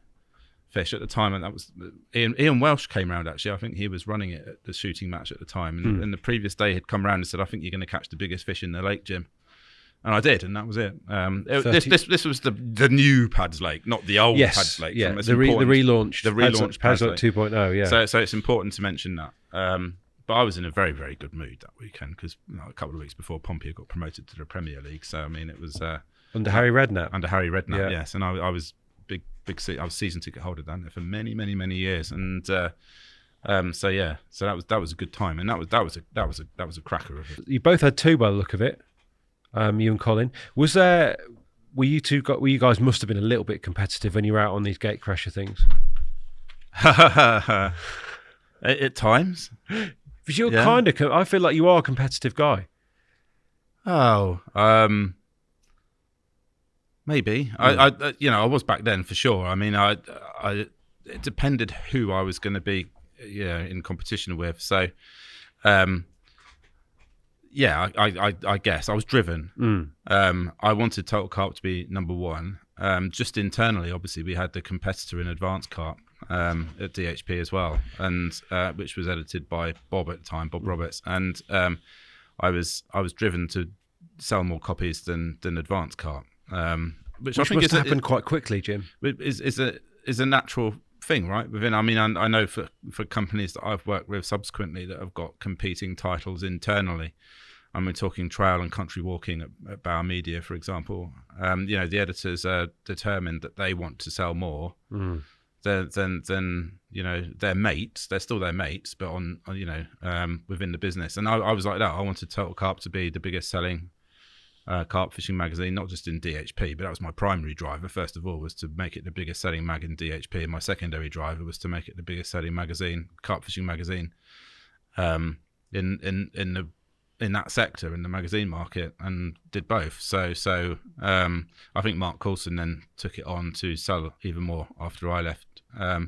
fish at the time, and that was Ian Welsh came round actually. I think he was running it at the shooting match at the time, and the previous day he'd come round and said, "I think you're going to catch the biggest fish in the lake, Jim." And I did, and that was it. This was the new Pads Lake, not the old Pads Lake. Yeah, the relaunched Pads Lake 2.0. Yeah. So it's important to mention that. But I was in a very, very good mood that weekend because a couple of weeks before Pompey got promoted to the Premier League. So I mean, it was under Harry Redknapp. Under Harry Redknapp, yes. And I was big. I was season ticket holder then for many, many, many years. And so that was a good time, and that was a cracker of it. You both had two by the look of it. You and Colin. Were you guys must have been a little bit competitive when you were out on these gatecrasher things? At times. Because you're kind of, I feel like you are a competitive guy. Oh, maybe. I was back then for sure. I mean, it depended who I was going to be, in competition with. So, I guess I was driven. I wanted Total Carp to be number one. Just internally, obviously, we had the competitor in Advanced Carp at DHP as well, and which was edited by Bob at the time, Bob Roberts, and I was driven to sell more copies than Advanced Carp, which I think must happen quite quickly, Jim. Is a natural thing, right? Within, I mean, I know for companies that I've worked with subsequently that have got competing titles internally. I mean, talking trail and country walking at Bauer Media, for example. The editors are determined that they want to sell more than their mates. They're still their mates, but on within the business. And I was like that. I wanted Total Carp to be the biggest selling carp fishing magazine, not just in DHP, but that was my primary driver. First of all, was to make it the biggest selling mag in DHP, and my secondary driver was to make it the biggest selling magazine, carp fishing magazine, in that sector, in the magazine market, and did both. So I think Mark Coulson then took it on to sell even more after I left. I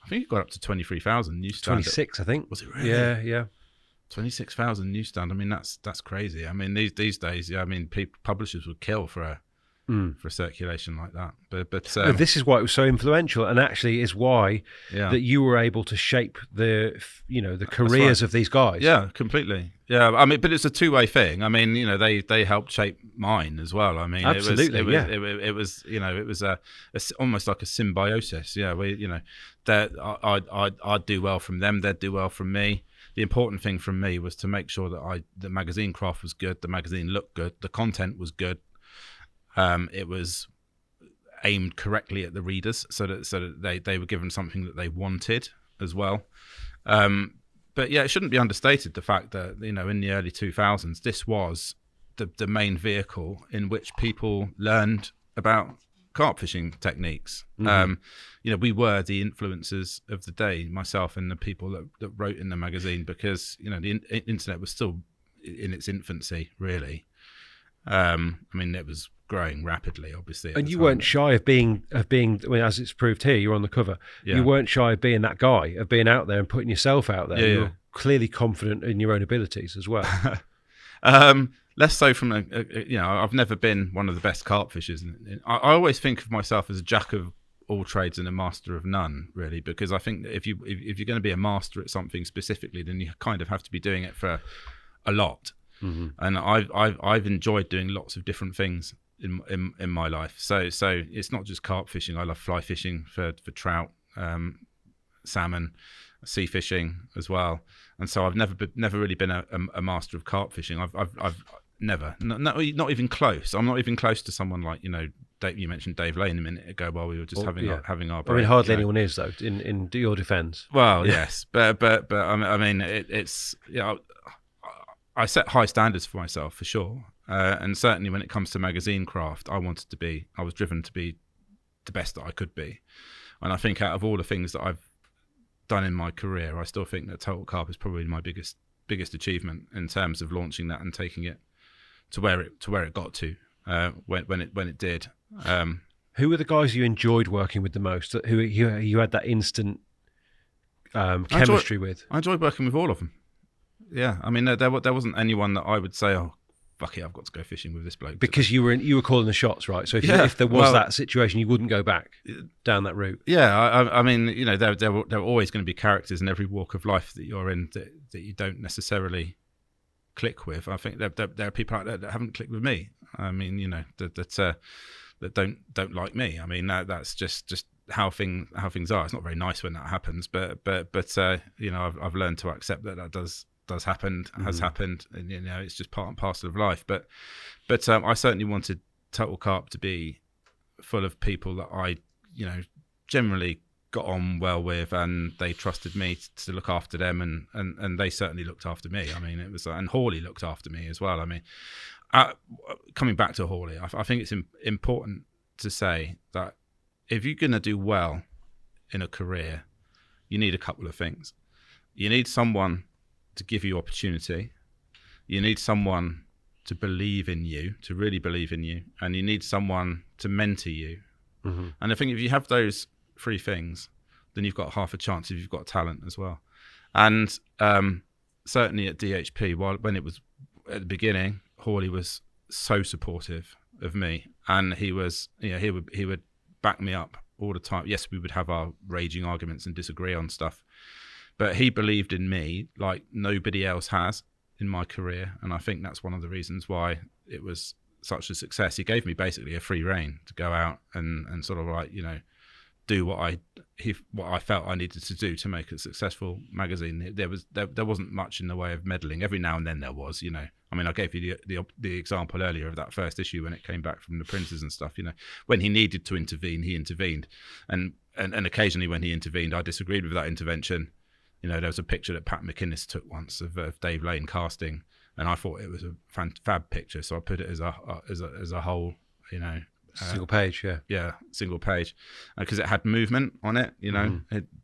think it got up to 23,000 newsstand. 26, I think. Was it really? Yeah. 26,000 newsstand. I mean, that's crazy. I mean, these days, publishers would kill for a circulation like that. But this is why it was so influential, and actually is why that you were able to shape the careers of these guys. Yeah, completely. Yeah, I mean, but it's a two-way thing. I mean, they helped shape mine as well. I mean, absolutely, it was almost like a symbiosis. Yeah, that I'd do well from them, they'd do well from me. The important thing from me was to make sure that the magazine craft was good, the magazine looked good, the content was good. It was aimed correctly at the readers, so that they were given something that they wanted as well. But yeah, it shouldn't be understated the fact that in the early 2000s, this was the main vehicle in which people learned about carp fishing techniques. We were the influencers of the day, myself and the people that wrote in the magazine, because the internet was still in its infancy, really. I mean, it was growing rapidly, obviously. And you weren't shy of being, as it's proved here, you're on the cover. Yeah. You weren't shy of being that guy, of being out there and putting yourself out there. Yeah, you were clearly confident in your own abilities as well. Less so from I've never been one of the best carp fishers. I always think of myself as a jack of all trades and a master of none, really, because I think that if you're going to be a master at something specifically, then you kind of have to be doing it for a lot. and I've enjoyed doing lots of different things in my life. So it's not just carp fishing. I love fly fishing for trout, salmon, sea fishing as well. And so I've never really been a master of carp fishing. I've never, not even close. I'm not even close to someone like, Dave, you mentioned Dave Lane a minute ago while we were just having our break. I mean, hardly anyone is, though, in your defence. Well, yes, but I mean, it's I set high standards for myself for sure, and certainly when it comes to magazine craft, I was driven to be the best that I could be, and I think out of all the things that I've done in my career, I still think that Total Carp is probably my biggest achievement in terms of launching that and taking it to where it got to when it did. Who were the guys you enjoyed working with the most? Who you had that instant chemistry with? I enjoyed working with all of them. Yeah, I mean, there wasn't anyone that I would say, oh, fuck it, I've got to go fishing with this bloke. Because today. you were calling the shots, right? So if there was that situation, you wouldn't go back down that route. Yeah, I mean, there are always going to be characters in every walk of life that you're in that you don't necessarily click with. I think there are people out there that haven't clicked with me. I mean, that don't like me. I mean, that's just how things are. It's not very nice when that happens, but I've learned to accept that does happen, has happened, and it's just part and parcel of life. But I certainly wanted Total Carp to be full of people that I generally got on well with, and they trusted me to look after them, and they certainly looked after me. I mean, it was, and Hawley looked after me as well. I mean, coming back to Hawley, I think it's important to say that if you're going to do well in a career, you need a couple of things. You need someone to give you opportunity. You need someone to believe in you, to really believe in you, and you need someone to mentor you. And I think if you have those three things, then you've got half a chance if you've got talent as well. And certainly at DHP, when it was at the beginning, Hawley was so supportive of me, and he would back me up all the time. Yes, we would have our raging arguments and disagree on stuff, but he believed in me like nobody else has in my career, and I think that's one of the reasons why it was such a success. He gave me basically a free rein to go out and sort of like do what I felt I needed to do to make a successful magazine. There wasn't much in the way of meddling. Every now and then there was, I mean, I gave you the example earlier of that first issue when it came back from the printers and stuff. When he needed to intervene, he intervened, and occasionally when he intervened, I disagreed with that intervention. There was a picture that Pat McInnes took once of Dave Lane casting, and I thought it was a fab picture, so I put it as a whole, single page, single page, because it had movement on it.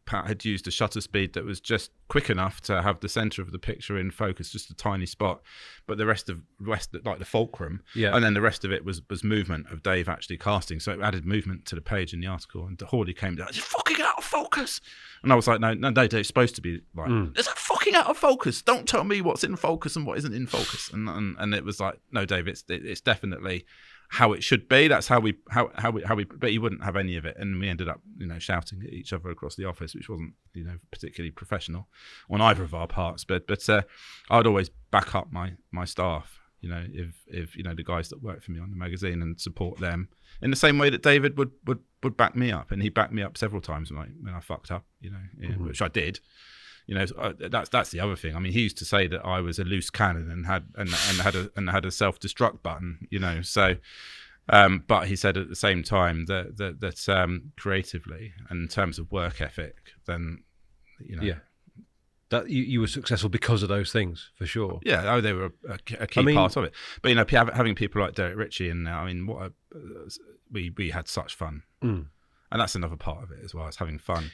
Pat had used a shutter speed that was just quick enough to have the center of the picture in focus, just a tiny spot, but the rest like the fulcrum, and then the rest of it was movement of Dave actually casting, so it added movement to the page in the article. And Hawley came down, it's fucking out of focus, and I was like, no, it's supposed to be like, is that fucking out of focus? Don't tell me what's in focus and what isn't in focus. And it was like, no, Dave, it's definitely how it should be. That's how we but he wouldn't have any of it, and we ended up shouting at each other across the office, which wasn't particularly professional on either of our parts. But I'd always back up my staff, if the guys that work for me on the magazine, and support them in the same way that David would back me up, and he backed me up several times when I fucked up, which I did. That's the other thing. I mean, he used to say that I was a loose cannon and had a self-destruct button, So, but he said at the same time that creatively and in terms of work ethic, then that you were successful because of those things, for sure. Yeah, they were a key part of it. But having people like Derek Ritchie in there, I mean, we had such fun, and that's another part of it as well. It's having fun.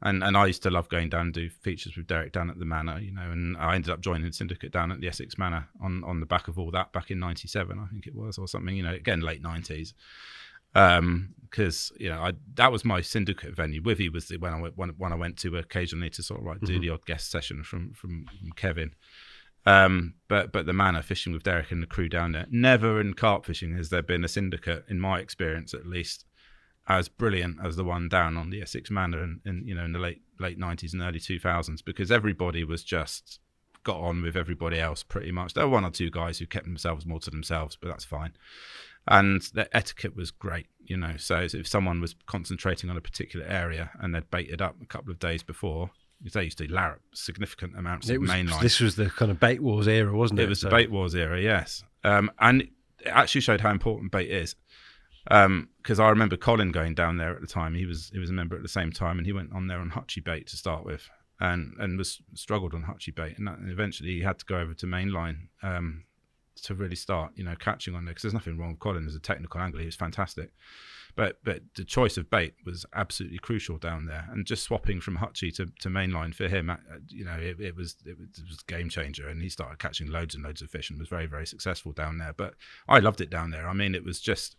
And I used to love going down and do features with Derek down at the Manor, and I ended up joining the syndicate down at the Essex Manor on the back of all that back in '97, I think it was, or something, again, late 90s. Because, that was my syndicate venue. Withy was the one I went to occasionally to sort of like do the odd guest session from Kevin. But the Manor, fishing with Derek and the crew down there, never in carp fishing has there been a syndicate, in my experience at least, as brilliant as the one down on the Essex Manor in the late 90s and early 2000s, because everybody was just got on with everybody else pretty much. There were one or two guys who kept themselves more to themselves, but that's fine. And the etiquette was great, you know. So if someone was concentrating on a particular area and they'd baited up a couple of days before, they used to larrup significant amounts of mainline. This was the kind of bait wars era, wasn't it? It was the bait wars era, yes. And it actually showed how important bait is. Because I remember Colin going down there at the time. He was a member at the same time, and he went on there on hutchie bait to start with, and was struggled on hutchie bait, and eventually he had to go over to mainline to really start, you know, catching on there. Because there's nothing wrong with Colin as a technical angler; he was fantastic. But the choice of bait was absolutely crucial down there, and just swapping from hutchie to mainline for him, you know, it was a game changer, and he started catching loads and loads of fish and was very, very successful down there. But I loved it down there. I mean, it was just.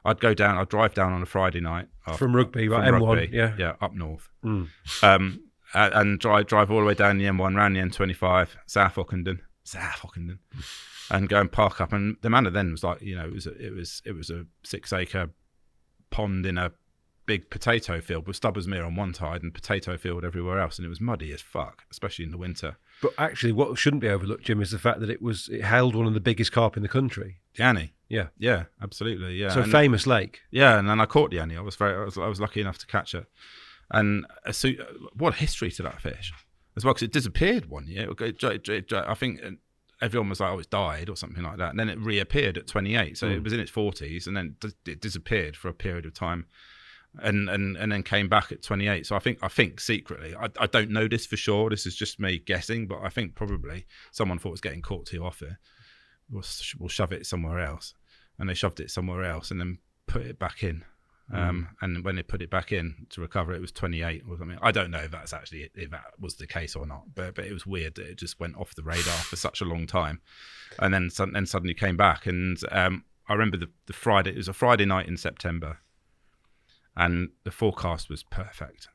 I'd drive down on a Friday night from Rugby, right? M1, yeah, up north, and drive all the way down the M1, round the M25, South Ockenden, and go and park up. And the Manor then was like, you know, it was a 6-acre pond in a big potato field with Stubbersmere on one side and potato field everywhere else, and it was muddy as fuck, especially in the winter. But actually, what shouldn't be overlooked, Jim, is the fact that it held one of the biggest carp in the country. The Annie. Yeah, absolutely. Yeah. So famous lake. Yeah, and then I caught the Annie. I was lucky enough to catch her, and so what a history to that fish as well, because it disappeared one year. I think everyone was like, "Oh, it's died" or something like that, and then it reappeared at 28. So it was in its 40s, and then it disappeared for a period of time. And then came back at 28. So I think secretly, I don't know this for sure. This is just me guessing, but I think probably someone thought it was getting caught too off it. We'll shove it somewhere else, and they shoved it somewhere else, and then put it back in. And when they put it back in to recover, it was 28 or something. I don't know if that was the case or not, but it was weird that it just went off the radar for such a long time, and then suddenly came back. And I remember the Friday. It was a Friday night in September. And the forecast was perfect.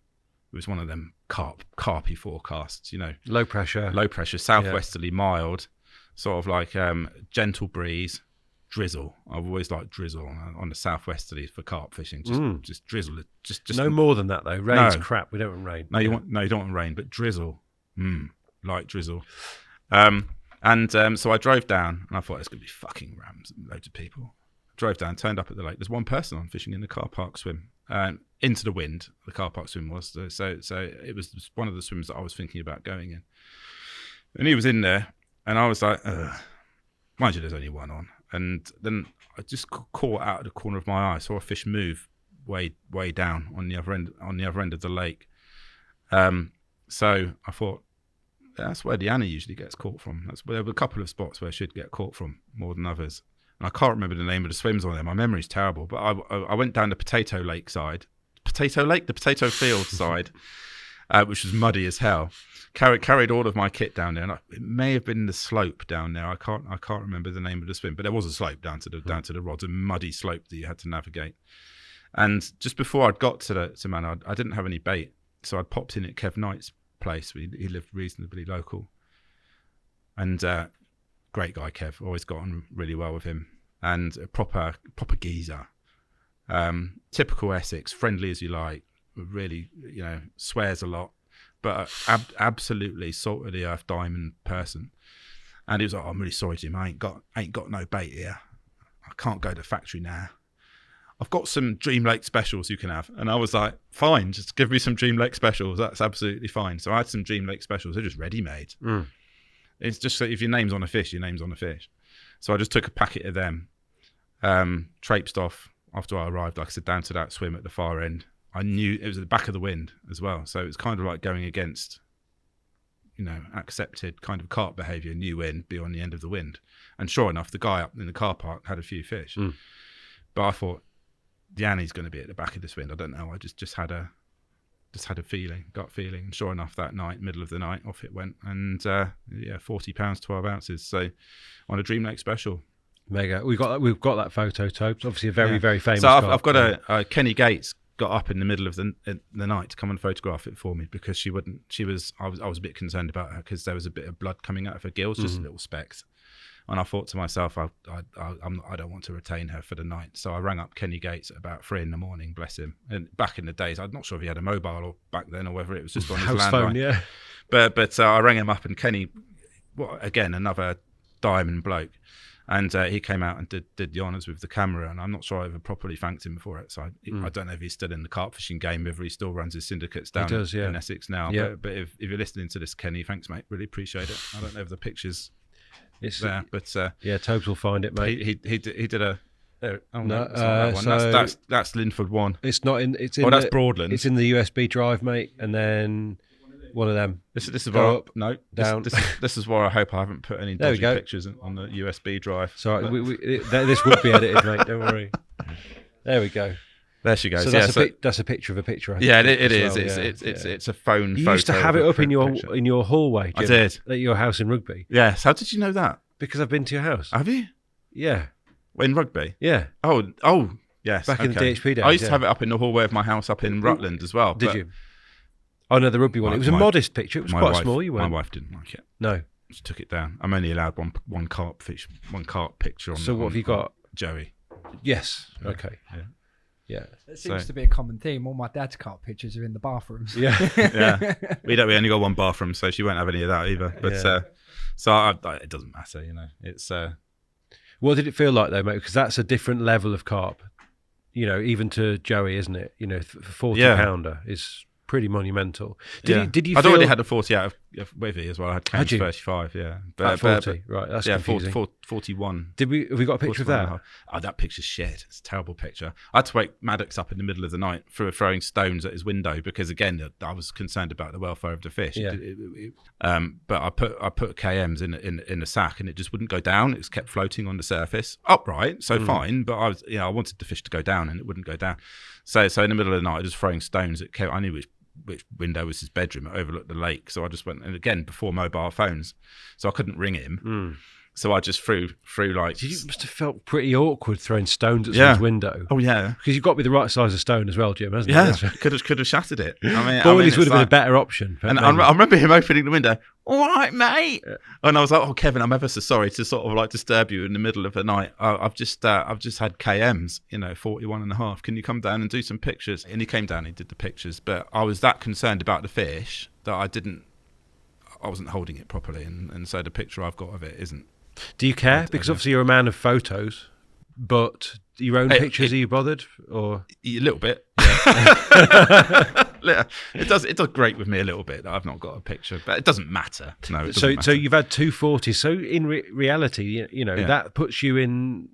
It was one of them carpy forecasts, you know. Low pressure, southwesterly, mild, sort of like gentle breeze, drizzle. I've always liked drizzle on the southwesterly for carp fishing. Just drizzle. Just no more than that though. Rain's crap. We don't want rain. No, you don't want rain, but drizzle. Light drizzle. So I drove down, and I thought it's gonna be fucking rams, loads of people. Drove down, turned up at the lake. There's one person on fishing in the car park swim. Into the wind, the car park swim was. So it was one of the swims that I was thinking about going in. And he was in there, and I was like, ugh. Mind you, there's only one on. And then I just caught out of the corner of my eye, saw a fish move way down on the other end of the lake. So I thought, that's where the Annie usually gets caught from. There were a couple of spots where she'd get caught from more than others. I can't remember the name of the swims on there. My memory's terrible. But I went down the Potato Lake side. Potato Lake? The Potato Field side, which was muddy as hell. Carried all of my kit down there. And it may have been the slope down there. I can't remember the name of the swim. But there was a slope down to the rods, a muddy slope that you had to navigate. And just before I'd got to Manor, I didn't have any bait. So I'd popped in at Kev Knight's place. He lived reasonably local. And great guy, Kev. Always got on really well with him. And a proper geezer. Typical Essex, friendly as you like. Really, you know, swears a lot, but absolutely salt of the earth diamond person. And he was like, "Oh, I'm really sorry, Jim. I ain't got no bait here. I can't go to the factory now. I've got some Dream Lake specials you can have." And I was like, "Fine, just give me some Dream Lake specials. That's absolutely fine." So I had some Dream Lake specials. They're just ready made. It's just that if your name's on a fish, your name's on a fish. So I just took a packet of them, traipsed off after I arrived, like I said, down to that swim at the far end. I knew it was at the back of the wind as well. So it was kind of like going against, you know, accepted kind of carp behaviour, new wind, be on the end of the wind. And sure enough, the guy up in the car park had a few fish. But I thought, the Annie's going to be at the back of this wind. I don't know. I just had a feeling, gut feeling. And sure enough, that night, middle of the night, off it went. And 40 pounds, 12 ounces. So on a Dream Lake special. Mega. We've got that photo, Tobes. Obviously a very, very famous. So I've got a Kenny Gates got up in the middle of the night to come and photograph it for me, because I was a bit concerned about her because there was a bit of blood coming out of her gills, just little specks. And I thought to myself, I don't want to retain her for the night. So I rang up Kenny Gates at about 3 a.m, bless him. And back in the days, I'm not sure if he had a mobile or back then, or whether it was just on his landline. Phone, yeah. But I rang him up, and Kenny again, another diamond bloke. And he came out and did the honours with the camera, and I'm not sure I ever properly thanked him for it. So I don't know if he's still in the carp fishing game, whether he still runs his syndicates down in Essex now. Yeah. But if you're listening to this, Kenny, thanks, mate. Really appreciate it. I don't know if the picture's there, but Tobes will find it, mate. He did a. There, no, that's that one. That's Linford 1. It's not in. It's in. That's Broadland. It's in the USB drive, mate, and then. One of them. This is where down. This is where I hope I haven't put any dodgy pictures on the USB drive. Sorry, this would be edited, mate. Don't worry. There we go. There she goes. So that's a picture of a picture. Yeah, it is. Well. It's a phone. You used to have it up in your hallway. Jim, I did at your house in Rugby. Yes. How did you know that? Because I've been to your house. Have you? Yeah. In Rugby. Yeah. Oh. Yes. Back in the DHP days. I used to have it up in the hallway of my house up in Rutland as well. Did you? Oh no, the Rugby one. It was a modest picture. It was quite small. My wife didn't like it. No, she took it down. I'm only allowed one carp picture on. So what have you got? Joey. Yes. Okay. Yeah. It seems to be a common theme. All my dad's carp pictures are in the bathrooms. Yeah. Yeah. We only got one bathroom, so she won't have any of that either. But it doesn't matter, you know. It's. What did it feel like though, mate? Because that's a different level of carp. You know, even to Joey, isn't it? You know, 40-pounder is pretty monumental. Did you? I'd already had a 40 out of Withy as well. I had Cairns 35, At 40, right? That's confusing. 41. Have we got a picture of that? Oh, that picture's shit. It's a terrible picture. I had to wake Maddox up in the middle of the night for throwing stones at his window because, again, I was concerned about the welfare of the fish. Yeah. But I put KMs in a sack and it just wouldn't go down. It was kept floating on the surface, upright, so fine. But I wanted the fish to go down and it wouldn't go down. So in the middle of the night, I was just throwing stones. I knew which window was his bedroom. It overlooked the lake, so I just went, and again before mobile phones, so I couldn't ring him. So I just threw like. You must have felt pretty awkward throwing stones at someone's window. Oh yeah, because you've got to be the right size of stone as well, Jim, hasn't it? Yeah, could have shattered it. Boilies would have been a better option. And I remember him opening the window. All right, mate. Yeah. And I was like, "Oh, Kevin, I'm ever so sorry to sort of like disturb you in the middle of the night. I've just had KMs, 41.5. Can you come down and do some pictures?" And he came down. He did the pictures, but I was that concerned about the fish that I wasn't holding it properly, and so the picture I've got of it isn't. Do you care? Because obviously you're a man of photos, but your own pictures, are you bothered? Or a little bit. Yeah. It does grate with me a little bit that I've not got a picture, but it doesn't matter. No, it doesn't matter. So you've had 240s. So in reality, that puts you in.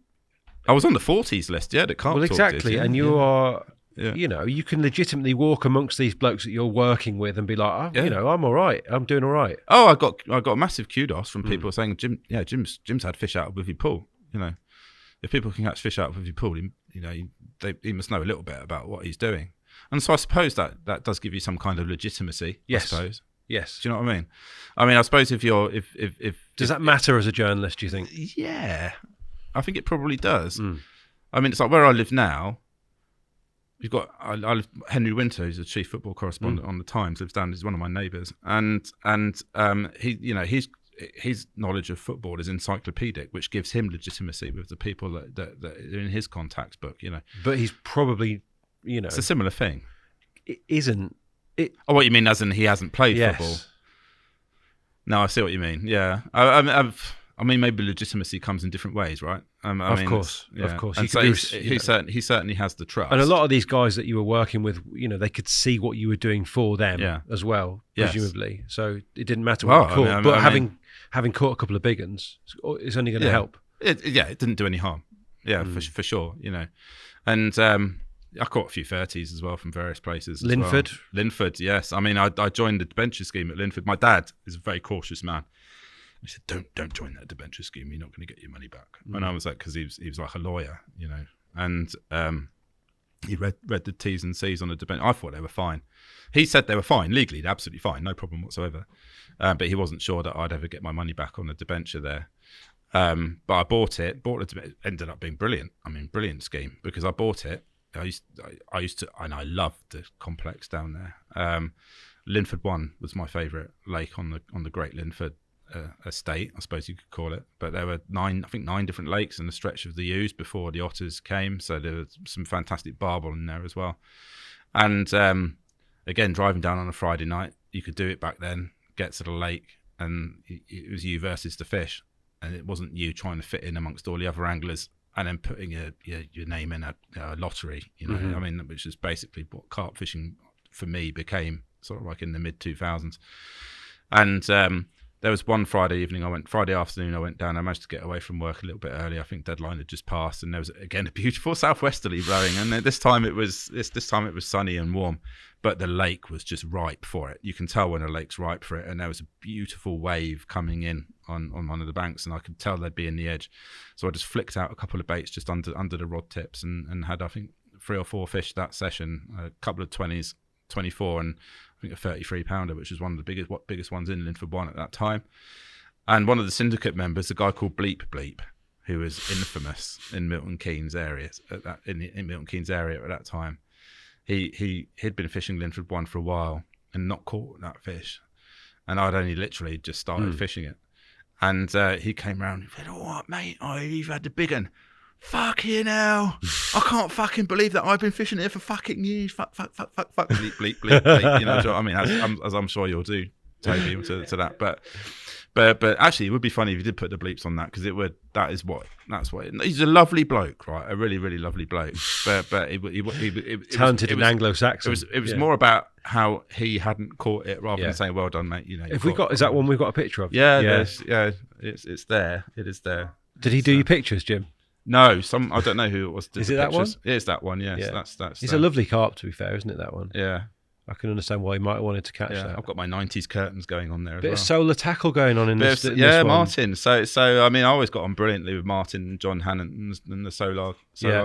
I was on the 40s list, the carp. Well, exactly, and you are. Yeah. You can legitimately walk amongst these blokes that you're working with and be like, I'm all right. I'm doing all right. Oh, I got massive kudos from people saying, Jim's had fish out of Withy pool. If people can catch fish out of Withy pool, he must know a little bit about what he's doing. And so I suppose that does give you some kind of legitimacy. Yes. I suppose. Yes. Do you know what I mean? I suppose if does that matter as a journalist? Do you think? Yeah, I think it probably does. It's like where I live now. You've got Henry Winter, who's the chief football correspondent on the Times, lives down. He's one of my neighbours, and he his knowledge of football is encyclopedic, which gives him legitimacy with the people that are in his contacts book. But he's probably it's a similar thing. It isn't. Oh, what you mean? As in he hasn't played football? No, I see what you mean. Yeah, I mean, maybe legitimacy comes in different ways, right? Of course. And so he certainly has the trust. And a lot of these guys that you were working with, they could see what you were doing for them as well, presumably. So it didn't matter what you caught. But having caught a couple of big uns, it's only going to help. It didn't do any harm. Yeah, for sure. And I caught a few 30s as well from various places. Linford? Linford, yes. I joined the debenture scheme at Linford. My dad is a very cautious man. He said, "Don't join that debenture scheme. You're not going to get your money back." And I was like, because he was like a lawyer, and he read the T's and C's on the debenture. I thought they were fine. He said they were fine legally, they're absolutely fine, no problem whatsoever. But he wasn't sure that I'd ever get my money back on the debenture there. But I bought it. It ended up being brilliant. Brilliant scheme because I bought it. I used to, and I loved the complex down there. Linford 1 was my favourite lake on the Great Linford estate, I suppose you could call it. But there were 9 different lakes in the stretch of the Ouse before the otters came. So there was some fantastic barbel in there as well. And again, driving down on a Friday night, you could do it back then. Get to the lake, and it was you versus the fish, and it wasn't you trying to fit in amongst all the other anglers and then putting your name in a lottery, I mean, which is basically what carp fishing for me became sort of like in the mid 2000s. And there was one Friday afternoon I went down. I managed to get away from work a little bit early. I think deadline had just passed, and there was again a beautiful southwesterly blowing. And this time it was sunny and warm, but the lake was just ripe for it. You can tell when a lake's ripe for it. And there was a beautiful wave coming in on one of the banks, and I could tell they'd be in the edge. So I just flicked out a couple of baits just under the rod tips, and had, I think, 3 or 4 fish that session, a couple of 20s, 24, and I think a 33 pounder, which was one of the biggest ones in Linford One at that time. And one of the syndicate members, a guy called Bleep, who was infamous in Milton Keynes areas in Milton Keynes area at that time. He'd been fishing Linford One for a while and not caught that fish, and I'd only literally just started fishing it. And he came round and said, "All right, mate, you've had the big one. Fucking hell, I can't fucking believe that I've been fishing here for fucking years. Fuck, bleep, bleep, bleep, bleep." You know what I mean? As I'm sure you'll do, Toby, to that. But actually, it would be funny if you did put the bleeps on that, because it would. That's what. He's a lovely bloke, right? A really, really lovely bloke. But it talented in Anglo-Saxon. It was more about how he hadn't caught it, rather than saying, "Well done, mate." Is that one we've got a picture of? Yeah. It's there. It is there. Did he do your pictures, Jim? No, I don't know who it was. Is it that one? It is that one. Yes, yeah. That's. It's a lovely carp, to be fair, isn't it? That one. Yeah. I can understand why he might have wanted to catch that. I've got my 90s curtains going on there as Bit well. of solar tackle going on in this one. Martin. So I mean, I always got on brilliantly with Martin and John Hannon and the solar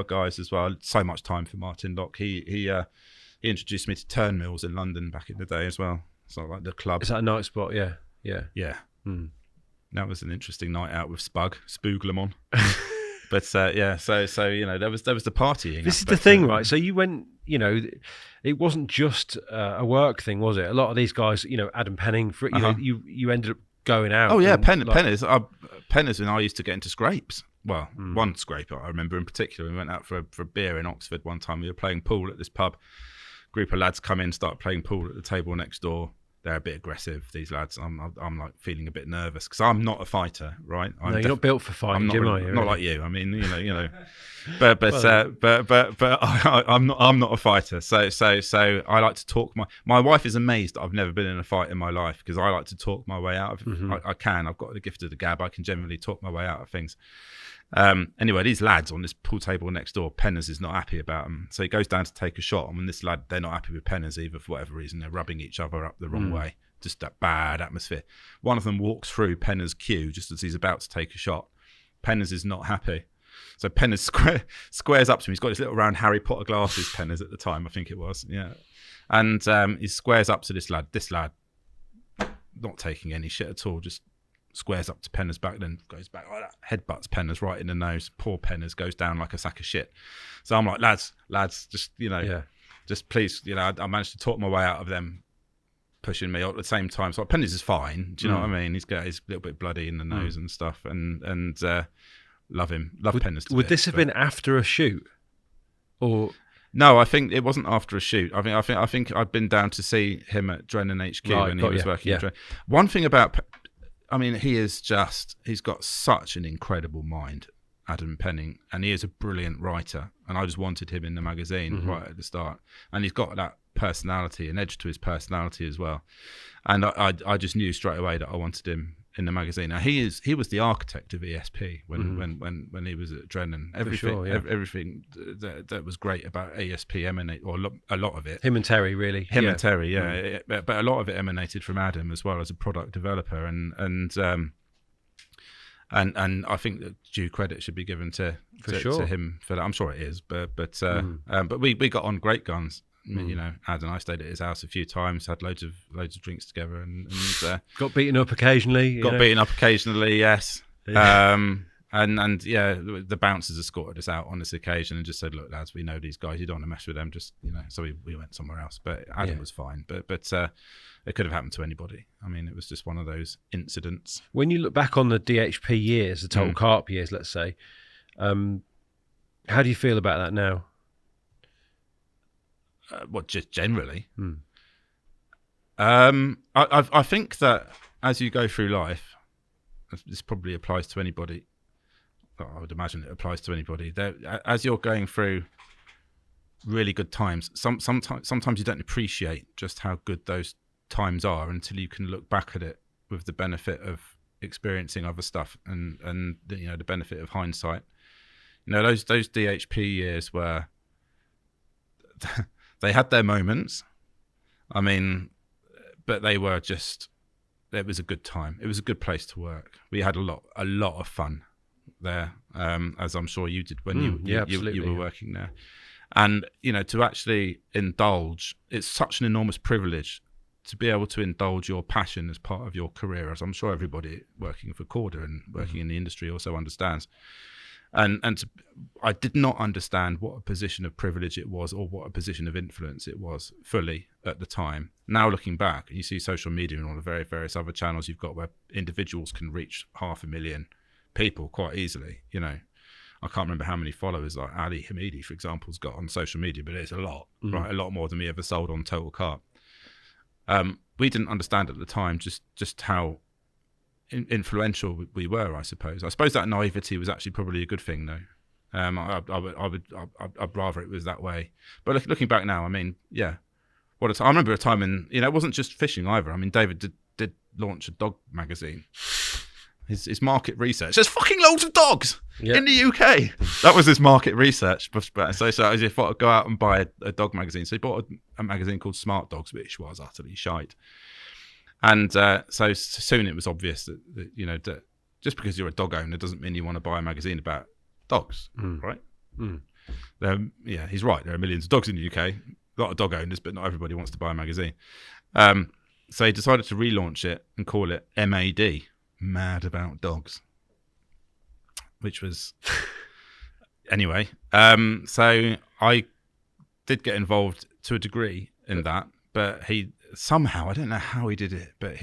guys as well. So much time for Martin Locke. He introduced me to turn mills in London back in the day as well. So like the club. Is that a night spot? Yeah. That was an interesting night out with Spooglemon. But so there was the partying. This is the thing, right? So you went, it wasn't just a work thing, was it? A lot of these guys, Adam Penning, you ended up going out. Oh yeah, Penners and I used to get into scrapes. Well, one scrape I remember in particular. We went out for a beer in Oxford one time. We were playing pool at this pub. Group of lads come in, start playing pool at the table next door. They're a bit aggressive, these lads. I'm like feeling a bit nervous because I'm not a fighter, right? You're not built for fighting, Jim, are you? Not like you. I mean, but I'm not a fighter. So I like to talk. My wife is amazed that I've never been in a fight in my life, because I like to talk my way out of. I can. I've got the gift of the gab. I can generally talk my way out of things. Anyway, these lads on this pool table next door, Penners is not happy about them. So he goes down to take a shot, and when this lad, they're not happy with Penners either for whatever reason. They're rubbing each other up the wrong way. Just that bad atmosphere. One of them walks through Penners' queue just as he's about to take a shot. Penners is not happy. So Penners squares up to him. He's got his little round Harry Potter glasses, Penners at the time, I think it was. Yeah. And he squares up to this lad. This lad, not taking any shit at all, just squares up to Penners back, then goes back like that, headbutts Penners right in the nose. Poor Penners goes down like a sack of shit. So I'm like, lads, just just please, I managed to talk my way out of them pushing me at the same time. So Penners is fine. Do you know what I mean? He's got his little bit bloody in the nose and stuff, and love him, Penners. Would this have been after a shoot, or? No, I think it wasn't after a shoot. I think I'd been down to see him at Drennan HQ when he was working. Yeah. One thing about, he's got such an incredible mind, Adam Penning, and he is a brilliant writer. And I just wanted him in the magazine right at the start. And he's got that personality, an edge to his personality as well. And I just knew straight away that I wanted him in the magazine. Now he was the architect of ESP when he was at Drennan. Everything that was great about ESP emanated, or a lot of it. Him and Terry, really. And Terry, but a lot of it emanated from Adam as well as a product developer, and I think that due credit should be given to him for that. I'm sure it is, but we got on great guns. Ad and I stayed at his house a few times, had loads of drinks together, and got beaten up occasionally. Yes. Yeah. And the bouncers escorted us out on this occasion and just said, "Look, lads, we know these guys. You don't want to mess with them. Just So we went somewhere else. But Adam was fine. But it could have happened to anybody. I mean, it was just one of those incidents. When you look back on the DHP years, the Total Carp years, let's say, how do you feel about that now? Just generally. I think that as you go through life, this probably applies to anybody. I would imagine it applies to anybody. As you're going through really good times, sometimes you don't appreciate just how good those times are until you can look back at it with the benefit of experiencing other stuff and the benefit of hindsight. Those DHP years were they had their moments. I mean, but they were just. It was a good time. It was a good place to work. We had a lot of fun there, as I'm sure you did when you were working there. And to actually indulge, it's such an enormous privilege to be able to indulge your passion as part of your career, as I'm sure everybody working for Korda and working in the industry also understands. And I did not understand what a position of privilege it was, or what a position of influence it was fully at the time. Now looking back, you see social media and all the various other channels you've got where individuals can reach 500,000 people quite easily. I can't remember how many followers like Ali Hamidi, for example, has got on social media, but it's a lot, right? A lot more than we ever sold on Total Carp. We didn't understand at the time just how influential we were, I suppose. I suppose that naivety was actually probably a good thing, though. I'd rather it was that way. But looking back now, I mean, yeah, what a time. I remember a time in, it wasn't just fishing either. I mean, David did launch a dog magazine. His market research. There's fucking loads of dogs in the UK. That was his market research. So he thought I'd go out and buy a dog magazine. So he bought a magazine called Smart Dogs, which was utterly shite. And so soon it was obvious that just because you're a dog owner doesn't mean you want to buy a magazine about dogs, right? He's right. There are millions of dogs in the UK. A lot of dog owners, but not everybody wants to buy a magazine. So he decided to relaunch it and call it MAD, Mad About Dogs, which was... Anyway, so I did get involved to a degree in that, but he... Somehow, I don't know how he did it, but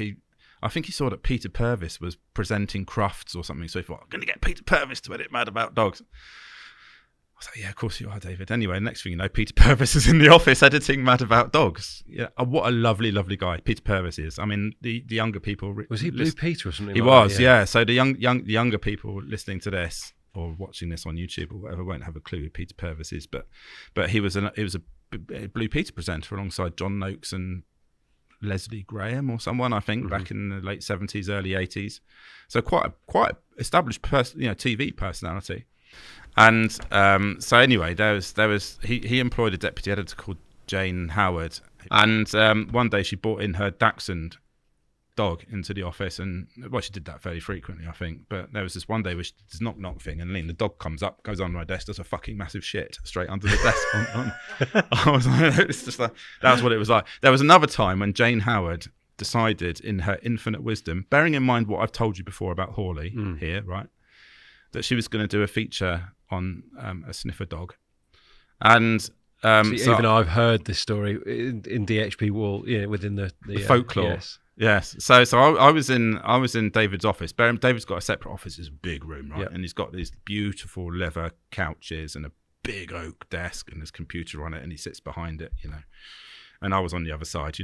I think he saw that Peter Purvis was presenting Crufts or something, so he thought, I'm going to get Peter Purvis to edit Mad About Dogs. I was like, yeah, of course you are, David. Anyway, next thing you know, Peter Purvis is in the office editing Mad About Dogs. Yeah, what a lovely, lovely guy Peter Purvis is. I mean, the younger people... Was he Blue Peter or something He was, yeah. So the younger people listening to this or watching this on YouTube or whatever won't have a clue who Peter Purvis is, but he was a Blue Peter presenter alongside John Noakes and Leslie Graham or someone, I think, back in the late 70s, early 80s. So quite established TV personality. And so anyway, there was he employed a deputy editor called Jane Howard, and one day she brought in her Dachshund dog into the office, and she did that fairly frequently, I think. But there was this one day where she did this knock thing, and the dog comes up, goes on my desk, does a fucking massive shit straight under the desk. I was like, it's just like, that's what it was like. There was another time when Jane Howard decided, in her infinite wisdom, bearing in mind what I've told you before about Hawley here, right, that she was going to do a feature on a sniffer dog, and even I've heard this story in DHP Wall, within the folklore. Yes. So I was in David's office. David's got a separate office. It's a big room, right? Yep. And he's got these beautiful leather couches and a big oak desk and his computer on it, and he sits behind it, And I was on the other side,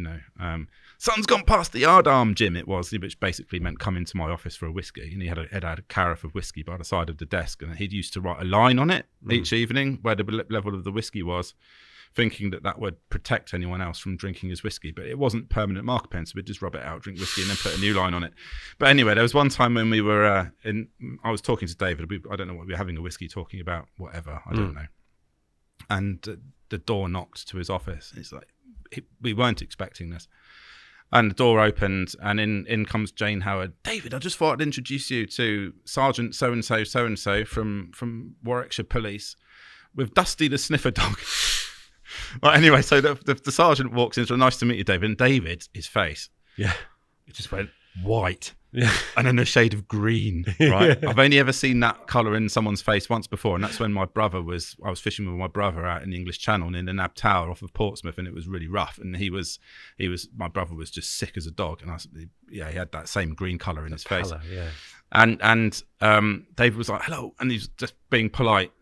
Son's gone past the yard arm, Jim, it was, which basically meant come into my office for a whiskey. And he had a carafe of whiskey by the side of the desk, and he'd used to write a line on it each evening where the level of the whiskey was, thinking that would protect anyone else from drinking his whiskey. But it wasn't permanent marker pen, so we'd just rub it out, drink whiskey, and then put a new line on it. But anyway, there was one time when we were I was talking to David. I don't know what we were having a whiskey, talking about whatever, I don't know. And the door knocked to his office. It's like, we weren't expecting this. And the door opened, and in comes Jane Howard. David, I just thought I'd introduce you to Sergeant so-and-so from Warwickshire Police with Dusty the sniffer dog. Well, anyway, so the sergeant walks in, so nice to meet you, David. And David, his face, it just went white, and then a shade of green, right? I've only ever seen that colour in someone's face once before, and that's when I was fishing with my brother out in the English Channel in the Nab Tower off of Portsmouth, and it was really rough, and my brother was just sick as a dog, and he had that same green colour in his face. And David was like, hello, and he's just being polite,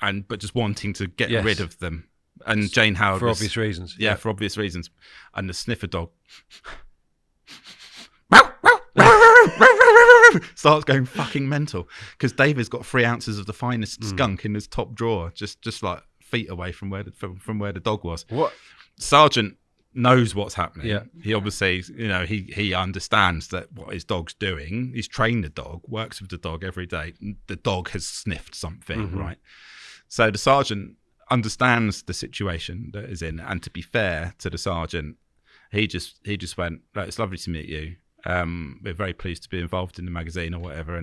but just wanting to get rid of them. And Jane Howard for obvious reasons. Yeah, for obvious reasons. And the sniffer dog. Wow, wow. starts going fucking mental because David's got 3 ounces of the finest skunk in his top drawer, just like feet away from where the dog was. What? Sergeant knows what's happening. Yeah. He obviously, he understands that what his dog's doing. He's trained the dog, works with the dog every day. The dog has sniffed something, right? So the sergeant understands the situation that is in, and to be fair to the sergeant, he just went, "It's lovely to meet you. We're very pleased to be involved in the magazine or whatever,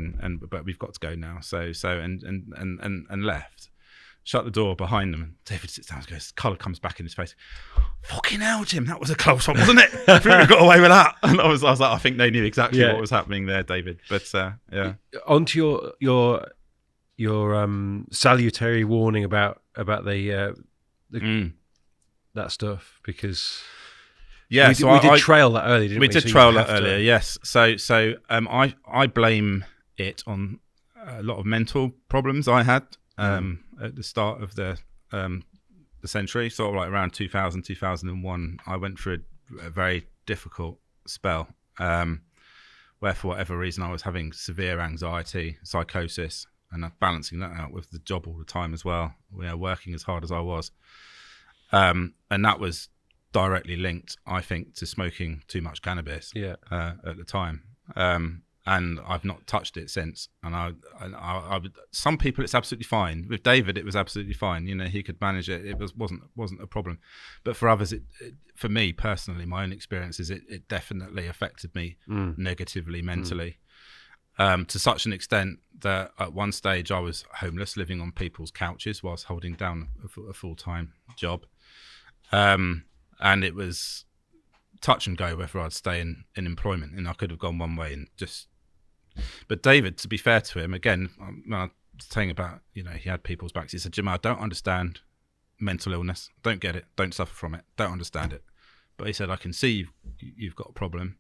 but we've got to go now." So and left. Shut the door behind them, and David sits down and goes, colour comes back in his face. "Fucking hell, Jim, that was a close one, wasn't it? I think we got away with that." And I was like, I think they knew exactly what was happening there, David. But yeah. Onto your salutary warning about the that stuff, because we did trail that early, didn't we? We did trail that earlier, yes. So I blame it on a lot of mental problems I had. At the start of the century, sort of like around 2000, 2001, I went through a very difficult spell where for whatever reason I was having severe anxiety, psychosis, and balancing that out with the job all the time as well, working as hard as I was. And that was directly linked, I think, to smoking too much cannabis at the time. And I've not touched it since. And I some people it's absolutely fine. With David, it was absolutely fine. He could manage it. It wasn't a problem. But for others, for me personally, my own experiences, it definitely affected me negatively, mentally, to such an extent that at one stage I was homeless, living on people's couches whilst holding down a full-time job. And it was touch and go whether I'd stay in employment, and I could have gone one way and just. But David, to be fair to him, again, when I was saying about, he had people's backs, he said, "Jim, I don't understand mental illness. Don't get it. Don't suffer from it. Don't understand it." But he said, "I can see you've got a problem."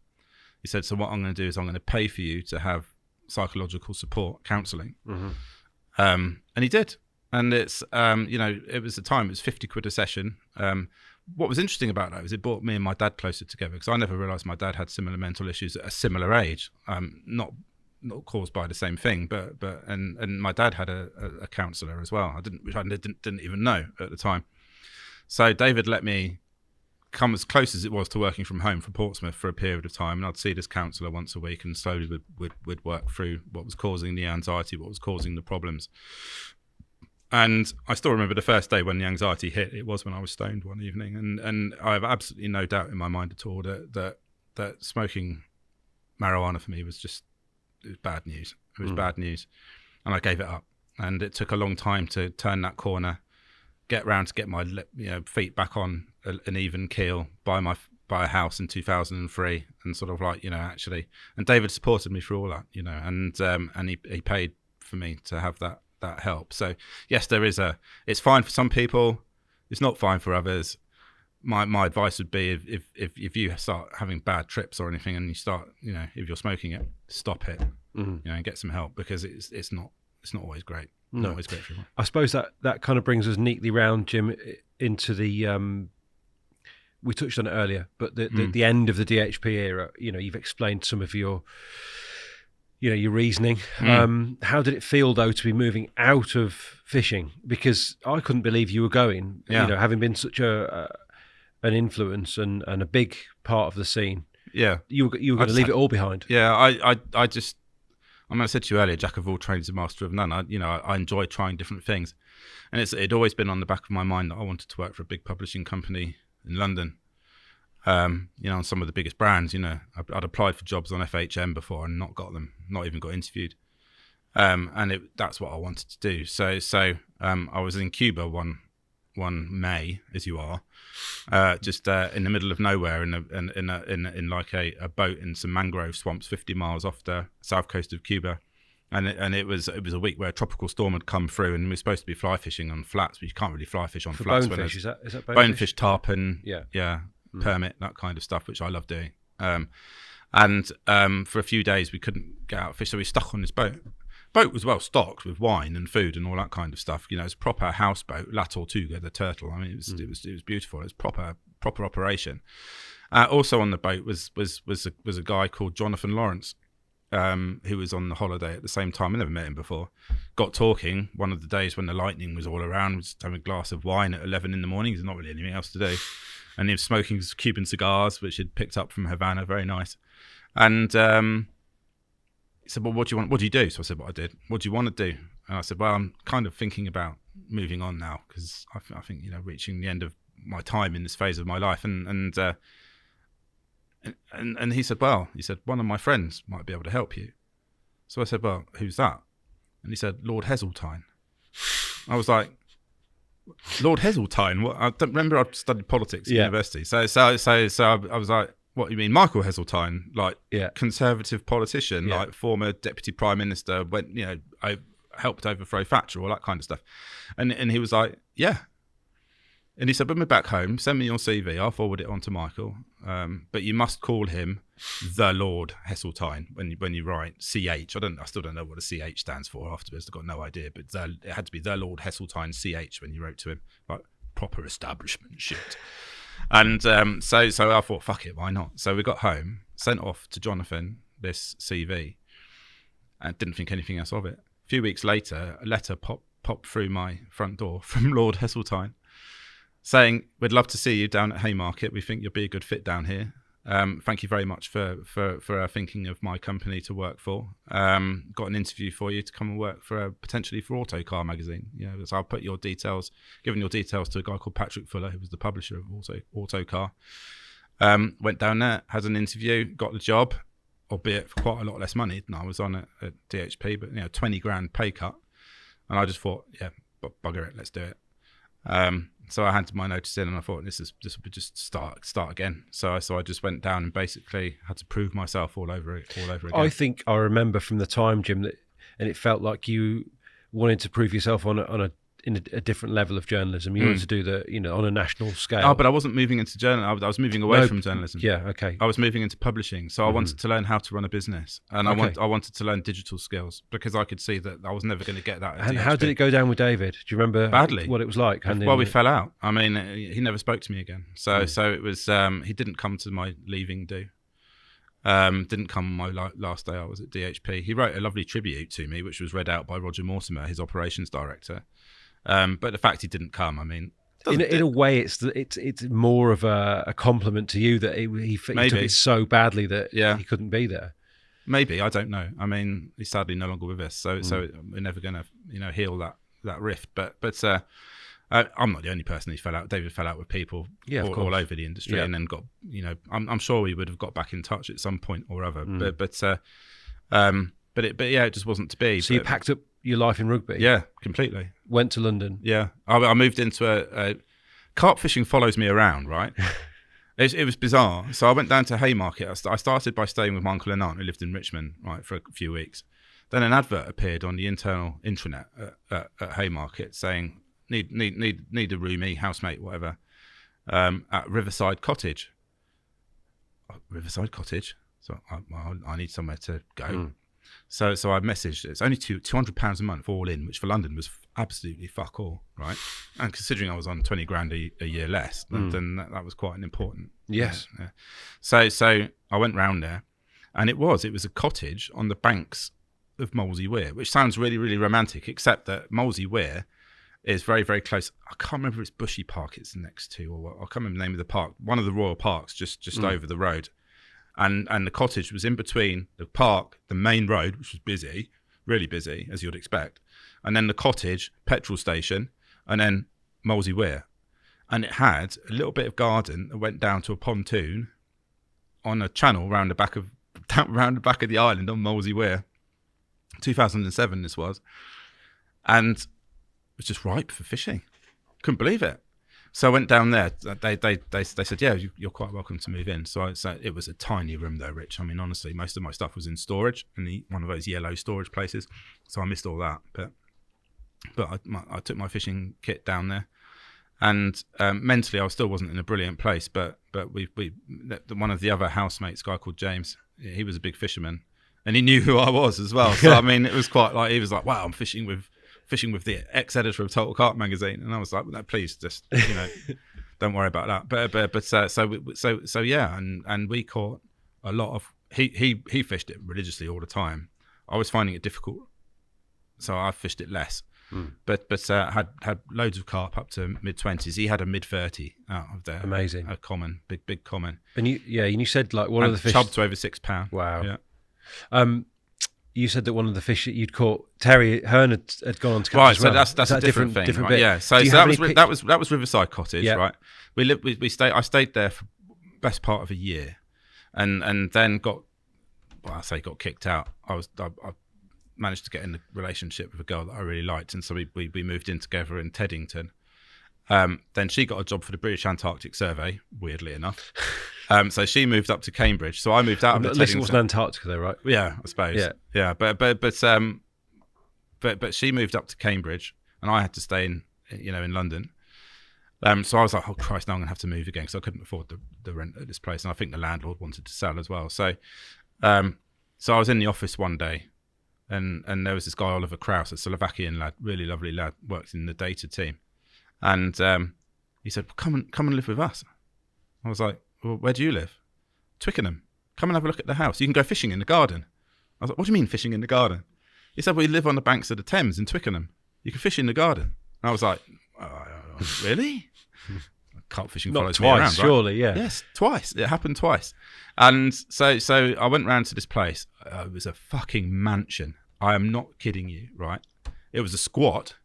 He said, "So what I'm going to do is I'm going to pay for you to have psychological support, counselling." And he did. And it's, it was the time, it was 50 quid a session. What was interesting about that was it brought me and my dad closer together, because I never realised my dad had similar mental issues at a similar age. Not caused by the same thing, but and my dad had a counsellor as well. Which I didn't even know at the time. So David let me come as close as it was to working from home from Portsmouth for a period of time, and I'd see this counsellor once a week, and slowly would work through what was causing the anxiety, what was causing the problems. And I still remember the first day when the anxiety hit. It was when I was stoned one evening, and I have absolutely no doubt in my mind at all that smoking marijuana for me was bad news. It was bad news, and I gave it up. And it took a long time to turn that corner, get round to get my feet back on an even keel, buy a house in 2003, and sort of like actually. And David supported me through all that, and he paid for me to have that help. So yes, it's fine for some people, it's not fine for others. My advice would be if you start having bad trips or anything, and you start if you're smoking it, stop it, and get some help, because it's not always great. No, always great for everyone. I suppose that kind of brings us neatly round, Jim, into the we touched on it earlier, but the end of the DHP era. You've explained some of your reasoning. How did it feel, though, to be moving out of fishing? Because I couldn't believe you were going, having been such an influence and a big part of the scene. Yeah. You were going to leave it all behind. Yeah, I said to you earlier, jack of all trades, a master of none. I enjoy trying different things. And it'd always been on the back of my mind that I wanted to work for a big publishing company in London. On some of the biggest brands. I'd applied for jobs on FHM before and not got them, not even got interviewed. And that's what I wanted to do. So I was in Cuba one May, as you are, just in the middle of nowhere in like a boat in some mangrove swamps 50 miles off the south coast of Cuba. And it was a week where a tropical storm had come through, and we were supposed to be fly fishing on flats, but you can't really fly fish on for flats. Bonefish, is that bonefish? Bonefish, tarpon, permit, that kind of stuff, which I love doing. And for a few days we couldn't get out fish, so we stuck on this boat. Boat was well stocked with wine and food and all that kind of stuff. It's a proper houseboat, La Tortuga, the turtle. I mean, it was beautiful. It was proper operation. Also on the boat was a guy called Jonathan Lawrence, who was on the holiday at the same time. I never met him before. Got talking one of the days when the lightning was all around, was having a glass of wine at 11 in the morning. There's not really anything else to do. And he was smoking Cuban cigars, which he'd picked up from Havana. Very nice. And he said, well, what do you want? What do you do? So I said, what I did. What do you want to do? And I said, well, I'm kind of thinking about moving on now, because I think, reaching the end of my time in this phase of my life. And he said, one of my friends might be able to help you. So I said, well, who's that? And he said, Lord Heseltine. I was like, Lord Heseltine? What? I don't remember. I studied politics at university. So I was like, what, you mean Michael Heseltine? Like, conservative politician, like former deputy prime minister, went, I helped overthrow Thatcher, all that kind of stuff. And he was like, yeah. And he said, when we're back home, send me your CV. I'll forward it on to Michael. But you must call him the Lord Heseltine when you write CH. I still don't know what a CH stands for afterwards. I've got no idea. But it had to be the Lord Heseltine CH when you wrote to him. Like, proper establishment shit. And so I thought, fuck it, why not? So we got home, sent off to Jonathan this CV, and didn't think anything else of it. A few weeks later, a letter popped through my front door from Lord Heseltine, saying, we'd love to see you down at Haymarket. We think you'll be a good fit down here. Thank you very much for thinking of my company to work for. Got an interview for you to come and work for potentially for Auto Car magazine. So I'll put your details, given your details to a guy called Patrick Fuller, who was the publisher of Auto Car. Went down there, had an interview, got the job, albeit for quite a lot less money than I was on at DHP, but 20 grand pay cut. And I just thought, bugger it, let's do it. So I handed my notice in, and I thought this would just start again. So I just went down and basically had to prove myself all over again. I think I remember from the time, Jim, and it felt like you wanted to prove yourself on a different level of journalism. You wanted to do on a national scale. Oh, but I wasn't moving into journalism. I was moving away from journalism. Yeah, okay. I was moving into publishing. So I wanted to learn how to run a business, and I wanted to learn digital skills, because I could see that I was never going to get that. And how did it go down with David? Do you remember badly what it was like? Well, we fell out. I mean, he never spoke to me again. So it was. He didn't come to my leaving do. Didn't come on my last day I was at DHP. He wrote a lovely tribute to me, which was read out by Roger Mortimer, his operations director. But the fact he didn't come, I mean, in a way, it's more of a compliment to you that he took it so badly that he couldn't be there. Maybe, I don't know. I mean, he's sadly no longer with us, so we're never going to heal that rift. But I'm not the only person who fell out. David fell out with people all over the industry, and then got I'm sure we would have got back in touch at some point or other. But it just wasn't to be. So you packed up your life in rugby? Yeah, completely. Went to London? Yeah. I moved into a carp fishing follows me around, right? It was bizarre. So I went down to Haymarket. I started by staying with my uncle and aunt who lived in Richmond, right, for a few weeks. Then an advert appeared on the internal intranet at Haymarket saying, need a roomie, housemate, whatever, at Riverside Cottage. Riverside Cottage? So I need somewhere to go. So I messaged, it's only £200 a month all in, which for London was absolutely fuck all, right? And considering I was on 20 grand a year less, then that was quite an important. Yes. Yeah. So I went round there, and it was a cottage on the banks of Molesey Weir, which sounds really, really romantic, except that Molesey Weir is very, very close. I can't remember if it's Bushy Park it's next to, or I can't remember the name of the park, one of the royal parks just over the road. And the cottage was in between the park, the main road, which was busy, really busy, as you'd expect, and then the cottage, petrol station, and then Molesey Weir. And it had a little bit of garden that went down to a pontoon on a channel round the back of the island on Molesey Weir. 2007 this was. And it was just ripe for fishing. Couldn't believe it. So I went down there. They said, yeah, you're quite welcome to move in. So it was a tiny room though, Rich. I mean, honestly, most of my stuff was in storage in one of those yellow storage places. So I missed all that. But I took my fishing kit down there, and mentally I still wasn't in a brilliant place. But one of the other housemates, a guy called James, he was a big fisherman, and he knew who I was as well. So I mean, it was quite like, he was like, wow, I'm fishing with the ex-editor of Total Carp magazine, and I was like, no, please just don't worry about that. But so yeah, and we caught a lot he fished it religiously all the time. I was finding it difficult, so I fished it less. But had loads of carp up to mid-20s. He had a mid-30 out of there. Amazing. A common, big common. And you said like one of the fish chub to over £6. Wow. Yeah. You said that one of the fish that you'd caught, Terry Hearn had gone on to catch right, as well. So that's a different thing. Different right? bit. Yeah. So that was Riverside Cottage, right? I stayed there for the best part of a year, and then got kicked out. I managed to get in a relationship with a girl that I really liked, and so we moved in together in Teddington. Then she got a job for the British Antarctic Survey, weirdly enough. So she moved up to Cambridge. So I moved out of the Teddington. It wasn't Antarctica though, right? Yeah, I suppose. Yeah. But she moved up to Cambridge, and I had to stay in London. So I was like, oh Christ, now I'm gonna have to move again because I couldn't afford the rent at this place, and I think the landlord wanted to sell as well. So I was in the office one day. And there was this guy, Oliver Kraus, a Slovakian lad, really lovely lad, works in the data team. And he said, come and live with us. I was like, well, where do you live? Twickenham. Come and have a look at the house. You can go fishing in the garden. I was like, what do you mean fishing in the garden? He said, well, we live on the banks of the Thames in Twickenham. You can fish in the garden. And I was like, really? Carp fishing follows me around, right? Surely, yeah. Yes, twice. It happened twice. And so I went round to this place. It was a fucking mansion. I am not kidding you, right? It was a squat,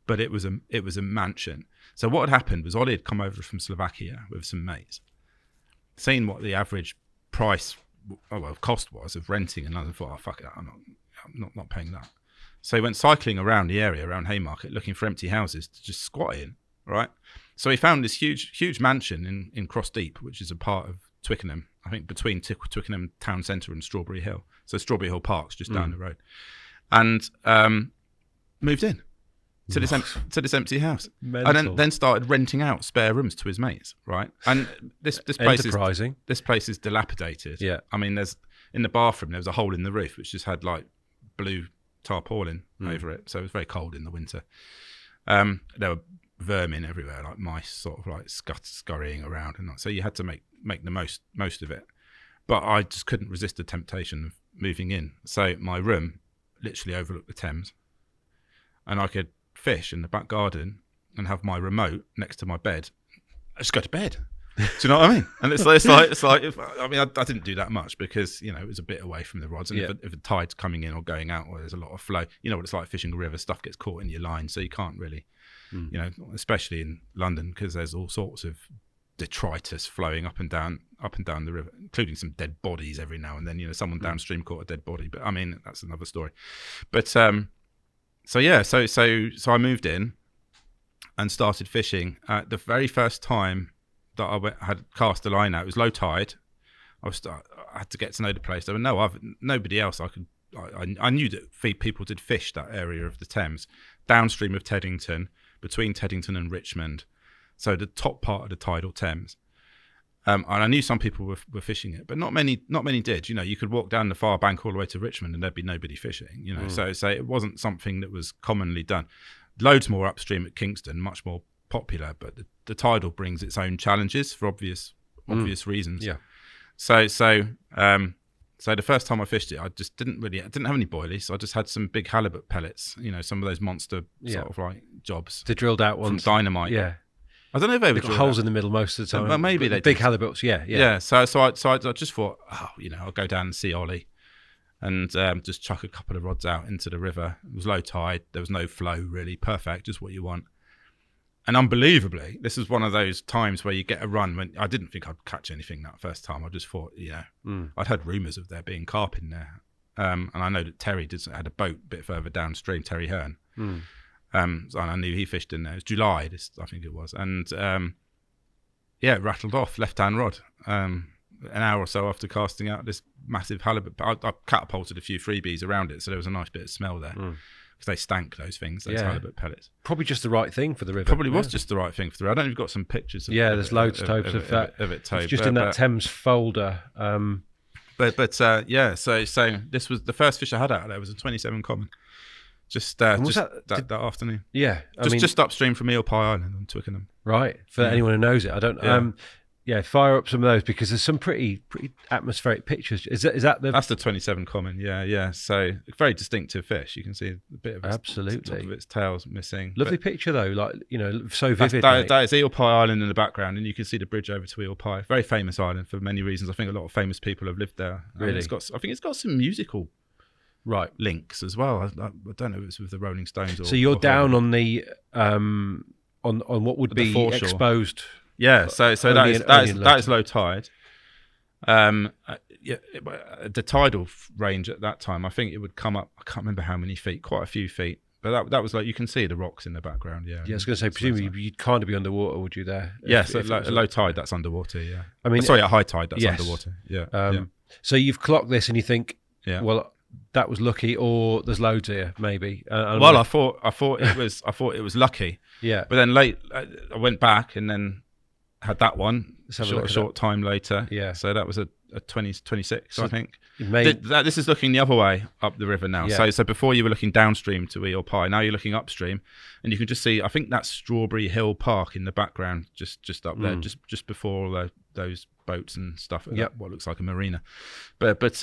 but it was a mansion. So what had happened was Ollie had come over from Slovakia with some mates, seen what the average cost was of renting, and I thought, oh fuck it, I'm not paying that. So he went cycling around the area around Haymarket looking for empty houses to just squat in, right? So he found this huge mansion in Cross Deep, which is a part of Twickenham, I think between Twickenham town centre and Strawberry Hill. So Strawberry Hill Park's just down the road. And moved in to this empty house. Mental. And then started renting out spare rooms to his mates, right? And this place is dilapidated. Yeah. I mean, in the bathroom there was a hole in the roof which just had like blue tarpaulin over it, so it was very cold in the winter. There were vermin everywhere, like mice sort of like scurrying around, and so you had to make the most of it. But I just couldn't resist the temptation of moving in. So my room literally overlooked the Thames, and I could fish in the back garden and have my remote next to my bed. I just go to bed. Do you know what I mean? And it's like I mean, I didn't do that much because it was a bit away from the rods, and if a tide's coming in or going out, or there's a lot of flow, you know what it's like fishing a river. Stuff gets caught in your line, so you can't really, especially in London, because there's all sorts of detritus flowing up and down the river, including some dead bodies every now and then. Someone downstream caught a dead body, but I mean that's another story. But so I moved in and started fishing. The very first time that I had cast a line out, it was low tide. I had to get to know the place. There were nobody else I knew that people did fish that area of the Thames, downstream of Teddington, between Teddington and Richmond, so the top part of the tidal Thames. And I knew some people were fishing it, but not many did. You could walk down the far bank all the way to Richmond and there'd be nobody fishing. So it wasn't something that was commonly done. Loads more upstream at Kingston, much more popular, but the tidal brings its own challenges for obvious reasons. Yeah. So the first time I fished it, I didn't have any boilies, so I just had some big halibut pellets, some of those monster sort of like jobs. They drilled out ones from dynamite. Yeah. I don't know if they got holes in the middle most of the time. Well, maybe they big did. halibuts, yeah. Yeah. So I just thought, I'll go down and see Ollie, and just chuck a couple of rods out into the river. It was low tide. There was no flow really. Perfect, just what you want. And unbelievably, this is one of those times where you get a run when I didn't think I'd catch anything that first time. I just thought, I'd heard rumours of there being carp in there. And I know that Terry had a boat a bit further downstream, Terry Hearn. And I knew he fished in there. It was July, I think it was. And it rattled off, left-hand rod. An hour or so after casting out this massive halibut. I catapulted a few freebies around it, so there was a nice bit of smell there. Because they stank, those things, those halibut pellets. Probably just the right thing for the river. Probably was just the right thing for the river. I don't know if you've got some pictures of it. There's loads of it towed. It's just in that Thames folder. So this was the first fish I had out of there. It was a 27 common. Just that afternoon. Yeah. Just upstream from Eel Pie Island on Twickenham. Right. For anyone who knows it. I don't fire up some of those, because there's some pretty atmospheric pictures. Is that the? That's the 27 common. Yeah. So very distinctive fish. You can see a bit of absolutely top of its tail's missing. Lovely picture though, like so vivid. That is Eel Pie Island in the background, and you can see the bridge over to Eel Pie. Very famous island for many reasons. I think a lot of famous people have lived there. Really, I think it's got some musical links as well. I don't know if it's with the Rolling Stones. So you're down on the on what would be exposed. Yeah, so that is low tide. The tidal range at that time, I think it would come up. I can't remember how many feet, quite a few feet. But that was like, you can see the rocks in the background. Yeah. Yeah, I was going to say, presumably you'd kind of be underwater, would you? There. Yes, at low tide, that's underwater. Yeah. I mean, sorry, at high tide, that's underwater. Yeah. So you've clocked this, and you think, well, that was lucky, or there's loads here, maybe. Well, I thought it was lucky. Yeah. But then I went back and then had that one a short time later. Yeah. So that was a 26, I think. This is looking the other way up the river now. Yeah. So before you were looking downstream to Eel Pie, now you're looking upstream, and you can just see, I think that's Strawberry Hill Park in the background, just up there, just before those boats and stuff. What looks like a marina. But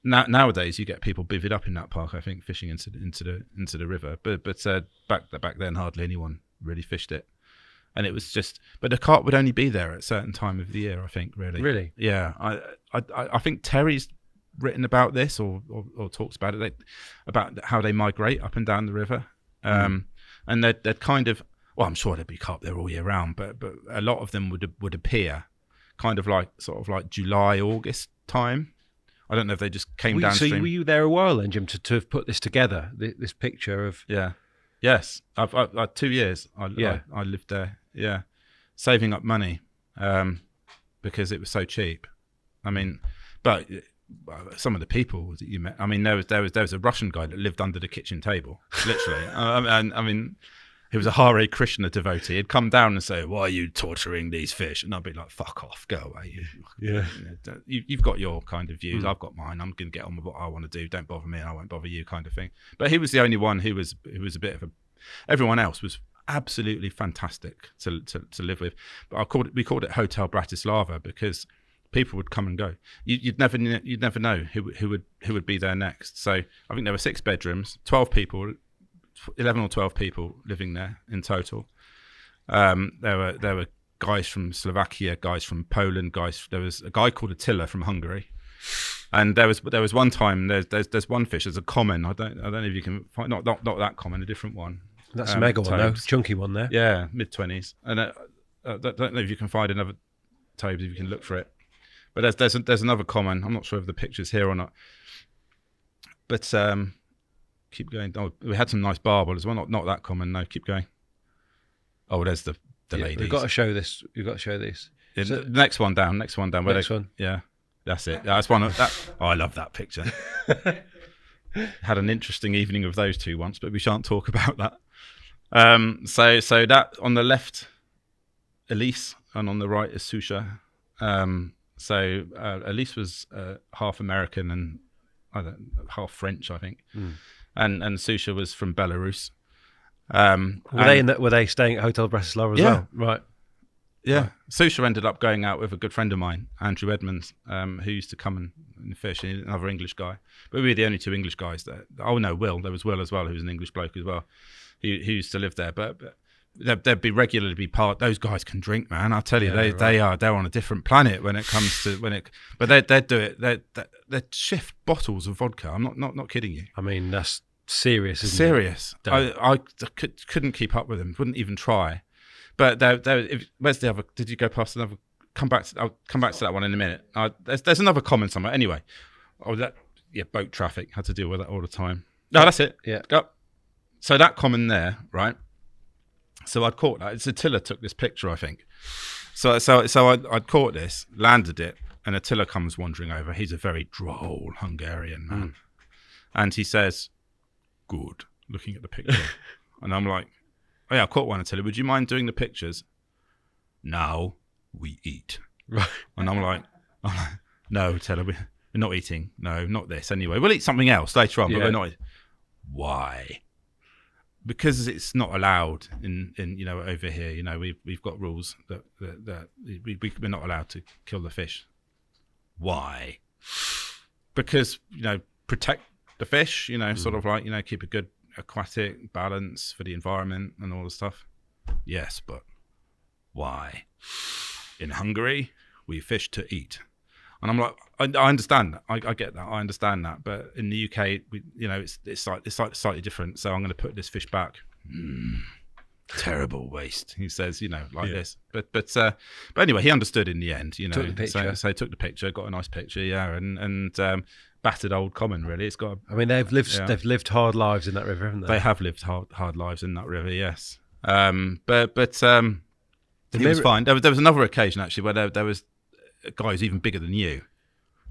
nowadays you get people bivvied up in that park, I think, fishing into the river. But back then hardly anyone really fished it. And it was but the carp would only be there at a certain time of the year, I think, really. Really? Yeah. I think Terry's written about this or talks about it, about how they migrate up and down the river. And they're kind of, well, I'm sure there'd be carp there all year round, but a lot of them would appear kind of sort of like July, August time. I don't know if they just came downstream. So were you there a while then, Jim, to have put this together, this picture of... Yeah. Yes, I've 2 years. I lived there. Yeah, saving up money because it was so cheap. I mean, but some of the people that you met. I mean, there was a Russian guy that lived under the kitchen table, literally. And I mean, he was a Hare Krishna devotee. He'd come down and say, "Why are you torturing these fish?" And I'd be like, "Fuck off, go away." You've got your kind of views. I've got mine. I'm going to get on with what I want to do. Don't bother me, and I won't bother you, kind of thing. But he was the only one who was a bit of a. Everyone else was absolutely fantastic to live with. But we called it Hotel Bratislava because people would come and go. You'd never know who would be there next. So I think there were 6 bedrooms, 12 people, 11 or 12 people living there in total. There were guys from Slovakia, guys from Poland, there was a guy called Attila from Hungary. And there was one time there's one fish, there's a common, I don't know if you can find, not that common, a different one. That's a mega one though, chunky one there. Yeah, mid-20s. And I don't know if you can find another Tobes, if you can look for it. But there's another common. I'm not sure if the picture's here or not. But keep going. Oh, we had some nice barbel as well. Not that common. No, keep going. Oh, there's the ladies. We've got to show this. Yeah, so, next one down. Next one. Yeah, that's it. That's one of that. Oh, I love that picture. Had an interesting evening of those two once, but we shan't talk about that. So that on the left, Elise, and on the right is Susha. So Elise was half American and half French, I think, and Susha was from Belarus. Were they staying at Hotel Bratislava as well? Right. Yeah. Right. Susha ended up going out with a good friend of mine, Andrew Edmonds, who used to come and fish, another English guy. But we were the only 2 English guys there. Oh no, Will. There was Will as well, who was an English bloke as well, who used to live there. But they'd be regularly be part. Those guys can drink, man. I'll tell you, they're on a different planet when it comes to But they'd do it. They'd shift bottles of vodka. I'm not kidding you. I mean, that's serious. Isn't serious. It? I couldn't keep up with them. Wouldn't even try. But where's the other? Did you go past another? I'll come back to that one in a minute. There's another comment somewhere. Anyway, boat traffic. Had to deal with that all the time. No, that's it. Yeah. So that common there, right? So I'd caught that. It's Attila took this picture, I think. So I'd caught this, landed it, and Attila comes wandering over. He's a very droll Hungarian man, and he says, "Good," looking at the picture, and I'm like, "Oh yeah, I caught one, Attila. Would you mind doing the pictures?" "Now we eat." Right. And I'm like, "No, Attila, we're not eating. No, not this. Anyway, we'll eat something else later on, but we're not. Why?" because it's not allowed in over here. We've got rules that we're not allowed to kill the fish. Why? Because protect the fish. Sort of like keep a good aquatic balance for the environment and all the stuff. Yes, but why? In Hungary, we fish to eat. And I'm like, I understand that. I get that. I understand that. But in the UK, it's slightly different. So I'm going to put this fish back. Terrible waste. He says, this. But anyway, he understood in the end. Took the picture. So he took the picture, got a nice picture. Yeah, and battered old common. Really, it's got. They've lived hard lives in that river, haven't they? They have lived hard lives in that river. Yes. But he was fine. There was another occasion actually where there was a guy who's even bigger than you,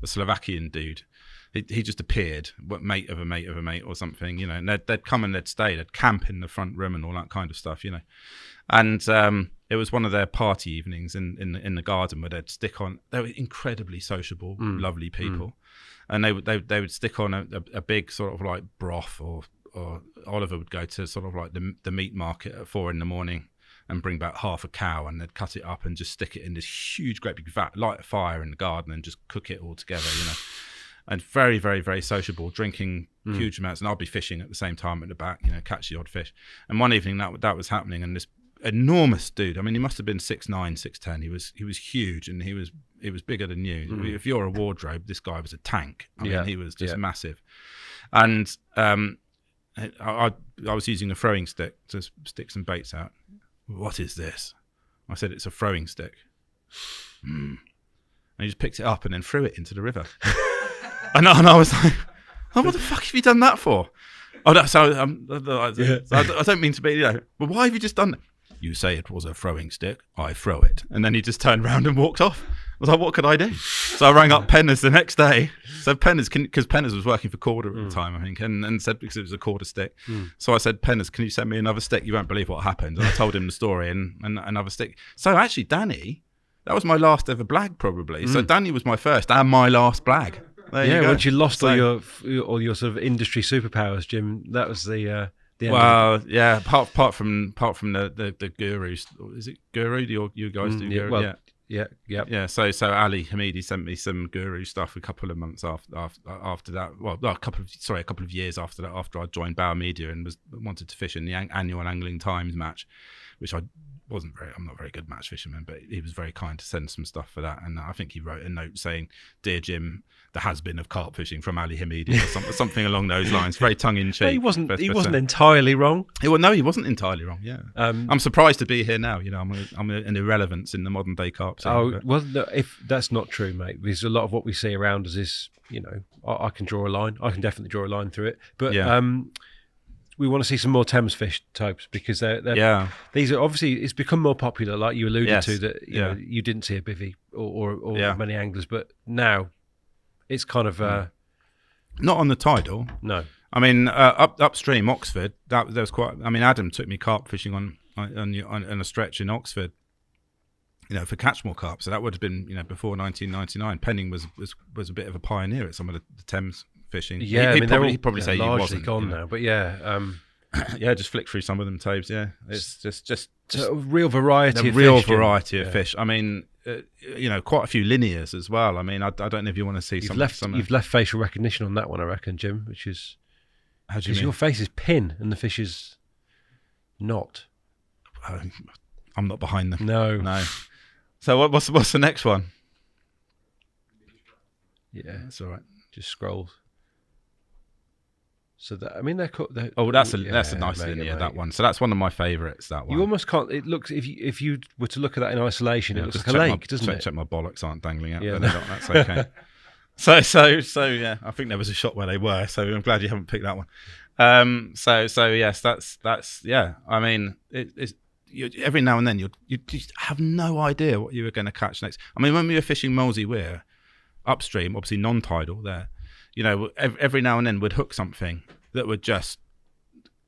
a Slovakian dude. He just appeared, mate of a mate of a mate or something, and they'd come and they'd stay, they'd camp in the front room and all that kind of stuff, And it was one of their party evenings in the garden where they'd stick on. They were incredibly sociable, lovely people, and they would stick on a big sort of like broth, or Oliver would go to sort of like the meat market at 4 a.m. and bring back half a cow, and they'd cut it up and just stick it in this huge, great big vat, light a fire in the garden, and just cook it all together, And very, very, very sociable, drinking huge amounts. And I'll be fishing at the same time at the back, catch the odd fish. And one evening that was happening, and this enormous dude. I mean, he must have been 6'9", 6'10". He was huge, and he was bigger than you. If you're a wardrobe, this guy was a tank. I mean, he was just massive. And I was using a throwing stick to stick some baits out. What is this? I said, it's a throwing stick. And he just picked it up and then threw it into the river. and I was like, oh, what the fuck have you done that for? I don't mean to be, but why have you just done that? You say it was a throwing stick, I throw it. And then he just turned around and walked off. I was like, what could I do? So I rang up Penners the next day. So Penners, because Penners was working for Korda at the time, I think, and said, because it was a Korda stick. So I said, Penners, can you send me another stick? You won't believe what happened. And I told him the story and another stick. So actually, Danny, that was my last ever blag probably. So Danny was my first and my last blag. There you go. Once you lost all your sort of industry superpowers, Jim, that was the end. Well, yeah. Apart from the gurus, is it guru? You guys do guru? Yeah. So Ali Hamidi sent me some guru stuff a couple of months after that. Well, a couple of years after that. After I joined Bauer Media and wanted to fish in the annual Angling Times match, which I'm not a very good match fisherman, but he was very kind to send some stuff for that. And I think he wrote a note saying, "Dear Jim, the has-been of carp fishing from Ali Hamidi," or something along those lines. Very tongue-in-cheek. No, he wasn't entirely wrong. No, he wasn't entirely wrong. Yeah, I'm surprised to be here now. I'm an irrelevance in the modern day carp scene. Well, if that's not true, mate, because a lot of what we see around us is, I can draw a line. I can definitely draw a line through it, but we want to see some more Thames fish types, because these are obviously, it's become more popular, like you alluded to, that you didn't see a bivvy or many anglers, but now it's kind of not on the tidal. No, I mean upstream Oxford. There was quite. I mean, Adam took me carp fishing on a stretch in Oxford, for catchmore carp. So that would have been before 1999. Penning was a bit of a pioneer at some of the Thames fishing. Yeah, he'd probably say he wasn't gone now, but just flick through some of them Taves. Yeah, it's just a real variety. Of fish. I mean, quite a few linears as well. I mean, I don't know if you want to see You've left facial recognition on that one, I reckon, Jim. Which is, how do you mean? Your face is pin and the fish is not. I'm not behind them. No. So what's the next one? Yeah, that's all right. Just scrolls. So they're cool. That's a nice linear, that one. So that's one of my favourites. That one. You almost can't. It looks, if you were to look at that in isolation, it looks like a lake, doesn't it? Check my bollocks aren't dangling out. Yeah, that's okay. So yeah, I think there was a shot where they were. So I'm glad you haven't picked that one. So yes, that's yeah. I mean, it's every now and then you just have no idea what you were going to catch next. I mean, when we were fishing Molesey Weir upstream, obviously non-tidal there. Every now and then we'd hook something that would just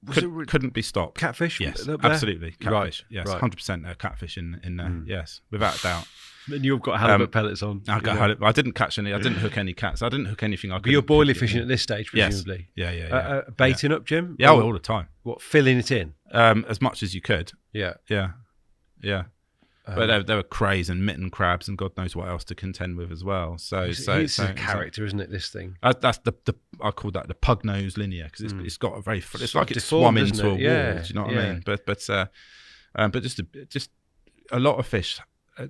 couldn't be stopped. Catfish? Yes, absolutely. Catfish. Right. Yes, 100% catfish in there. Yes, without a doubt. And you've got halibut pellets on. I didn't catch any. I didn't hook any cats. I didn't hook anything. But you're boilie fishing at this stage, presumably. Yes. Yeah. Baiting up, Jim? Yeah, all the time. What, filling it in? As much as you could. Yeah. But there were crays and mitten crabs and God knows what else to contend with as well. So it's a character, isn't it? This thing. That's I call that the pug nose linear because it's got a very. It's like it's swum into a wall. Do you know what I mean? But just a lot of fish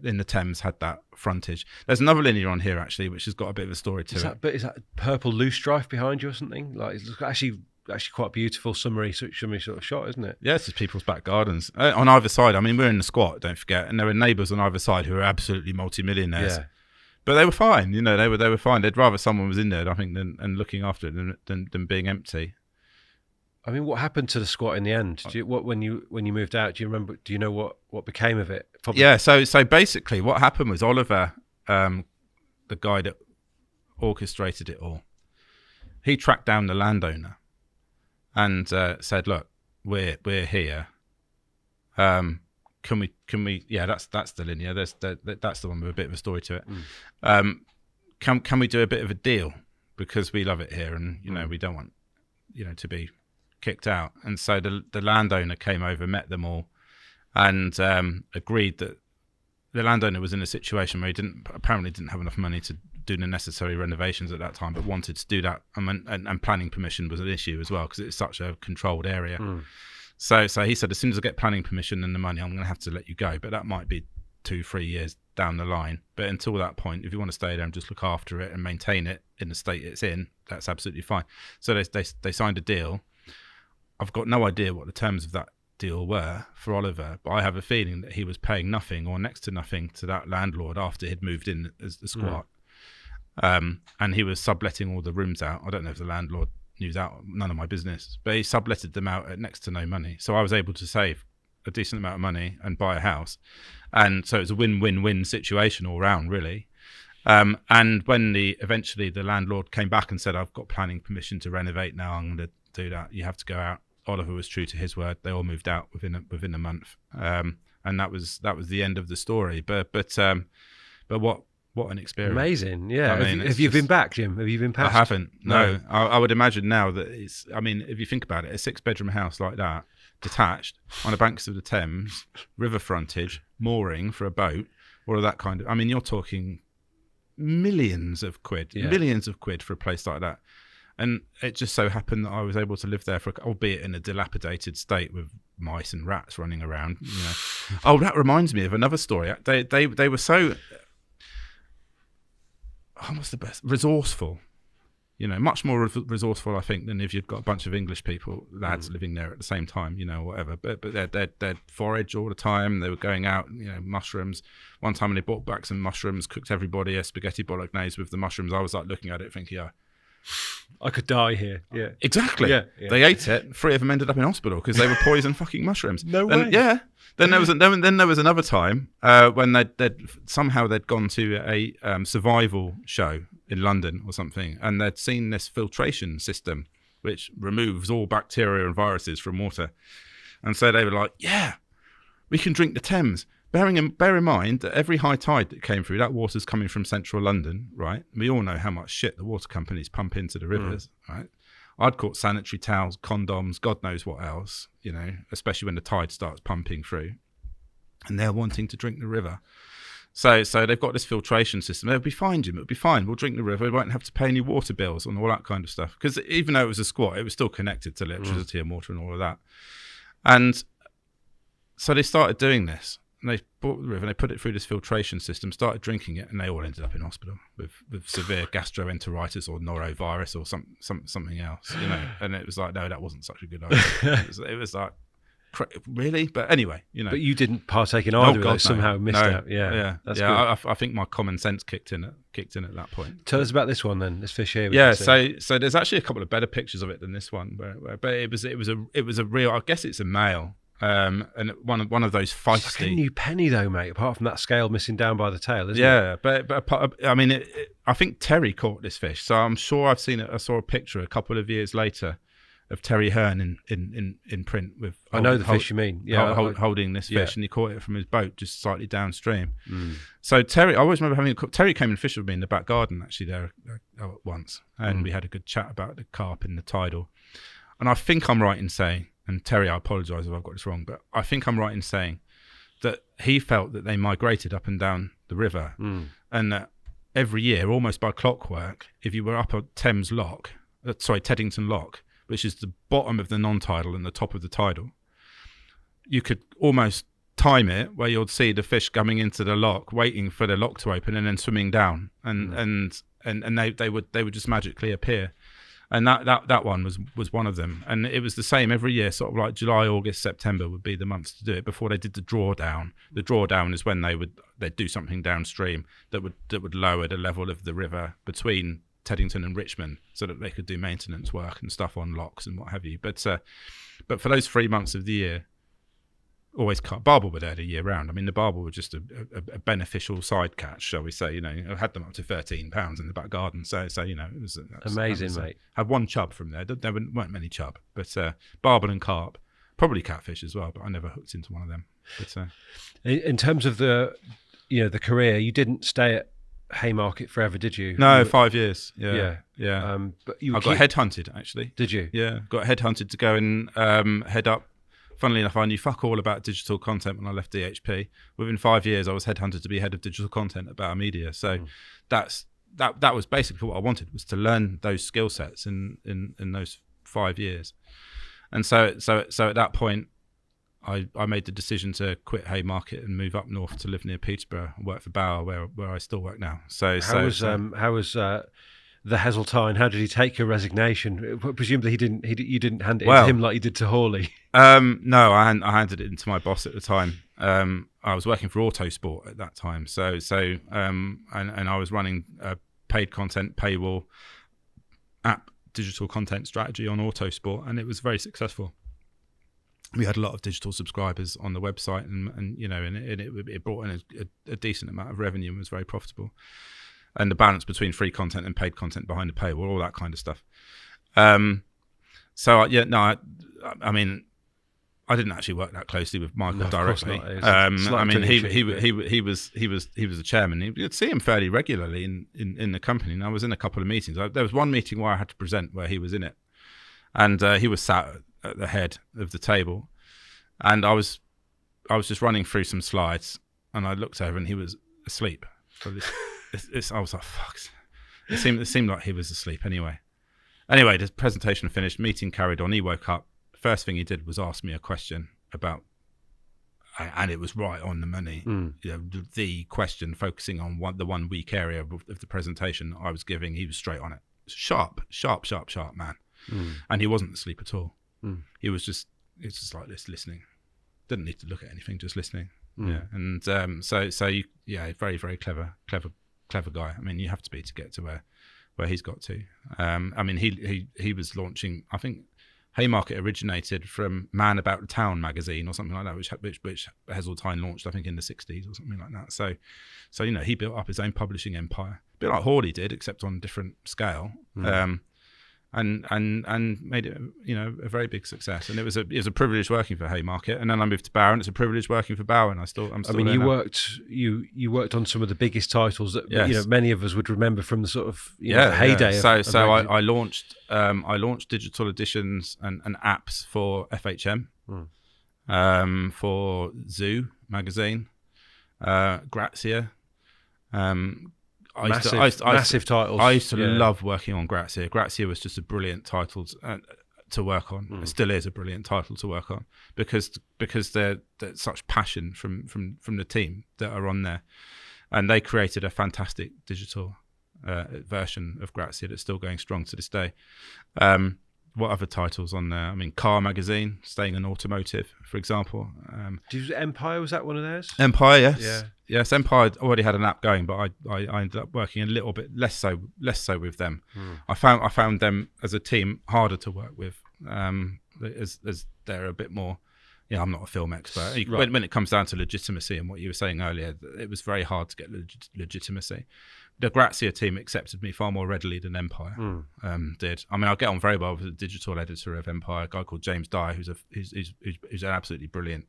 in the Thames had that frontage. There's another linear on here actually, which has got a bit of a story to it. But is that purple loose strife behind you or something? Like it's actually quite a beautiful summery sort of shot, isn't it? Yeah, it's just people's back gardens on either side. I mean, we're in the squat, don't forget, and there were neighbours on either side who were absolutely multi-millionaires. Yeah. But they were fine, they were fine. They'd rather someone was in there, I think, and looking after it than being empty. I mean, what happened to the squat in the end? When you moved out? Do you remember? Do you know what became of it? Probably. Yeah. So basically, what happened was Oliver, the guy that orchestrated it all, he tracked down the landowner and said, "Look, we're here. Can we? Yeah, that's the linear. That's the one with a bit of a story to it. Can we do a bit of a deal because we love it here and we don't want to be kicked out." And so the landowner came over, met them all, and agreed that the landowner was in a situation where he apparently didn't have enough money to do the necessary renovations at that time, but wanted to do that, and planning permission was an issue as well because it's such a controlled area. So he said, as soon as I get planning permission and the money, I'm going to have to let you go, but that might be 2-3 years down the line. But until that point, if you want to stay there and just look after it and maintain it in the state it's in, that's absolutely fine. So they signed a deal. I've got no idea what the terms of that deal were for Oliver, but I have a feeling that he was paying nothing or next to nothing to that landlord after he'd moved in as the squat. And he was subletting all the rooms out. I don't know if the landlord knew that, none of my business, but he subletted them out at next to no money. So I was able to save a decent amount of money and buy a house. And so it was a win-win-win situation all round, really. And when eventually the landlord came back and said, I've got planning permission to renovate now, I'm going to do that, you have to go out. Oliver was true to his word. They all moved out within a month. And that was the end of the story. But what an experience. Amazing, yeah. I mean, have you been back, Jim? Have you been past? I haven't, no. I would imagine now that it's, I mean, if you think about it, a 6-bedroom house like that, detached, on the banks of the Thames, river frontage, mooring for a boat, all of that kind of, I mean, you're talking millions of quid for a place like that. And it just so happened that I was able to live there albeit in a dilapidated state with mice and rats running around. Oh, that reminds me of another story. They were so... what's the best? Resourceful, much more resourceful, I think, than if you've got a bunch of English lads living there at the same time, whatever. But they'd forage all the time. They were going out, mushrooms. One time when they brought back some mushrooms, cooked everybody a spaghetti bolognese with the mushrooms. I was like looking at it thinking, I could die here. Yeah, exactly. Yeah. They ate it. 3 of them ended up in hospital because they were poison fucking mushrooms. No way. Yeah. Then there was another time when they'd gone to a survival show in London or something, and they'd seen this filtration system which removes all bacteria and viruses from water, and so they were like, "Yeah, we can drink the Thames." Bear in mind that every high tide that came through, that water's coming from central London, right? We all know how much shit the water companies pump into the rivers, right? I'd caught sanitary towels, condoms, God knows what else, especially when the tide starts pumping through. And they're wanting to drink the river. So they've got this filtration system. It'll be fine, Jim. It'll be fine. We'll drink the river. We won't have to pay any water bills and all that kind of stuff. Because even though it was a squat, it was still connected to electricity and water and all of that. And so they started doing this. And they bought the river and they put it through this filtration system, started drinking it, and they all ended up in hospital with severe gastroenteritis or norovirus or something else, And it was like, no, that wasn't such a good idea. it was like, really? But anyway, But you didn't partake in either of those, somehow missed out. Yeah. That's good. I think my common sense kicked in at that point. Tell us about this one then, this fish here. Yeah, so there's actually a couple of better pictures of it than this one, but it was a real, I guess it's a male. And one of those feisty. It's like a new penny though, mate. Apart from that scale missing down by the tail, isn't it? Yeah, but I mean, I think Terry caught this fish, so I'm sure I've seen it. I saw a picture a couple of years later Terry Hearn in print with. I know the fish you mean. Yeah, holding this fish, and he caught it from his boat just slightly downstream. So Terry, I always remember Terry came and fished with me in the back garden actually there once, and we had a good chat about the carp in the tidal. And I think I'm right in saying, and Terry, I apologise if I've got this wrong, but I think I'm right in saying that he felt that they migrated up and down the river, and that every year, almost by clockwork, if you were up at Teddington Lock, which is the bottom of the non-tidal and the top of the tidal, you could almost time it where you'd see the fish coming into the lock, waiting for the lock to open, and then swimming down, and they would just magically appear. And that one was one of them. And it was the same every year, sort of like July, August, September would be the months to do it before they did the drawdown. The drawdown is when they'd do something downstream that would lower the level of the river between Teddington and Richmond so that they could do maintenance work and stuff on locks and what have you. But for those 3 months of the year, always barbel were there the year round. I mean, the barbel were just a beneficial side catch, shall we say. I had them up to 13 pounds in the back garden. So it was amazing, mate. Had one chub from there. There weren't many chub, but barbel and carp, probably catfish as well. But I never hooked into one of them. But in terms of the career, you didn't stay at Haymarket forever, did you? No, 5 years. Yeah. But I got headhunted actually. Did you? Yeah, got headhunted to go and head up. Funnily enough, I knew fuck all about digital content when I left DHP. Within 5 years, I was headhunted to be head of digital content at Bauer Media. So that was basically what I wanted, was to learn those skill sets in those 5 years. And so at that point, I made the decision to quit Haymarket and move up north to live near Peterborough and work for Bauer, where I still work now. So how was the Heseltine? How did he take your resignation? Presumably you didn't hand it in to him like you did to Hawley. No, I handed it in to my boss at the time. I was working for Autosport at that time, and I was running a paid content paywall app digital content strategy on Autosport, and it was very successful. We had a lot of digital subscribers on the website, and it brought in a decent amount of revenue and was very profitable. And the balance between free content and paid content behind the paywall, all that kind of stuff. I mean, I didn't actually work that closely with Michael directly. I mean, he was the chairman. You'd see him fairly regularly in the company. And I was in a couple of meetings. There was one meeting where I had to present where he was in it, and he was sat at the head of the table, and I was just running through some slides, and I looked over and he was asleep. I was like, fuck. It seemed like he was asleep anyway. Anyway, the presentation finished, meeting carried on. He woke up. First thing he did was ask me a question about, and it was right on the money. The question focusing on the 1 week area of the presentation I was giving, he was straight on it. Sharp man. And he wasn't asleep at all. He was just like this, listening. Didn't need to look at anything, just listening. Yeah, and very, very clever guy. I mean, you have to be to get to where he's got to. I mean, he was launching. I think Haymarket originated from Man About the Town magazine or something like that, which Heseltine launched, I think, in the 60s or something like that. So he built up his own publishing empire, a bit like Hawley did, except on a different scale. And made it a very big success. And it was a privilege working for Haymarket, and then I moved to Bauer, and it's a privilege working for Bauer, and I'm still you worked on some of the biggest titles that many of us would remember from the sort of heyday. I launched digital editions and apps for FHM, for Zoo magazine, Grazia. Massive titles. I used to love working on Grazia. Grazia was just a brilliant title to work on. It still is a brilliant title to work on because there's such passion from the team that are on there, and they created a fantastic digital version of Grazia that's still going strong to this day. What other titles on there? I mean, Car Magazine, staying in automotive, for example. Empire, was that one of theirs? Empire, yes. Yeah. Yes, Empire already had an app going, but I ended up working a little bit less so with them. I found them as a team harder to work with, as they're a bit more, I'm not a film expert. When it comes down to legitimacy and what you were saying earlier, it was very hard to get legitimacy. The Grazia team accepted me far more readily than Empire did. I mean, I get on very well with the digital editor of Empire, a guy called James Dyer, who's an absolutely brilliant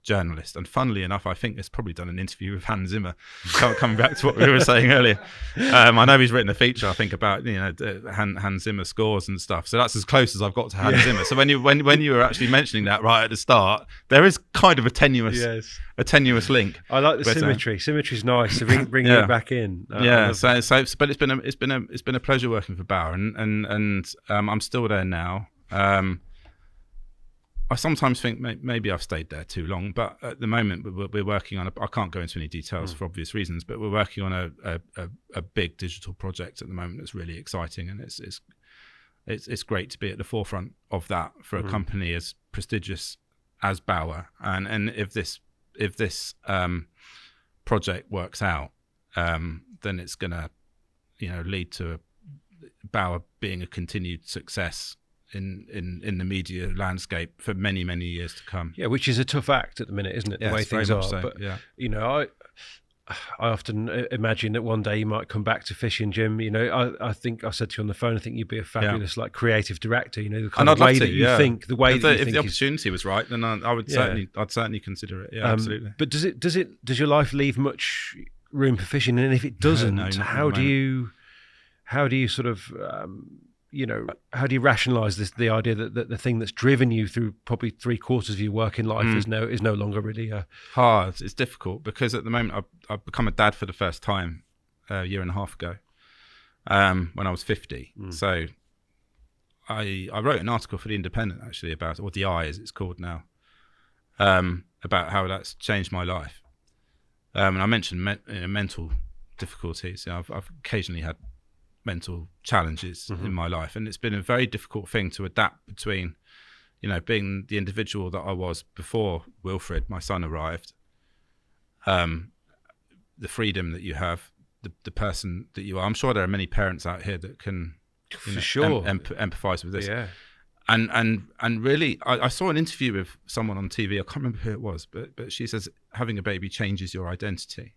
journalist. And funnily enough, I think has probably done an interview with Hans Zimmer. Coming back to what we were saying earlier, I know he's written a feature, I think, about Hans Zimmer scores and stuff. So that's as close as I've got to Hans Zimmer. So when you were actually mentioning that right at the start, there is kind of a tenuous link. I like the symmetry. Symmetry's nice. So bringing it back in. But it's been a pleasure working for Bauer, and I'm still there now. I sometimes think maybe I've stayed there too long, but at the moment we're working on I can't go into any details for obvious reasons, but we're working on a big digital project at the moment that's really exciting, and it's great to be at the forefront of that for a company as prestigious as Bauer. And if this project works out, then it's going to lead to Bauer being a continued success in the media landscape for many, many years to come. Yeah, which is a tough act at the minute, isn't it? The way things are. So, but I often imagine that one day you might come back to fishing, Jim. I think I said to you on the phone, I think you'd be a fabulous creative director. The kind of way that you think, the way that you think. If the opportunity was right, then I'd certainly consider it. Yeah, absolutely. But does your life leave much room for fishing? And if it doesn't, how do you sort of how do you rationalise the idea that the thing that's driven you through probably 3/4 of your working life is no longer really hard? It's difficult because at the moment I've become a dad for the first time a year and a half ago, when I was 50. So I wrote an article for The Independent actually about, or The Eye as it's called now, about how that's changed my life. And I mentioned mental difficulties. I've occasionally had mental challenges in my life, and it's been a very difficult thing to adapt between being the individual that I was before Wilfred, my son, arrived, the freedom that you have, the person that you are. I'm sure there are many parents out here that can empathize with this. And really I saw an interview with someone on TV, I can't remember who it was, but she says having a baby changes your identity,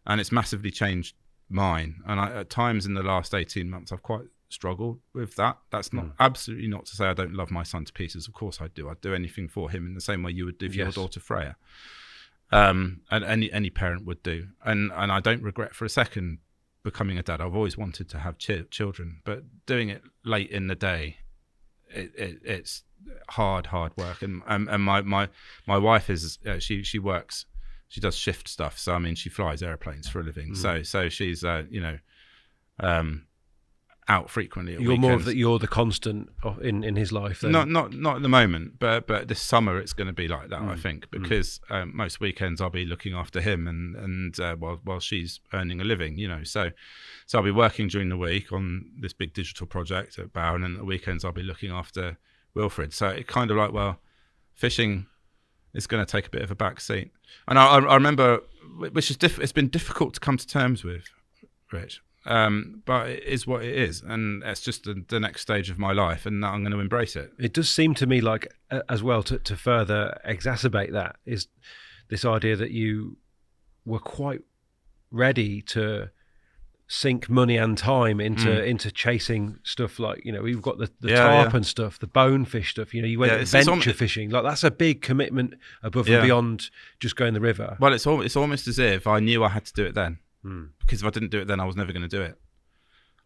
and it's massively changed mine. And at times in the last 18 months I've quite struggled with that. That's not absolutely not to say I don't love my son to pieces. Of course I do. I'd do anything for him in the same way you would do for your daughter Freya, and any parent would do. And I don't regret for a second becoming a dad. I've always wanted to have children, but doing it late in the day, it's hard work. And my wife is she works. She does shift stuff, so I mean, she flies airplanes for a living. So she's out frequently. At weekends. You're the constant in his life. Then. Not at the moment, but this summer it's going to be like that. I think because most weekends I'll be looking after him, and while she's earning a living. So I'll be working during the week on this big digital project at Bauer, and then at the weekends I'll be looking after Wilfred. So it kind of fishing. It's going to take a bit of a back seat. And I remember, which is it's been difficult to come to terms with, Rich, but it is what it is. And it's just the next stage of my life, and I'm going to embrace it. It does seem to me like, as well, to further exacerbate that, is this idea that you were quite ready to sink money and time into chasing stuff like we've got the tarp and stuff, the bonefish stuff. You went venture fishing. Like that's a big commitment above and beyond just going the river. Well, it's almost as if I knew I had to do it then, because if I didn't do it then, I was never going to do it.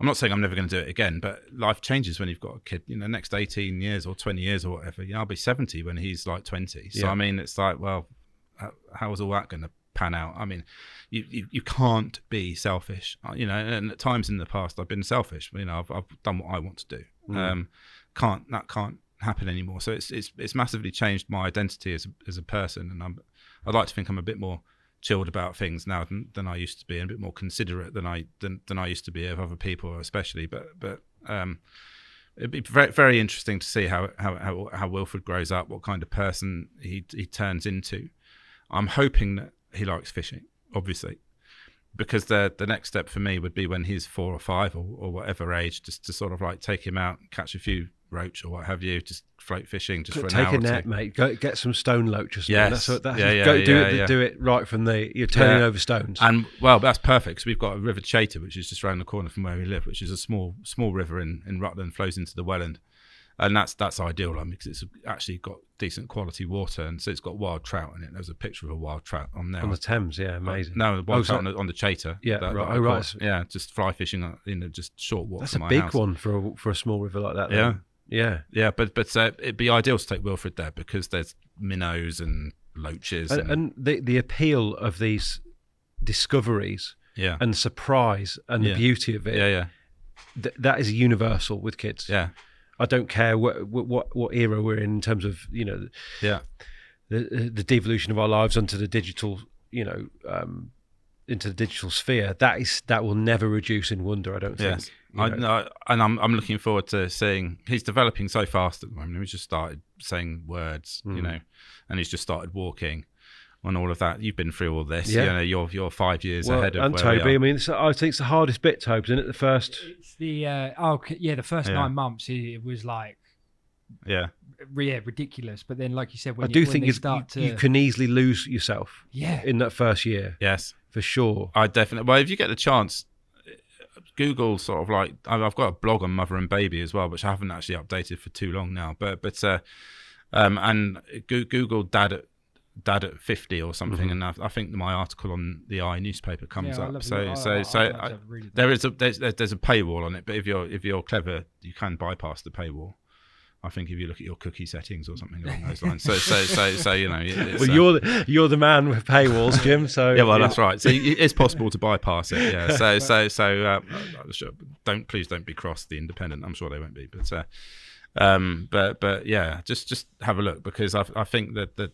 I'm not saying I'm never going to do it again, but life changes when you've got a kid. Next 18 years or 20 years or whatever. I'll be 70 when he's like 20. So I mean, it's like, well, how is all that going to pan out? I mean, you can't be selfish, and at times in the past I've been selfish. I've done what I want to do. That can't happen anymore. So it's massively changed my identity as a person, and I'd like to think I'm a bit more chilled about things now than I used to be, and a bit more considerate than I used to be of other people, especially. But it'd be very, very interesting to see how Wilfred grows up, what kind of person he turns into. I'm hoping that he likes fishing, obviously, because the next step for me would be when he's 4 or 5 or whatever age, just to sort of take him out, catch a few roach or what have you, just float fishing just for an hour. Take a net, mate. Go get some stone loach or something. Yes. Do it right from you're turning over stones. And well, that's perfect because we've got a river Chater, which is just around the corner from where we live, which is a small river in Rutland, flows into the Welland. And that's ideal, because it's actually got decent quality water, and so it's got wild trout in it. There's a picture of a wild trout on there. On the Thames, yeah, amazing. No, the wild trout on the Chater. Yeah, right. Yeah, just fly fishing, just short walk. That's a big one for a small river like that. Though. Yeah. But it'd be ideal to take Wilfred there because there's minnows and loaches. And the appeal of these discoveries and surprise and the beauty of it, that is universal with kids. Yeah. I don't care what era we're in terms of the devolution of our lives onto the digital into the digital sphere. That will never reduce in wonder, I don't think. Yes. And I'm looking forward to seeing. He's developing so fast at the moment. He's just started saying words, and he's just started walking. On all of that, you've been through all this. You're 5 years ahead of and where Toby. we are. I mean, I think it's the hardest bit, Toby, isn't it? The first. It's the first 9 months. It was like ridiculous. But then, like you said, you can easily lose yourself. In that first year. Yes, for sure. I definitely. Well, if you get the chance, Google sort of like I've got a blog on mother and baby as well, which I haven't actually updated for too long now. But and Google dad at 50 or something, and I think my article on the I newspaper comes up. There's a paywall on it, but if you're clever, you can bypass the paywall. I think if you look at your cookie settings or something along those lines. So you're the man with paywalls, Jim. So that's right. So it's possible to bypass it. Yeah. So please don't be cross, The Independent. I'm sure they won't be, but yeah, just have a look, because I think that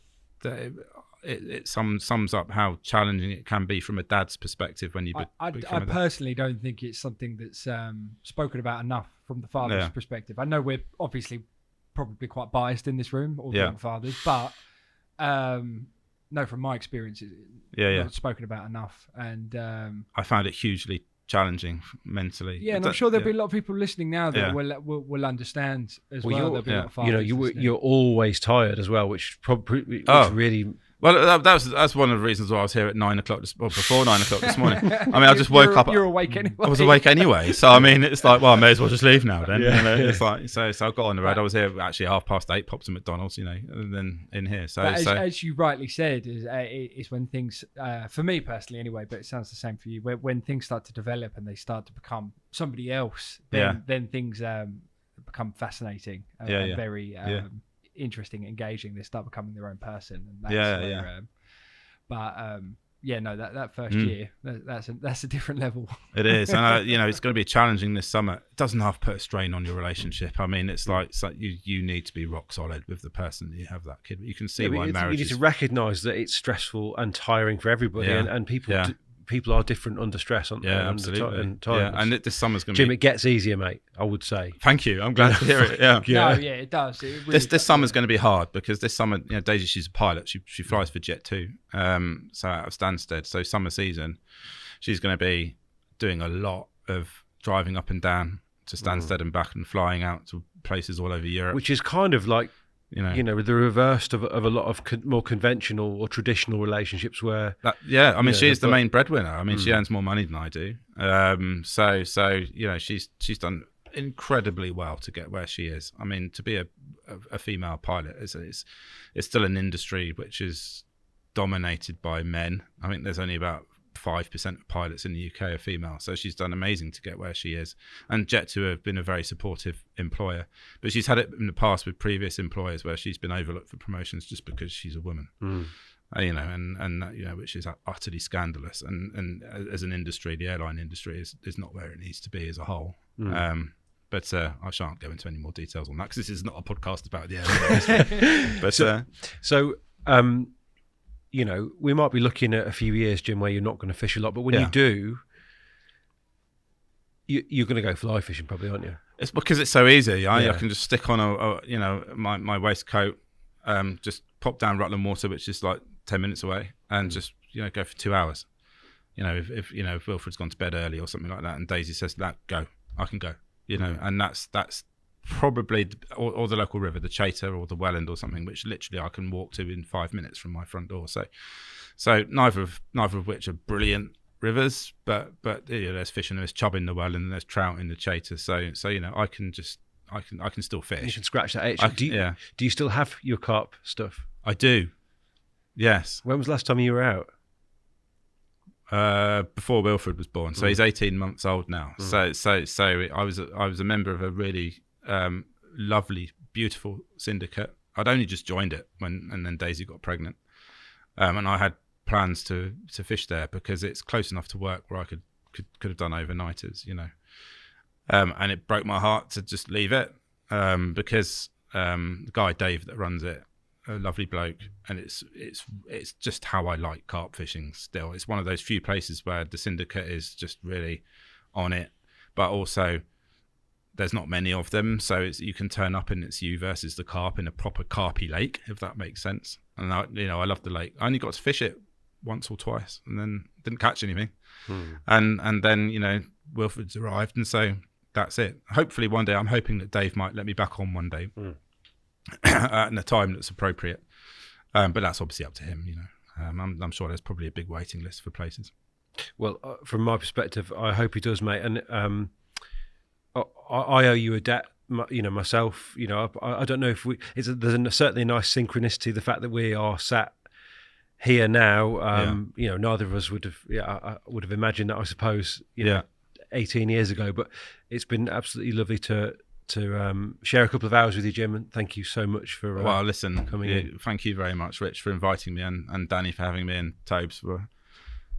it sums up how challenging it can be from a dad's perspective when you. I personally don't think it's something that's spoken about enough from the father's perspective. I know we're obviously probably quite biased in this room, all the fathers, but no, from my experience, it's not spoken about enough, and I found it hugely challenging mentally. Yeah, and I'm sure there'll be a lot of people listening now that will understand as well. There'll be a lot of fathers you're always tired as well, which probably really. Well, that's one of the reasons why I was here at 9 o'clock, before 9 o'clock this morning. I mean, I just woke up. You're awake anyway. I was awake anyway, so I mean, it's like, well, I may as well just leave now then. It's like, so I got on the road. I was here actually 8:30, popped to McDonald's, and then in here. So as you rightly said, is when things, for me personally anyway, but it sounds the same for you. When things start to develop and they start to become somebody else, then things become fascinating and very. Interesting, engaging. They start becoming their own person, and that's that first year, that's a different level. It is, and it's going to be challenging this summer. It doesn't have to put a strain on your relationship. I mean, it's like you need to be rock solid with the person that you have that kid. You can see why marriage. You need to recognise that it's stressful and tiring for everybody, and people. People are different under stress, aren't they? Absolutely. And this summer's going to Jim, it gets easier, mate, I would say. Thank you. I'm glad to hear it. Yeah. It does. It really this summer's going to be hard, because this summer, Daisy, she's a pilot. She flies for Jet2, so out of Stansted. So summer season, she's going to be doing a lot of driving up and down to Stansted and back, and flying out to places all over Europe. Which is kind of like, the reverse of a lot of more conventional or traditional relationships where. She's the main breadwinner. I mean, she earns more money than I do. So she's done incredibly well to get where she is. I mean, to be a female pilot is still an industry which is dominated by men. I think there's only about 5% of pilots in the UK are female, so she's done amazing to get where she is. And Jet2 have been a very supportive employer, but she's had it in the past with previous employers where she's been overlooked for promotions just because she's a woman. Which is utterly scandalous. And as an industry, the airline industry is not where it needs to be as a whole. But I shan't go into any more details on that, because this is not a podcast about the airline industry. But we might be looking at a few years, Jim, where you're not going to fish a lot, but when you do, you're going to go fly fishing, probably, aren't you? It's because it's so easy. I can just stick on my waistcoat, just pop down Rutland Water, which is like 10 minutes away, and just go for 2 hours. If Wilfred's gone to bed early or something like that, and Daisy says that, go, I can go. And that's probably or the local river, the Chater or the Welland or something, which literally I can walk to in 5 minutes from my front door. So neither of which are brilliant rivers, but there's fish and there's chub in the Welland and there's trout in the Chater. So I can still fish. You can scratch that itch. Do you still have your carp stuff? I do. Yes. When was the last time you were out? Before Wilfred was born, so he's 18 months old now. So I was a member of a really lovely, beautiful syndicate. I'd only just joined it and then Daisy got pregnant, and I had plans to fish there because it's close enough to work where I could have done overnighters, and it broke my heart to just leave it because the guy Dave that runs it, a lovely bloke, and it's just how I like carp fishing still. It's one of those few places where the syndicate is just really on it, but also there's not many of them, so you can turn up and it's you versus the carp in a proper carpy lake, if that makes sense. And I love the lake. I only got to fish it once or twice and then didn't catch anything. And then Wilfred's arrived, and so that's it. Hopefully one day, I'm hoping that Dave might let me back on one day. At a time that's appropriate, but that's obviously up to him. I'm sure there's probably a big waiting list for places. Well, from my perspective, I hope he does, mate. And I owe you a debt. Myself. I don't know if there's certainly a nice synchronicity. The fact that we are sat here now. Neither of us would have. I would have imagined that. I suppose. 18 years ago, but it's been absolutely lovely to share a couple of hours with you, Jim, and thank you so much for coming in. Thank you very much, Rich, for inviting me, and Danny for having me, and Tobes for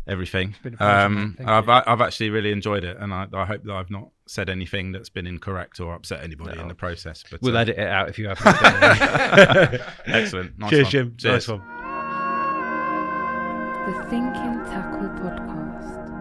everything. It's been a pleasure, I've actually really enjoyed it, and I hope that I've not said anything that's been incorrect or upset anybody in the process. But we'll edit it out if you have. Excellent. Nice Cheers, one. Jim. Cheers. Nice one. The Thinking Tackle Podcast.